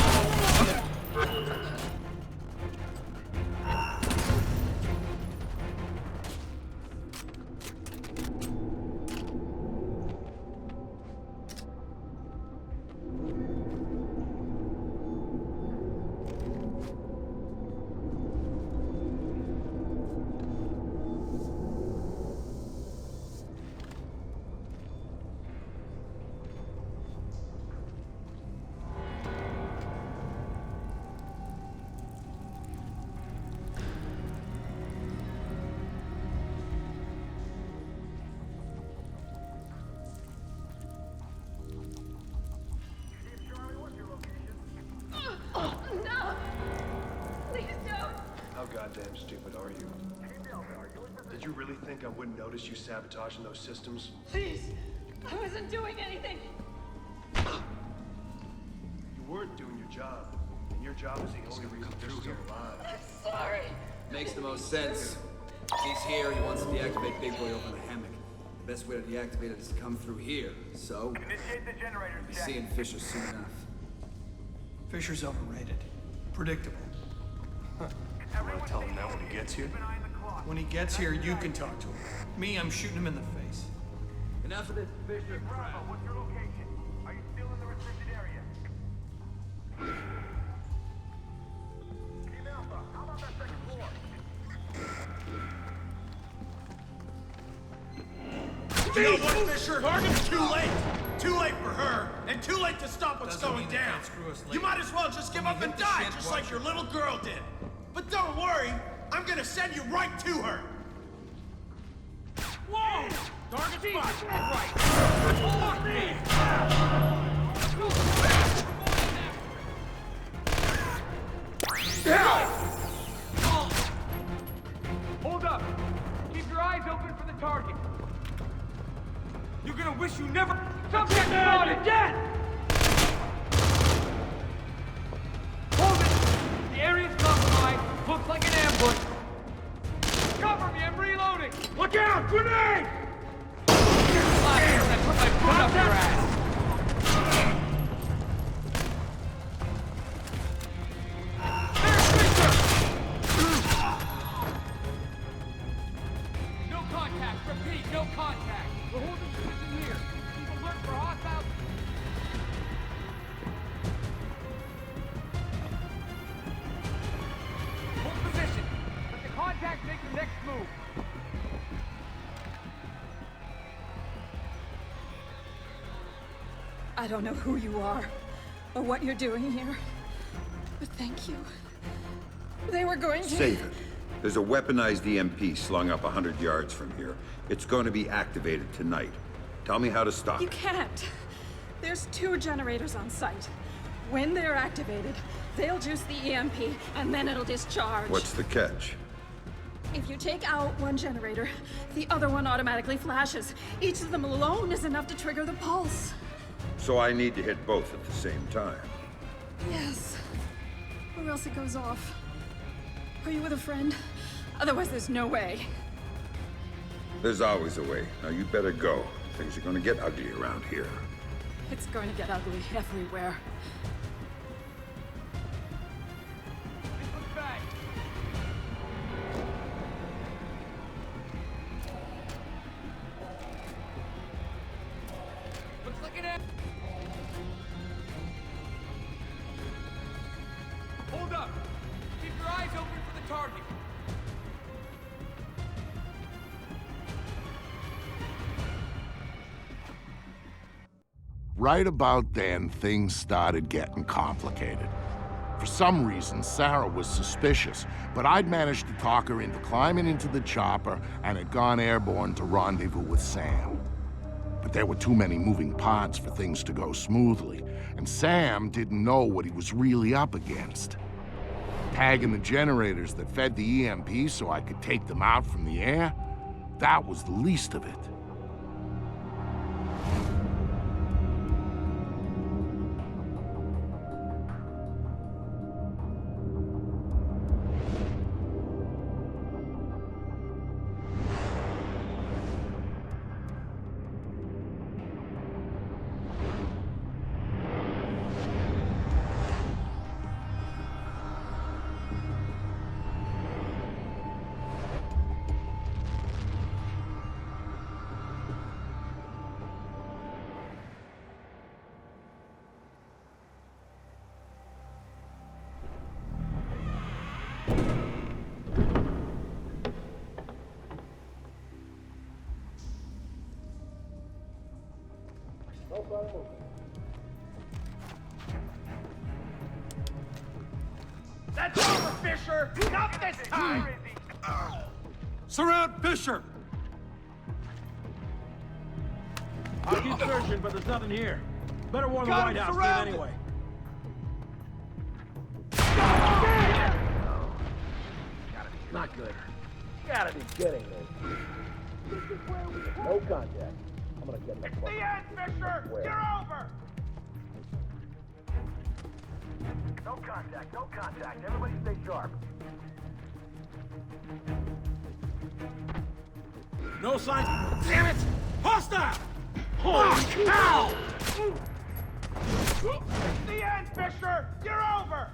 [SPEAKER 12] Goddamn stupid are you? Did you really think I wouldn't notice you sabotaging those systems?
[SPEAKER 20] Please! I wasn't doing anything!
[SPEAKER 12] You weren't doing your job, and your job is the only reason you're still alive.
[SPEAKER 20] I'm sorry!
[SPEAKER 2] Makes the most sense. He's here, he wants to deactivate Big Boy over the hammock. The best way to deactivate it is to come through here, so...
[SPEAKER 13] Initiate the generator
[SPEAKER 2] We'll be seeing Fisher soon enough.
[SPEAKER 24] Fisher's overrated. Predictable.
[SPEAKER 12] You want to tell him that when he gets here?
[SPEAKER 24] When he gets here, you can talk to him. Me, I'm shooting him in the face.
[SPEAKER 2] Enough of this Fisher crap.
[SPEAKER 13] What's your location? Are you still in the restricted area? Team Alpha, how about that second floor?
[SPEAKER 14] You know what, Fisher? It's too late! Too late for her, and too late to stop what's going down. You might as well just give up and die, just like your little girl did. But don't worry, I'm gonna send you right to her. Whoa! Target spot! Right! Fuck me!
[SPEAKER 15] Hold up! Keep your eyes open for the target. You're gonna wish you never... Subject spotted! Dead! Hold it! out! Grenade!
[SPEAKER 21] I put my foot up your ass! No contact! Repeat, no contact! We're holding position here. Keep alert for hostile... Hold position! Let the contact make the next move!
[SPEAKER 20] I don't know who you are, or what you're doing here, but thank you. They were going to...
[SPEAKER 1] Save it. There's a weaponized EMP slung up 100 yards from here. It's going to be activated tonight. Tell me how to stop
[SPEAKER 20] You
[SPEAKER 1] it.
[SPEAKER 20] can't. There's 2 generators on site. When they're activated, they'll juice the EMP, and then it'll discharge.
[SPEAKER 1] What's the catch?
[SPEAKER 20] If you take out one generator, the other one automatically flashes. Each of them alone is enough to trigger the pulse.
[SPEAKER 1] So I need to hit both at the same time.
[SPEAKER 20] Yes. Or else it goes off. Are you with a friend? Otherwise, there's no way.
[SPEAKER 1] There's always a way. Now you better go. Things are going to get ugly around here.
[SPEAKER 20] It's going to get ugly everywhere.
[SPEAKER 21] Looks like an... Hold up! Keep your eyes open for the target!
[SPEAKER 8] Right about then, things started getting complicated. For some reason, Sarah was suspicious, but I'd managed to talk her into climbing into the chopper and had gone airborne to rendezvous with Sam. But there were too many moving parts for things to go smoothly, and Sam didn't know what he was really up against. Tagging the generators that fed the EMP so I could take them out from the air, that was the least of it.
[SPEAKER 14] That's over, Fisher! Not this time!
[SPEAKER 11] Surround Fisher!
[SPEAKER 15] I'll keep searching, but there's nothing here. Better warn the
[SPEAKER 11] Got
[SPEAKER 15] White
[SPEAKER 11] him
[SPEAKER 15] House team
[SPEAKER 11] surrounded.
[SPEAKER 15] anyway. Not good. Gotta be kidding me. No contact. I'm gonna get the fuck.
[SPEAKER 14] The end, Fisher! You're over!
[SPEAKER 13] No contact, no contact. Everybody stay sharp.
[SPEAKER 15] No signs. Damn it! Hostile! Holy cow!
[SPEAKER 14] It's the end, Fisher! You're over!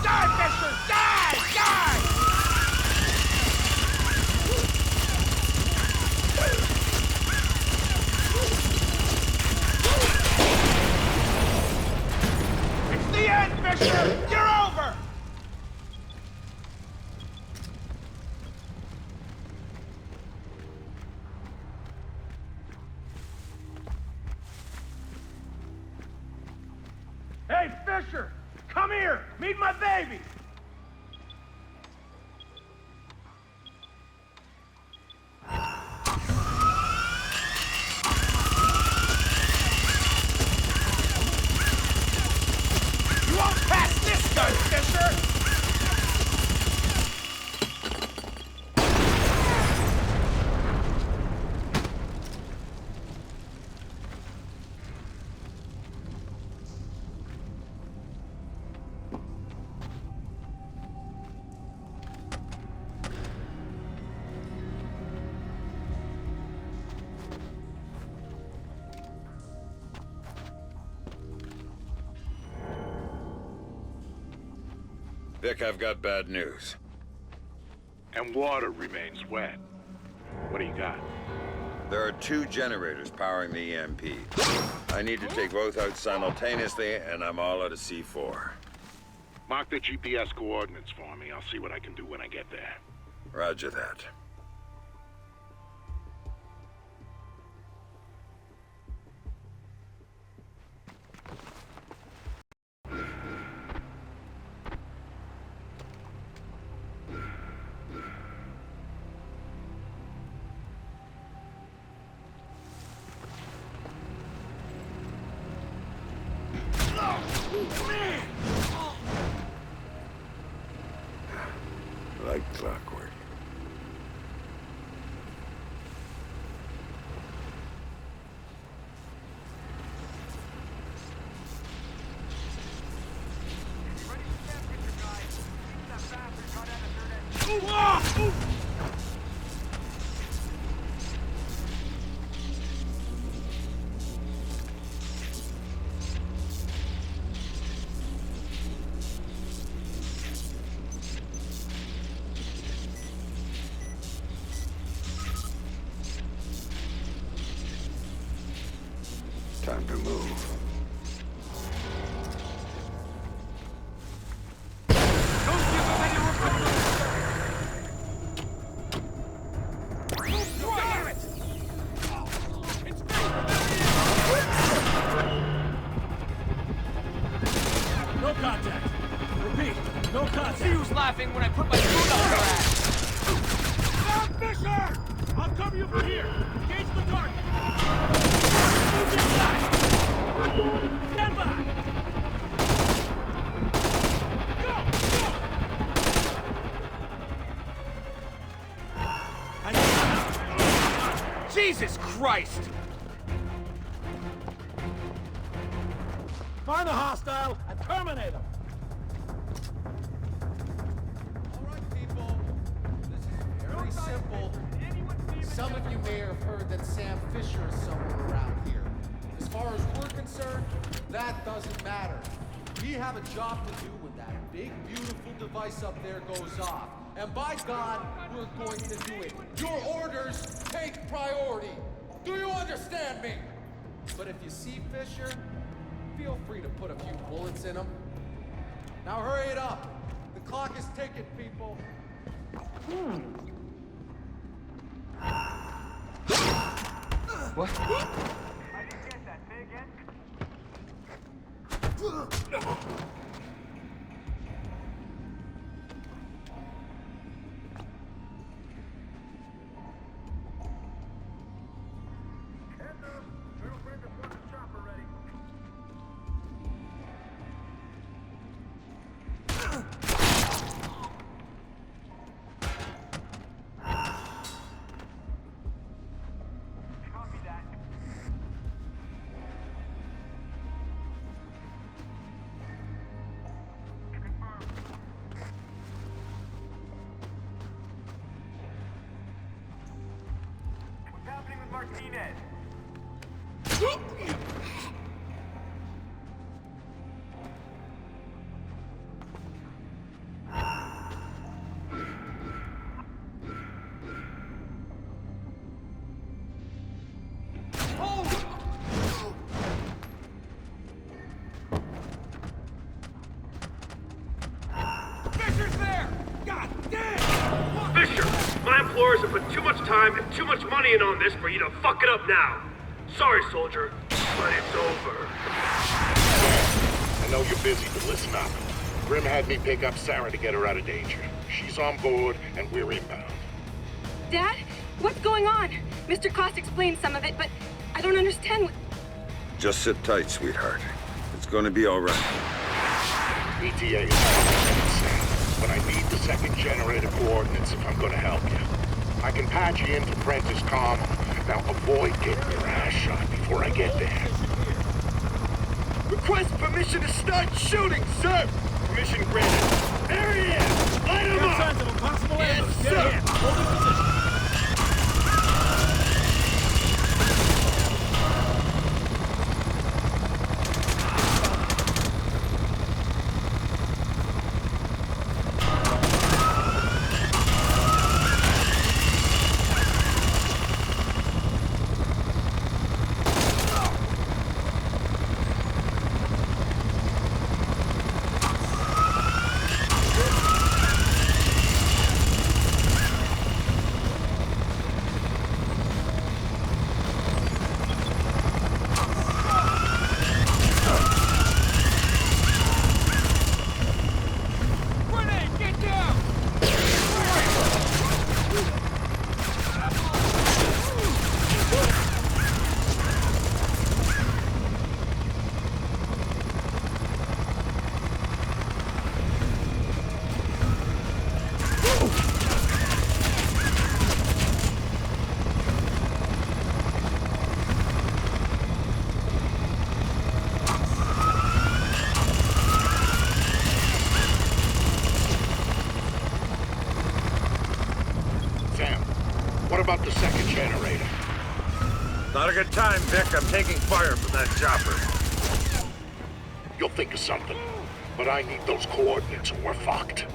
[SPEAKER 14] Die, Fisher! Die! Die! It's the end, Fisher! You're over! Hey, Fisher! Come here! Meet my baby! You won't pass this gun, Fisher!
[SPEAKER 1] Vic, I've got bad news.
[SPEAKER 19] And water remains wet. What do you got?
[SPEAKER 1] There are 2 generators powering the EMP. I need to take both out simultaneously, and I'm all out of C4.
[SPEAKER 19] Mark the GPS coordinates for me. I'll see what I can do when I get there.
[SPEAKER 1] Roger that. Like clockwork. Time to move.
[SPEAKER 6] No contact. Repeat, no contact.
[SPEAKER 21] See who's laughing when I put my foot on her ass.
[SPEAKER 14] Stop, Fisher! I'll cover you from here. Engage the target. Move inside. Stand by. Go!
[SPEAKER 21] Jesus Christ!
[SPEAKER 14] Find the hostile and terminate him.
[SPEAKER 9] Very simple. Some of you may have heard that Sam Fisher is somewhere around here. As far as we're concerned, that doesn't matter. We have a job to do when that big, beautiful device up there goes off. And by God, we're going to do it. Your orders take priority. Do you understand me? But if you see Fisher, feel free to put a few bullets in him. Now hurry it up. The clock is ticking, people.
[SPEAKER 21] What?
[SPEAKER 13] I didn't get that. Say again? Martinez.
[SPEAKER 14] Fisher's there! God damn!
[SPEAKER 15] Fisher, my employers have put too much time and too much money in on this for you to fuck it up now. Sorry, soldier, but it's over.
[SPEAKER 19] I know you're busy, but listen up. Grim had me pick up Sarah to get her out of danger. She's on board, and we're inbound.
[SPEAKER 4] Dad? What's going on? Mr. Cost explained some of it, but I don't understand what...
[SPEAKER 1] Just sit tight, sweetheart. It's gonna be all right.
[SPEAKER 19] ETA is insane, but I need the second generator coordinates if I'm gonna help you. I can patch you into Prentice Comm. Now avoid getting your ass shot before I get there.
[SPEAKER 15] Request permission to start shooting, sir! Permission granted. There he is! Light him up!
[SPEAKER 14] Signs of a possible
[SPEAKER 15] Yes,
[SPEAKER 14] ambush.
[SPEAKER 15] sir!
[SPEAKER 14] Get in. Hold in position.
[SPEAKER 19] the second generator.
[SPEAKER 1] Not a good time, Vic. I'm taking fire from that chopper.
[SPEAKER 19] You'll think of something, but I need those coordinates or we're fucked.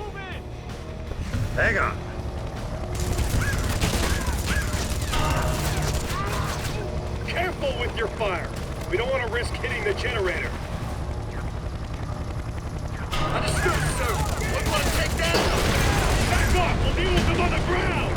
[SPEAKER 1] Hang on.
[SPEAKER 12] Careful with your fire. We don't want to risk hitting the generator.
[SPEAKER 11] Understood, sir. What do you want to take down?
[SPEAKER 12] Back off! We'll deal with them on the ground!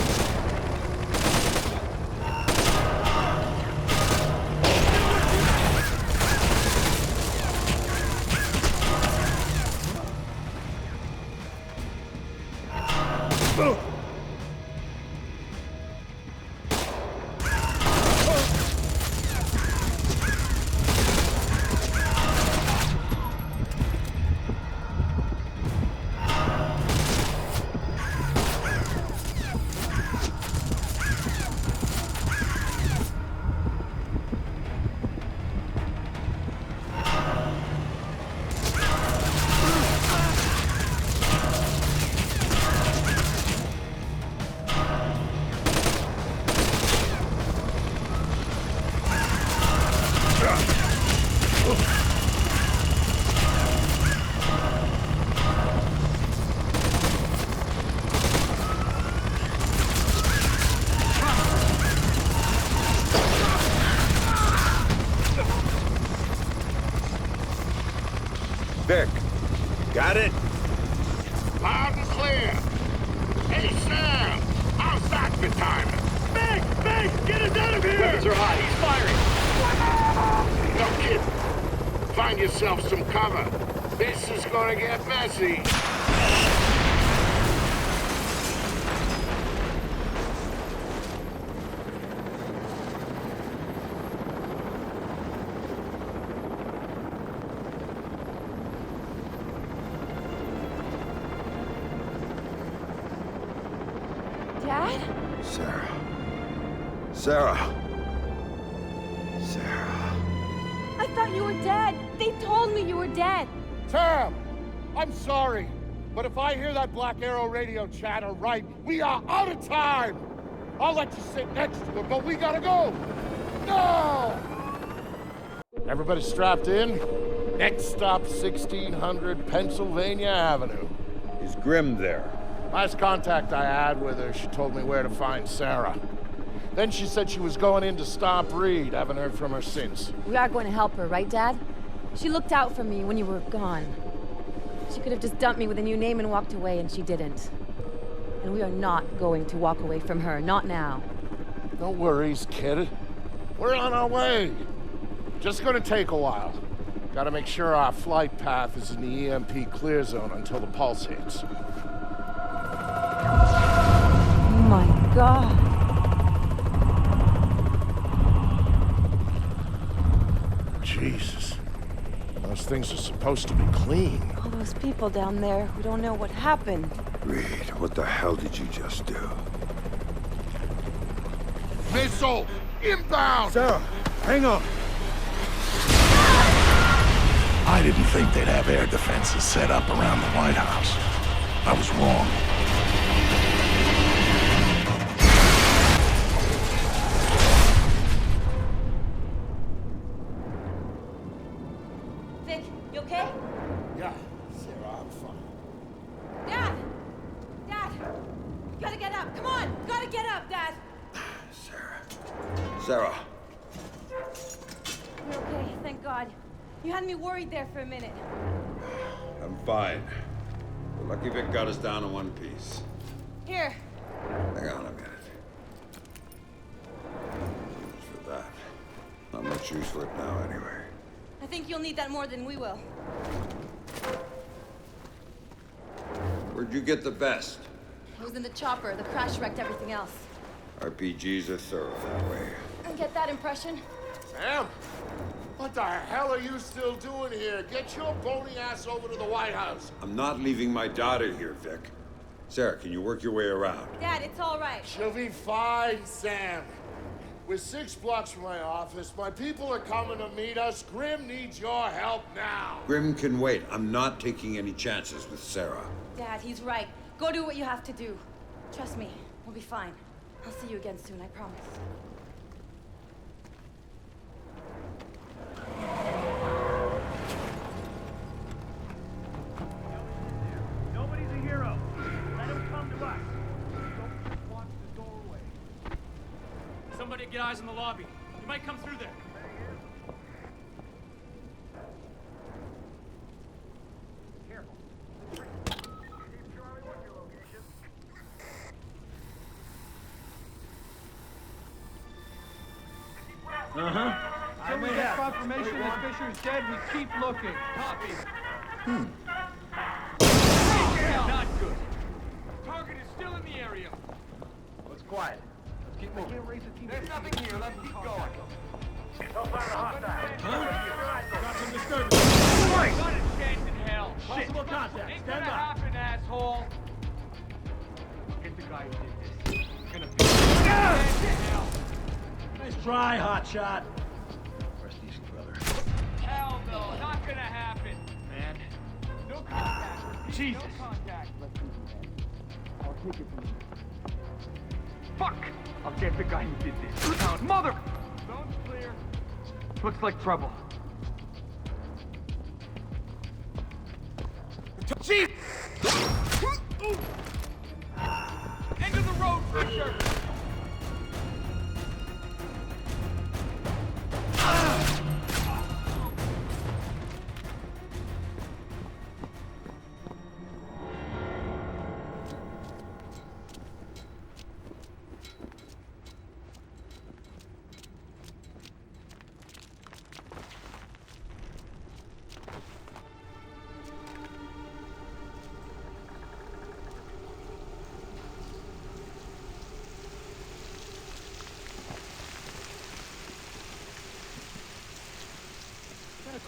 [SPEAKER 1] Vic, got it?
[SPEAKER 19] Loud and clear. Hey, Sam! How's that for timing?
[SPEAKER 12] Big! Get us out of here!
[SPEAKER 11] Weapons are hot. He's firing.
[SPEAKER 19] No kidding. Find yourself some cover. This is gonna get messy.
[SPEAKER 4] Dad?
[SPEAKER 1] Sarah. Sarah.
[SPEAKER 4] I thought you were dead. They told me you were dead.
[SPEAKER 9] Sam! I'm sorry, but if I hear that Black Arrow radio chatter right, we are out of time! I'll let you sit next to her, but we gotta go! No! Everybody strapped in? Next stop, 1600 Pennsylvania Avenue.
[SPEAKER 1] Is Grim there?
[SPEAKER 9] Last contact I had with her, she told me where to find Sarah. Then she said she was going in to stop Reed. Haven't heard from her since.
[SPEAKER 4] We are going to help her, right, Dad? She looked out for me when you were gone. She could have just dumped me with a new name and walked away, and she didn't. And we are not going to walk away from her, not now.
[SPEAKER 9] No worries, kid. We're on our way. Just gonna take a while. Gotta make sure our flight path is in the EMP clear zone until the pulse hits.
[SPEAKER 4] Oh my God.
[SPEAKER 9] Jesus. Those things are supposed to be clean.
[SPEAKER 4] All those people down there who don't know what happened.
[SPEAKER 1] Reed, what the hell did you just do?
[SPEAKER 9] Missile! Inbound!
[SPEAKER 1] Sarah, hang on!
[SPEAKER 8] I didn't think they'd have air defenses set up around the White House. I was wrong.
[SPEAKER 4] Vic, you okay?
[SPEAKER 9] Yeah, Sarah, I'm fine.
[SPEAKER 4] Dad! Dad! You gotta get up. Come on! Gotta get up, Dad!
[SPEAKER 1] Sarah.
[SPEAKER 4] You're okay, thank God. You had me worried there for a minute.
[SPEAKER 1] I'm fine. We're lucky Vic got us down in one piece.
[SPEAKER 4] Here.
[SPEAKER 1] Hang on a minute. As for that, not much use for it now anyway.
[SPEAKER 4] I think you'll need that more than we will.
[SPEAKER 1] Where'd you get the vest?
[SPEAKER 4] It was in the chopper. The crash wrecked everything else.
[SPEAKER 1] RPGs are thorough that way.
[SPEAKER 4] I get that impression.
[SPEAKER 9] Sam? What the hell are you still doing here? Get your bony ass over to the White House.
[SPEAKER 1] I'm not leaving my daughter here, Vic. Sarah, can you work your way around?
[SPEAKER 4] Dad, it's all right.
[SPEAKER 9] She'll be fine, Sam. We're 6 blocks from my office. My people are coming to meet us. Grim needs your help now.
[SPEAKER 1] Grim can wait. I'm not taking any chances with Sarah.
[SPEAKER 4] Dad, he's right. Go do what you have to do. Trust me, we'll be fine. I'll see you again soon, I promise.
[SPEAKER 14] Nobody's a hero. Let him come to us. Don't just watch the doorway.
[SPEAKER 10] Somebody get eyes on the lobby. You might come through there.
[SPEAKER 14] Careful.
[SPEAKER 10] Until we get confirmation that Fisher's dead, we keep looking. Copy. Not good. Target is still in the area.
[SPEAKER 14] Let's quiet. Let's keep moving.
[SPEAKER 10] There's nothing here. Let's keep going.
[SPEAKER 14] Don't find a hostile.
[SPEAKER 10] Got some disturbance. Not a chance in hell.
[SPEAKER 14] Possible contact.
[SPEAKER 10] Ain't
[SPEAKER 14] Stand
[SPEAKER 10] gonna
[SPEAKER 14] by.
[SPEAKER 10] happen, asshole.
[SPEAKER 14] Get the guy who did this. It's gonna be chance in hell.
[SPEAKER 10] Nice try, hotshot.
[SPEAKER 12] Rest easy, brother.
[SPEAKER 10] Hell no, not gonna happen.
[SPEAKER 14] Man.
[SPEAKER 10] No contact.
[SPEAKER 14] Jesus.
[SPEAKER 10] No contact.
[SPEAKER 14] I'll take it from you. Fuck! I'll get the guy who did this. Now, mother!
[SPEAKER 10] Zone's clear.
[SPEAKER 14] Looks like trouble.
[SPEAKER 10] Chief! End of the road, Fisher!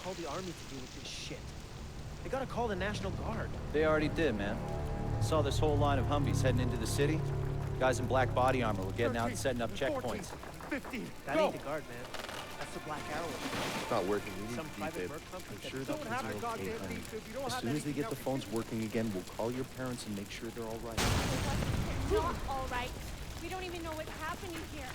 [SPEAKER 16] Call the army to deal with this shit. They gotta call the National Guard.
[SPEAKER 18] They already did, man. Saw this whole line of Humvees heading into the city. Guys in black body armor were getting out and setting up checkpoints.
[SPEAKER 14] 15.
[SPEAKER 16] That ain't the Guard, man. That's the Black Arrow.
[SPEAKER 8] It's not working. We need
[SPEAKER 16] Some
[SPEAKER 8] to
[SPEAKER 16] private
[SPEAKER 8] beep
[SPEAKER 16] merc
[SPEAKER 8] it.
[SPEAKER 16] company
[SPEAKER 8] I'm sure
[SPEAKER 16] that
[SPEAKER 8] that
[SPEAKER 16] don't have
[SPEAKER 8] things
[SPEAKER 16] a
[SPEAKER 8] are okay,
[SPEAKER 16] goddamn
[SPEAKER 8] honey.
[SPEAKER 16] beef. If you don't
[SPEAKER 8] As
[SPEAKER 16] have
[SPEAKER 8] soon
[SPEAKER 16] that
[SPEAKER 8] as they get the
[SPEAKER 16] anything
[SPEAKER 8] phones working again, we'll call your parents and make sure they're all right.
[SPEAKER 22] Not all right. We don't even know what's happening here.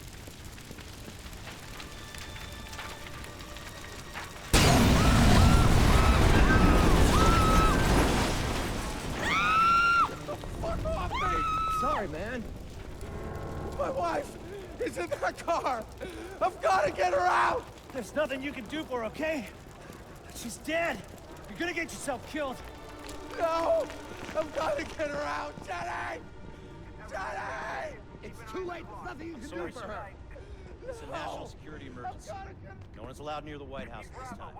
[SPEAKER 10] Fuck off me!
[SPEAKER 16] Sorry, man.
[SPEAKER 10] My wife is in that car! I've gotta get her out!
[SPEAKER 16] There's nothing you can do for her, okay? She's dead. You're gonna get yourself killed.
[SPEAKER 10] No! I've gotta get her out! Jenny! Jenny!
[SPEAKER 16] It's too late. There's nothing you can do for her.
[SPEAKER 18] It's a national security emergency. No one's allowed near the White House at this time.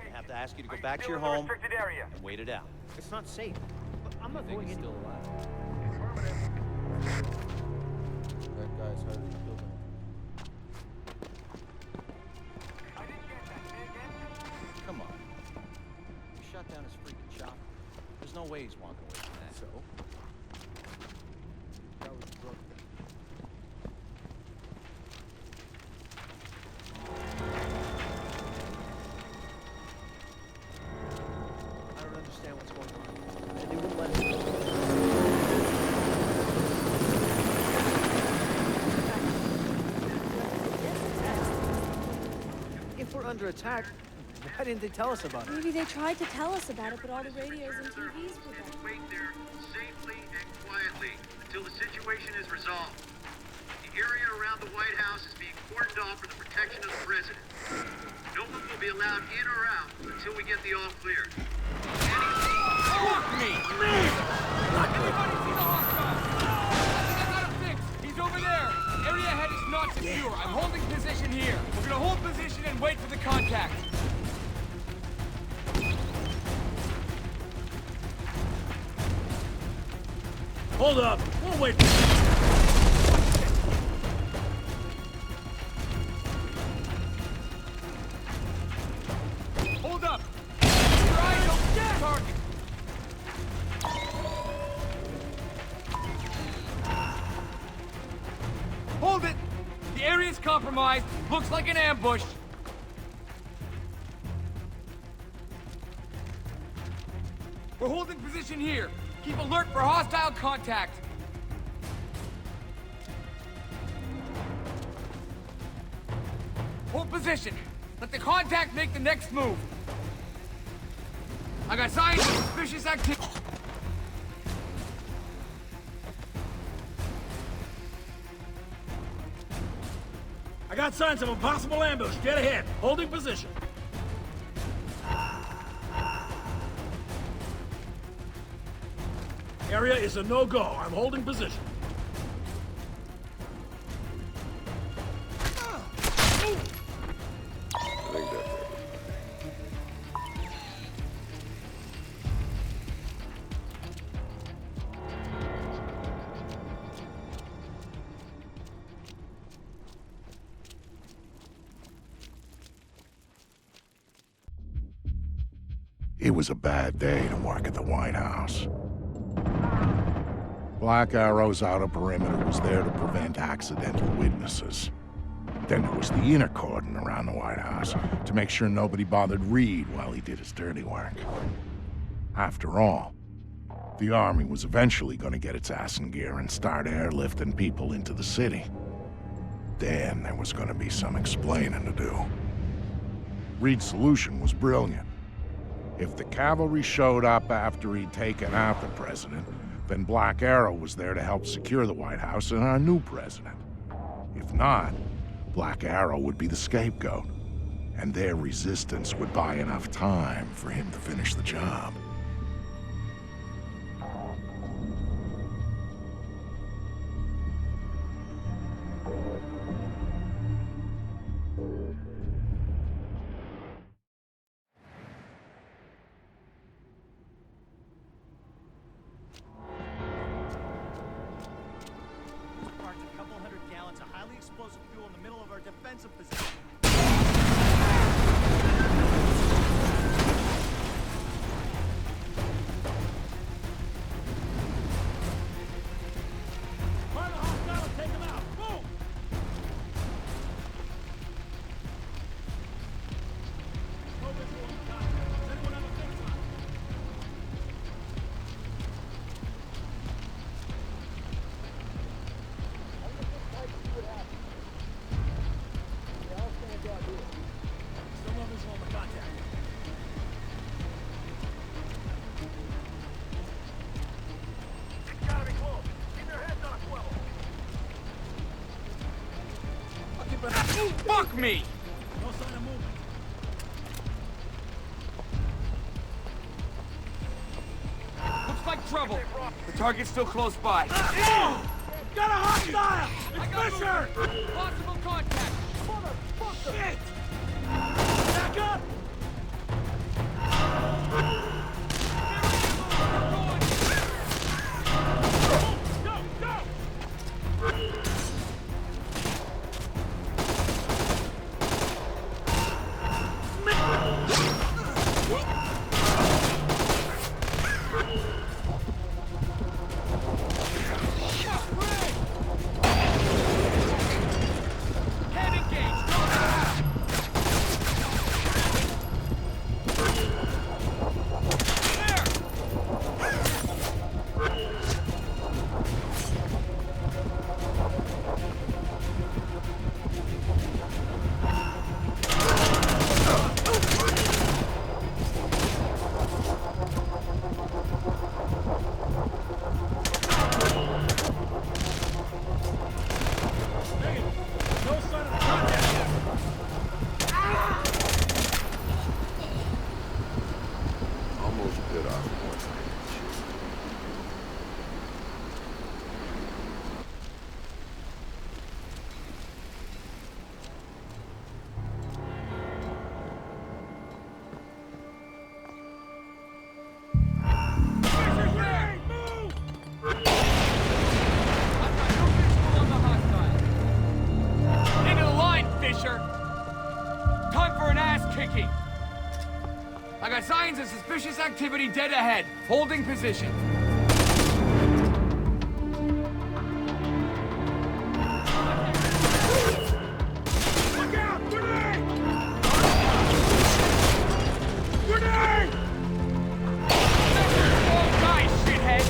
[SPEAKER 18] I have to ask you to go back to your home and wait it out.
[SPEAKER 16] It's not safe. But I'm not
[SPEAKER 18] Think
[SPEAKER 16] going
[SPEAKER 18] he's
[SPEAKER 16] in.
[SPEAKER 18] still alive.
[SPEAKER 23] That guy's hard to kill.
[SPEAKER 18] Come on. You shot down his freaking shop. There's no way he's walking away from that. So?
[SPEAKER 16] That was broken. I don't understand what's going on. And they won't let us If we're under attack, why didn't they tell us about it?
[SPEAKER 22] Maybe they tried to tell us about it, but all the radios and TVs were dead.
[SPEAKER 25] Wait there safely and quietly until the situation is resolved. The area around the White House is being cordoned off for the protection of the president. No one will be allowed in or out until we get the all clear.
[SPEAKER 10] Fuck me! Anybody see the hostile? I got him fixed. He's over there. Area ahead is not secure. I'm holding position here. We're gonna hold position and wait for the contact. Hold up. We'll wait. Hold up. Your eyes on the target. Hold it. The area's compromised. Looks like an ambush. We're holding position here. Keep alert for hostile contact.
[SPEAKER 6] Hold position. Let the contact make the next move. I got signs of suspicious activity.
[SPEAKER 16] I got signs of a possible ambush. Get ahead. Holding position. Area is a no-go. I'm holding position.
[SPEAKER 8] It was a bad day to work at the White House. Black Arrow's outer perimeter was there to prevent accidental witnesses. Then there was the inner cordon around the White House to make sure nobody bothered Reed while he did his dirty work. After all, the army was eventually going to get its ass in gear and start airlifting people into the city. Then there was going to be some explaining to do. Reed's solution was brilliant. If the cavalry showed up after he'd taken out the president, then Black Arrow was there to help secure the White House and our new president. If not, Black Arrow would be the scapegoat, and their resistance would buy enough time for him to finish the job.
[SPEAKER 6] Fuck me!
[SPEAKER 16] No sign of movement.
[SPEAKER 6] Looks like trouble. The target's still close by.
[SPEAKER 16] Got a hostile! It's Fisher!
[SPEAKER 6] Possible contact.
[SPEAKER 16] Shit! Back up!
[SPEAKER 6] I got signs of suspicious activity dead ahead. Holding position.
[SPEAKER 16] Look out! Grenade! Grenade!
[SPEAKER 6] Oh, guys, shithead!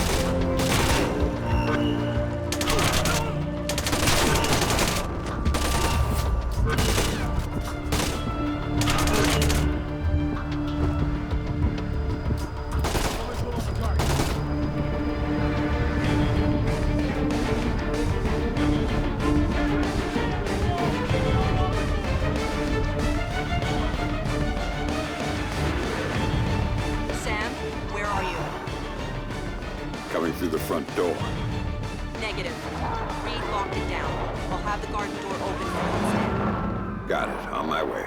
[SPEAKER 1] Got it. On my way.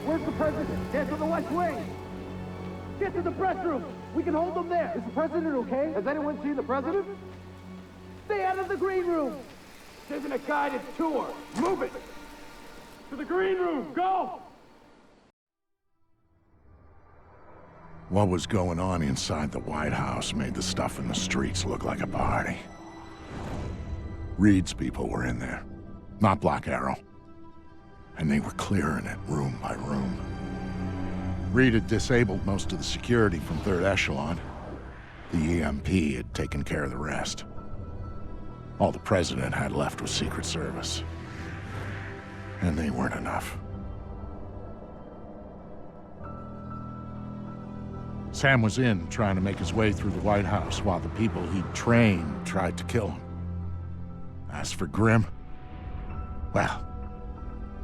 [SPEAKER 3] Where's the president? Dance on the west wing! Get to the press room! We can hold them there! Is the president okay? Has anyone seen the president? Stay out of the green room! This isn't a guided tour! Move it! To the green room! Go!
[SPEAKER 8] What was going on inside the White House made the stuff in the streets look like a party. Reed's people were in there, not Black Arrow. And they were clearing it room by room. Reed had disabled most of the security from Third Echelon. The EMP had taken care of the rest. All the President had left was Secret Service. And they weren't enough. Sam was in, trying to make his way through the White House while the people he'd trained tried to kill him. As for Grim, well,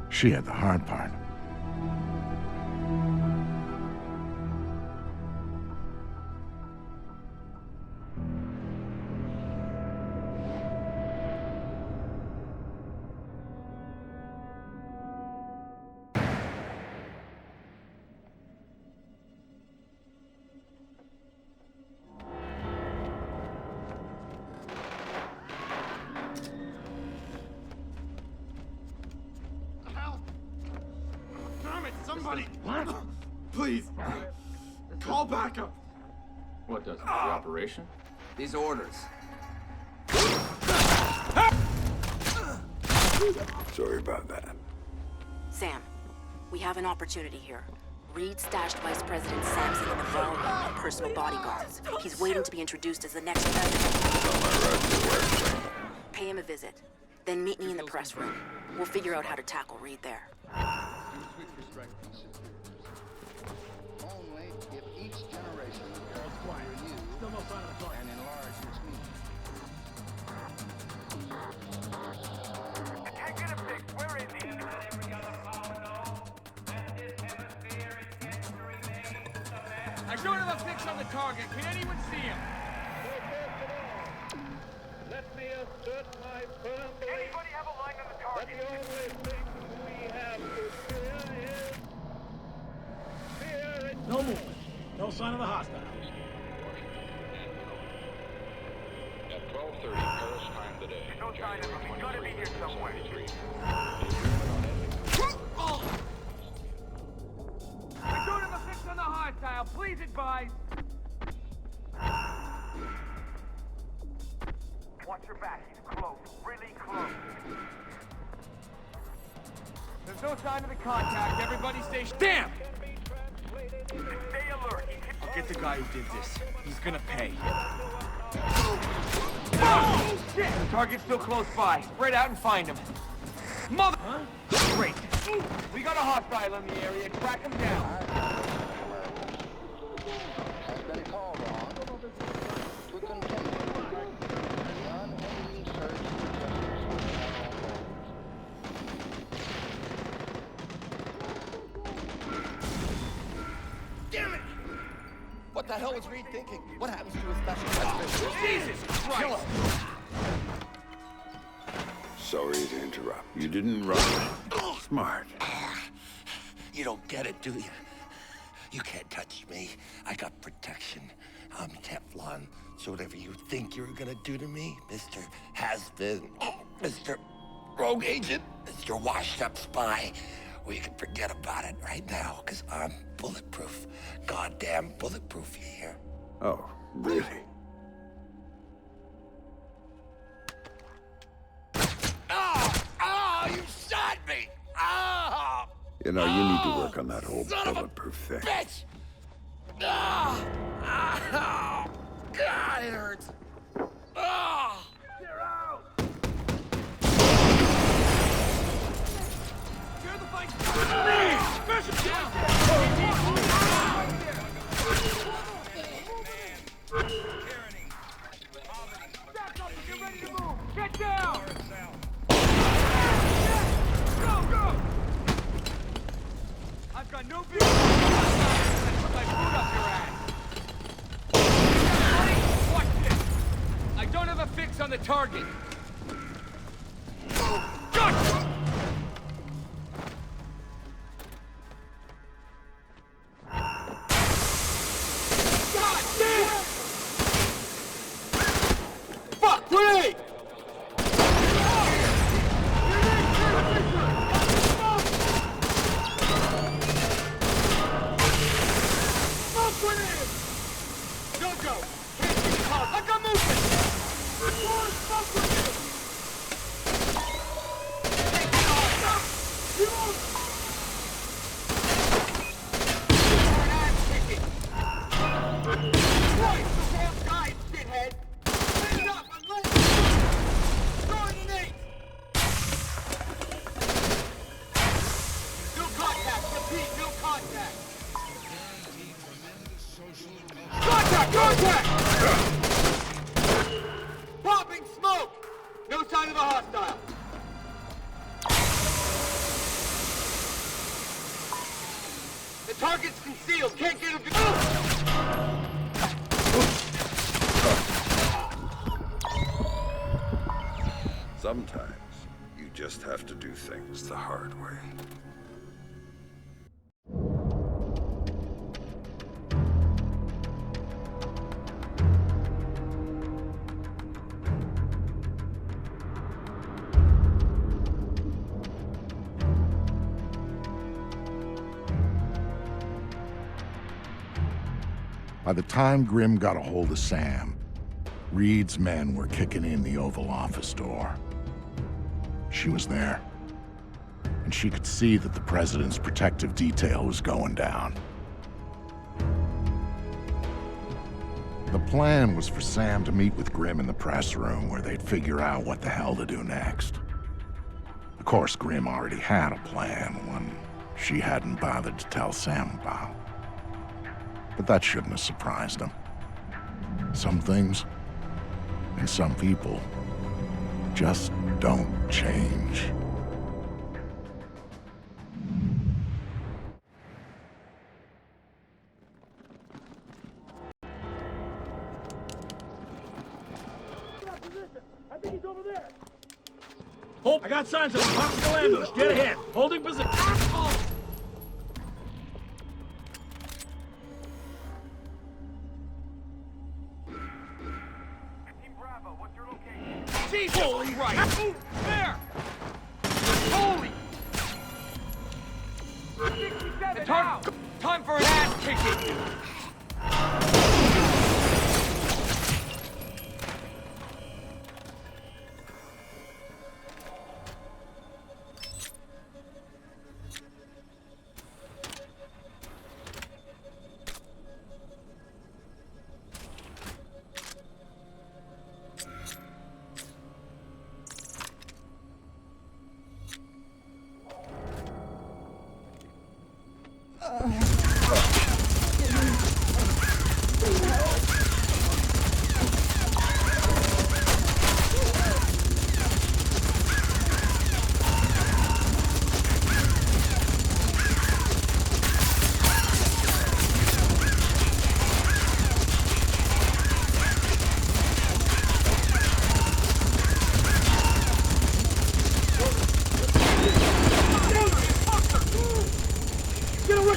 [SPEAKER 8] she had the hard part.
[SPEAKER 14] Somebody! Please! Call backup!
[SPEAKER 5] What does the operation?
[SPEAKER 2] These orders.
[SPEAKER 1] Sorry about that.
[SPEAKER 7] Sam, we have an opportunity here. Reed stashed Vice President Sampson in the vault and personal bodyguards. He's waiting to be introduced as the next president. Pay him a visit. Then meet me in the press room. We'll figure out how to tackle Reed there.
[SPEAKER 25] Only if each generation will used and enlarge its meaning.
[SPEAKER 15] Can't get him fixed. Where is he? Every other power know that this hemisphere intends to remain the best.
[SPEAKER 14] I showed him a fix on the target. Can anyone see him?
[SPEAKER 15] Let me assert my firm belief. Anybody have a line on the target? That the only thing we have to fear is fear.
[SPEAKER 3] No movement. No sign of the hostile.
[SPEAKER 5] At 12:30 Paris time today.
[SPEAKER 15] No sign of him. He's gotta be here somewhere.
[SPEAKER 14] I showed him a fix on the hostile. Please advise.
[SPEAKER 15] Watch your back. He's close. Really close.
[SPEAKER 14] There's no sign of the contact. Everybody stay... Damn!
[SPEAKER 15] Stay alert.
[SPEAKER 14] I'll get the guy who did this. He's gonna pay.
[SPEAKER 15] Oh,
[SPEAKER 14] shit! The target's still close by. Spread out and find him. Mother... Huh? Great. We got a hostile in the area. Track him down.
[SPEAKER 25] Has been called on to continue the unending search for justice within our own borders.
[SPEAKER 9] Damn it! What the hell was Reed thinking? What happens to his special suspect?
[SPEAKER 14] Jesus Christ!
[SPEAKER 1] Sorry to interrupt. You didn't run. Smart.
[SPEAKER 17] You don't get it, do you? You can't touch me. I got protection. I'm Teflon. So whatever you think you're gonna do to me, Mr. Has-Been, Mr. Rogue Agent, Mr. Washed-Up Spy, well, you can forget about it right now, because I'm bulletproof. Goddamn bulletproof, you hear?
[SPEAKER 1] Oh, really?
[SPEAKER 17] Oh, you shot me! Oh!
[SPEAKER 1] You know, you need to work on that whole
[SPEAKER 17] Son of a
[SPEAKER 1] bulletproof thing.
[SPEAKER 17] Bitch! Oh! Oh! God, it hurts! Oh!
[SPEAKER 14] They're out! You're the vice president! Get ready to move! Get down! Go, go! I've got no business put my boot up your ass! Watch this! I don't have a fix on the target! Gotcha! God damn! Fuck, grenade! Don't go! Can't see the car! I got movement! More smoke grenade! Take it off! You won't! You're an ass kicking! Right! The wrong guy, shithead! Stand up! I'm letting you go! Throwing an 8! No contact! Repeat, no contact! Contact! Contact! Popping smoke! No sign of a hostile. The target's concealed. Can't get him to
[SPEAKER 1] Sometimes, you just have to do things the hard way.
[SPEAKER 8] By the time Grim got a hold of Sam, Reed's men were kicking in the Oval Office door. She was there, and she could see that the president's protective detail was going down. The plan was for Sam to meet with Grim in the press room where they'd figure out what the hell to do next. Of course, Grim already had a plan, one she hadn't bothered to tell Sam about. But that shouldn't have surprised him. Some things, and some people, just don't change.
[SPEAKER 14] I think he's over there!
[SPEAKER 16] Hope I got signs of a possible ambush. Get ahead. Holding position.
[SPEAKER 14] Holy right! Ooh, there! Holy! The time for an ass kicking!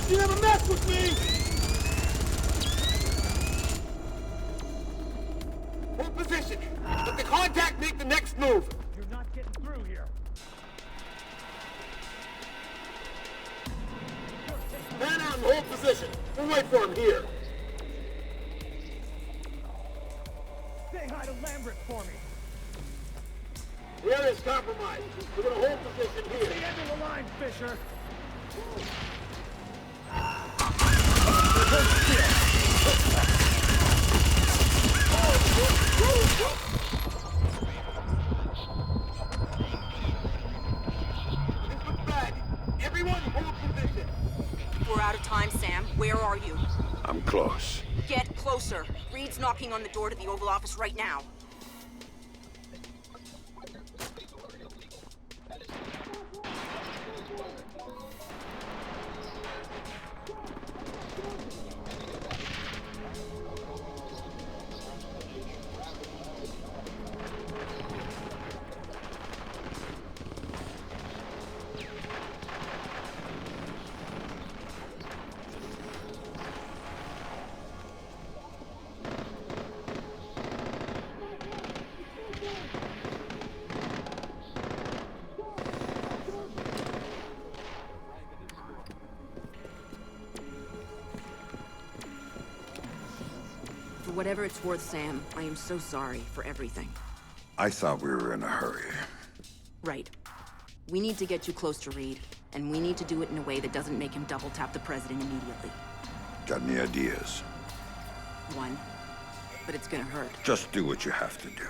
[SPEAKER 3] You never mess with me! Hold position. Let the contact make the next move.
[SPEAKER 16] You're not getting through here.
[SPEAKER 3] Man on, hold position. We'll wait for him here.
[SPEAKER 16] Say hi to Lambert for me.
[SPEAKER 3] The area's compromised. We're gonna hold position here.
[SPEAKER 16] The end of the line, Fisher.
[SPEAKER 3] Everyone hold position.
[SPEAKER 7] We're out of time, Sam. Where are you?
[SPEAKER 1] I'm close.
[SPEAKER 7] Get closer. Reed's knocking on the door to the Oval Office right now. For whatever it's worth, Sam, I am so sorry for everything.
[SPEAKER 1] I thought we were in a hurry.
[SPEAKER 7] Right. We need to get you close to Reed, and we need to do it in a way that doesn't make him double-tap the president immediately.
[SPEAKER 1] Got any ideas?
[SPEAKER 7] One. But it's gonna hurt.
[SPEAKER 1] Just do what you have to do.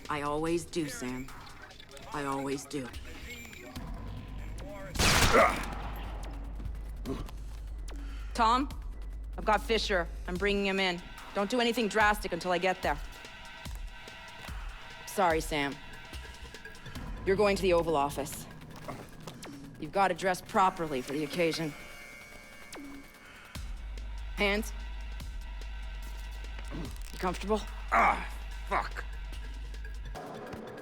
[SPEAKER 7] I always do, Sam. I always do. Tom? I've got Fisher. I'm bringing him in. Don't do anything drastic until I get there. Sorry, Sam. You're going to the Oval Office. You've got to dress properly for the occasion. Hands? You comfortable?
[SPEAKER 1] Fuck.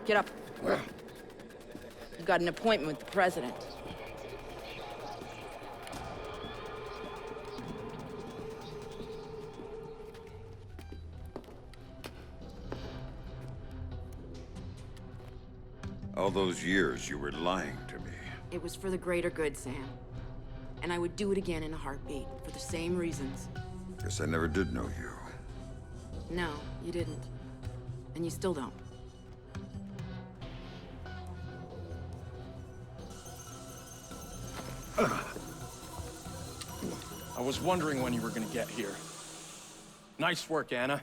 [SPEAKER 7] Get up. You've got an appointment with the president.
[SPEAKER 1] All those years you were lying to me.
[SPEAKER 7] It was for the greater good, Sam. And I would do it again in a heartbeat, for the same reasons.
[SPEAKER 1] Guess I never did know you.
[SPEAKER 7] No, you didn't. And you still don't.
[SPEAKER 6] I was wondering when you were gonna get here. Nice work, Anna.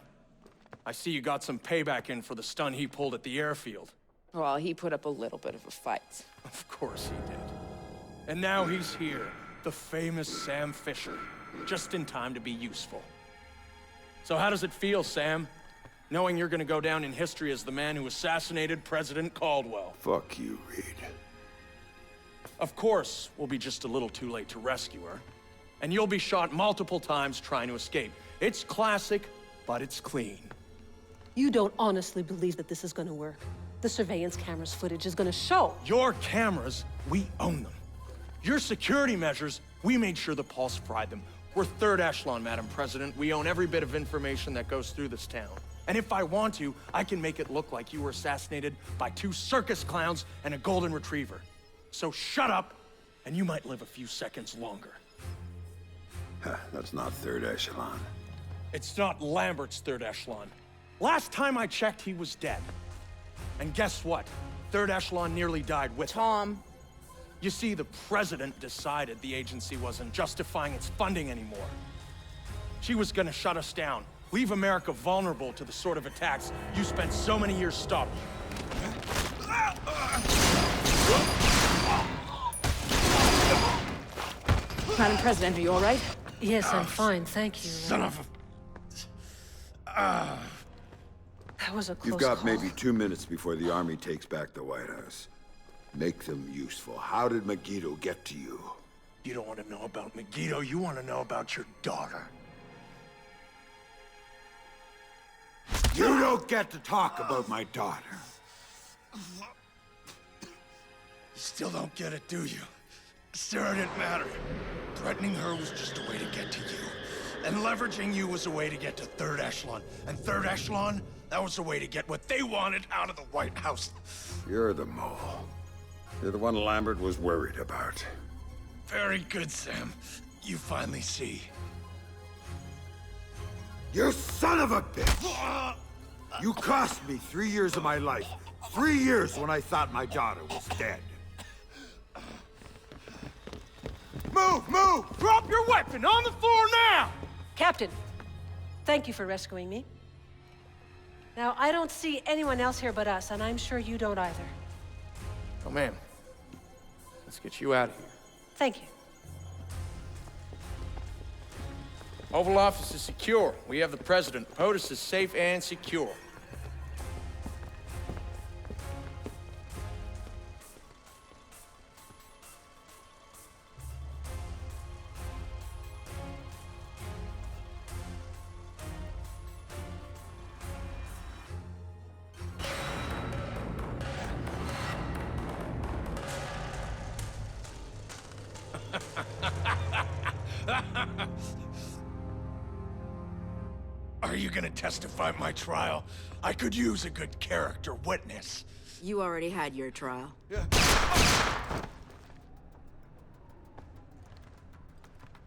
[SPEAKER 6] I see you got some payback in for the stun he pulled at the airfield.
[SPEAKER 7] Well, he put up a little bit of a fight.
[SPEAKER 6] Of course he did. And now he's here, the famous Sam Fisher, just in time to be useful. So how does it feel, Sam? Knowing you're gonna go down in history as the man who assassinated President Caldwell.
[SPEAKER 1] Fuck you, Reed.
[SPEAKER 6] Of course, we'll be just a little too late to rescue her. And you'll be shot multiple times trying to escape. It's classic, but it's clean.
[SPEAKER 11] You don't honestly believe that this is gonna work. The surveillance cameras footage is gonna show.
[SPEAKER 6] Your cameras, we own them. Your security measures, we made sure the Pulse fried them. We're Third Echelon, Madam President. We own every bit of information that goes through this town. And if I want to, I can make it look like you were assassinated by 2 circus clowns and a golden retriever. So shut up, and you might live a few seconds longer.
[SPEAKER 1] That's not Third Echelon.
[SPEAKER 6] It's not Lambert's Third Echelon. Last time I checked, he was dead. And guess what? Third Echelon nearly died with
[SPEAKER 7] Tom.
[SPEAKER 6] You see, the president decided the agency wasn't justifying its funding anymore. She was gonna shut us down, leave America vulnerable to the sort of attacks you spent so many years stopping.
[SPEAKER 7] Madam President, are you all right?
[SPEAKER 11] Yes, I'm fine, thank you.
[SPEAKER 1] Son of a...
[SPEAKER 11] That was a close
[SPEAKER 1] You've got
[SPEAKER 11] call.
[SPEAKER 1] maybe 2 minutes before the army takes back the White House. Make them useful. How did Megiddo get to you?
[SPEAKER 6] You don't want to know about Megiddo, you want to know about your daughter.
[SPEAKER 1] You don't get to talk about my daughter.
[SPEAKER 14] You still don't get it, do you? Sarah didn't matter. Threatening her was just a way to get to you. And leveraging you was a way to get to Third Echelon. And Third Echelon, that was a way to get what they wanted out of the White House.
[SPEAKER 1] You're the mole. You're the one Lambert was worried about.
[SPEAKER 14] Very good, Sam. You finally see.
[SPEAKER 13] You son of a bitch! You cost me 3 years of my life. 3 years when I thought my daughter was dead.
[SPEAKER 14] Move! Move! Drop your weapon on the floor now!
[SPEAKER 11] Captain, thank you for rescuing me. Now, I don't see anyone else here but us, and I'm sure you don't either.
[SPEAKER 10] Oh, ma'am. Let's get you out of here.
[SPEAKER 11] Thank you.
[SPEAKER 10] Oval Office is secure. We have the President. POTUS is safe and secure.
[SPEAKER 19] Are you gonna testify at my trial? I could use a good character witness.
[SPEAKER 7] You already had your trial.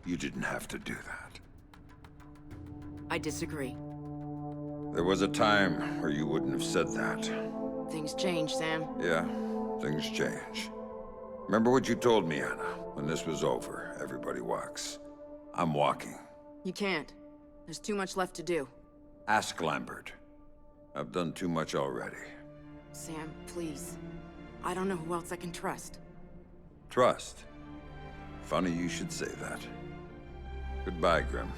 [SPEAKER 1] You didn't have to do that.
[SPEAKER 7] I disagree.
[SPEAKER 1] There was a time where you wouldn't have said that.
[SPEAKER 7] Things change, Sam.
[SPEAKER 1] Yeah, things change. Remember what you told me, Anna? When this was over, everybody walks. I'm walking.
[SPEAKER 7] You can't. There's too much left to do.
[SPEAKER 1] Ask Lambert. I've done too much already.
[SPEAKER 7] Sam, please. I don't know who else I can trust.
[SPEAKER 1] Trust? Funny you should say that. Goodbye, Grim.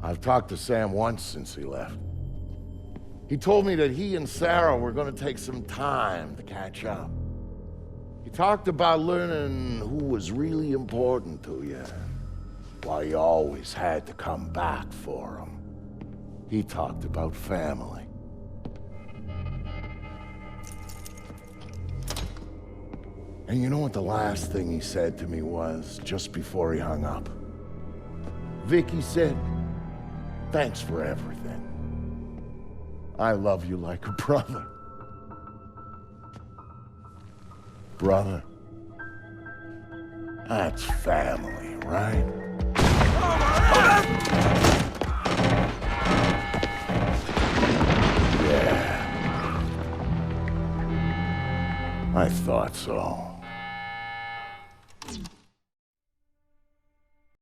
[SPEAKER 8] I've talked to Sam once since he left. He told me that he and Sarah were gonna take some time to catch up. He talked about learning who was really important to you, why you always had to come back for him. He talked about family. And you know what the last thing he said to me was, just before he hung up? Vicky said, "Thanks for everything. I love you like a brother." Brother, that's family, right? Yeah. I thought so.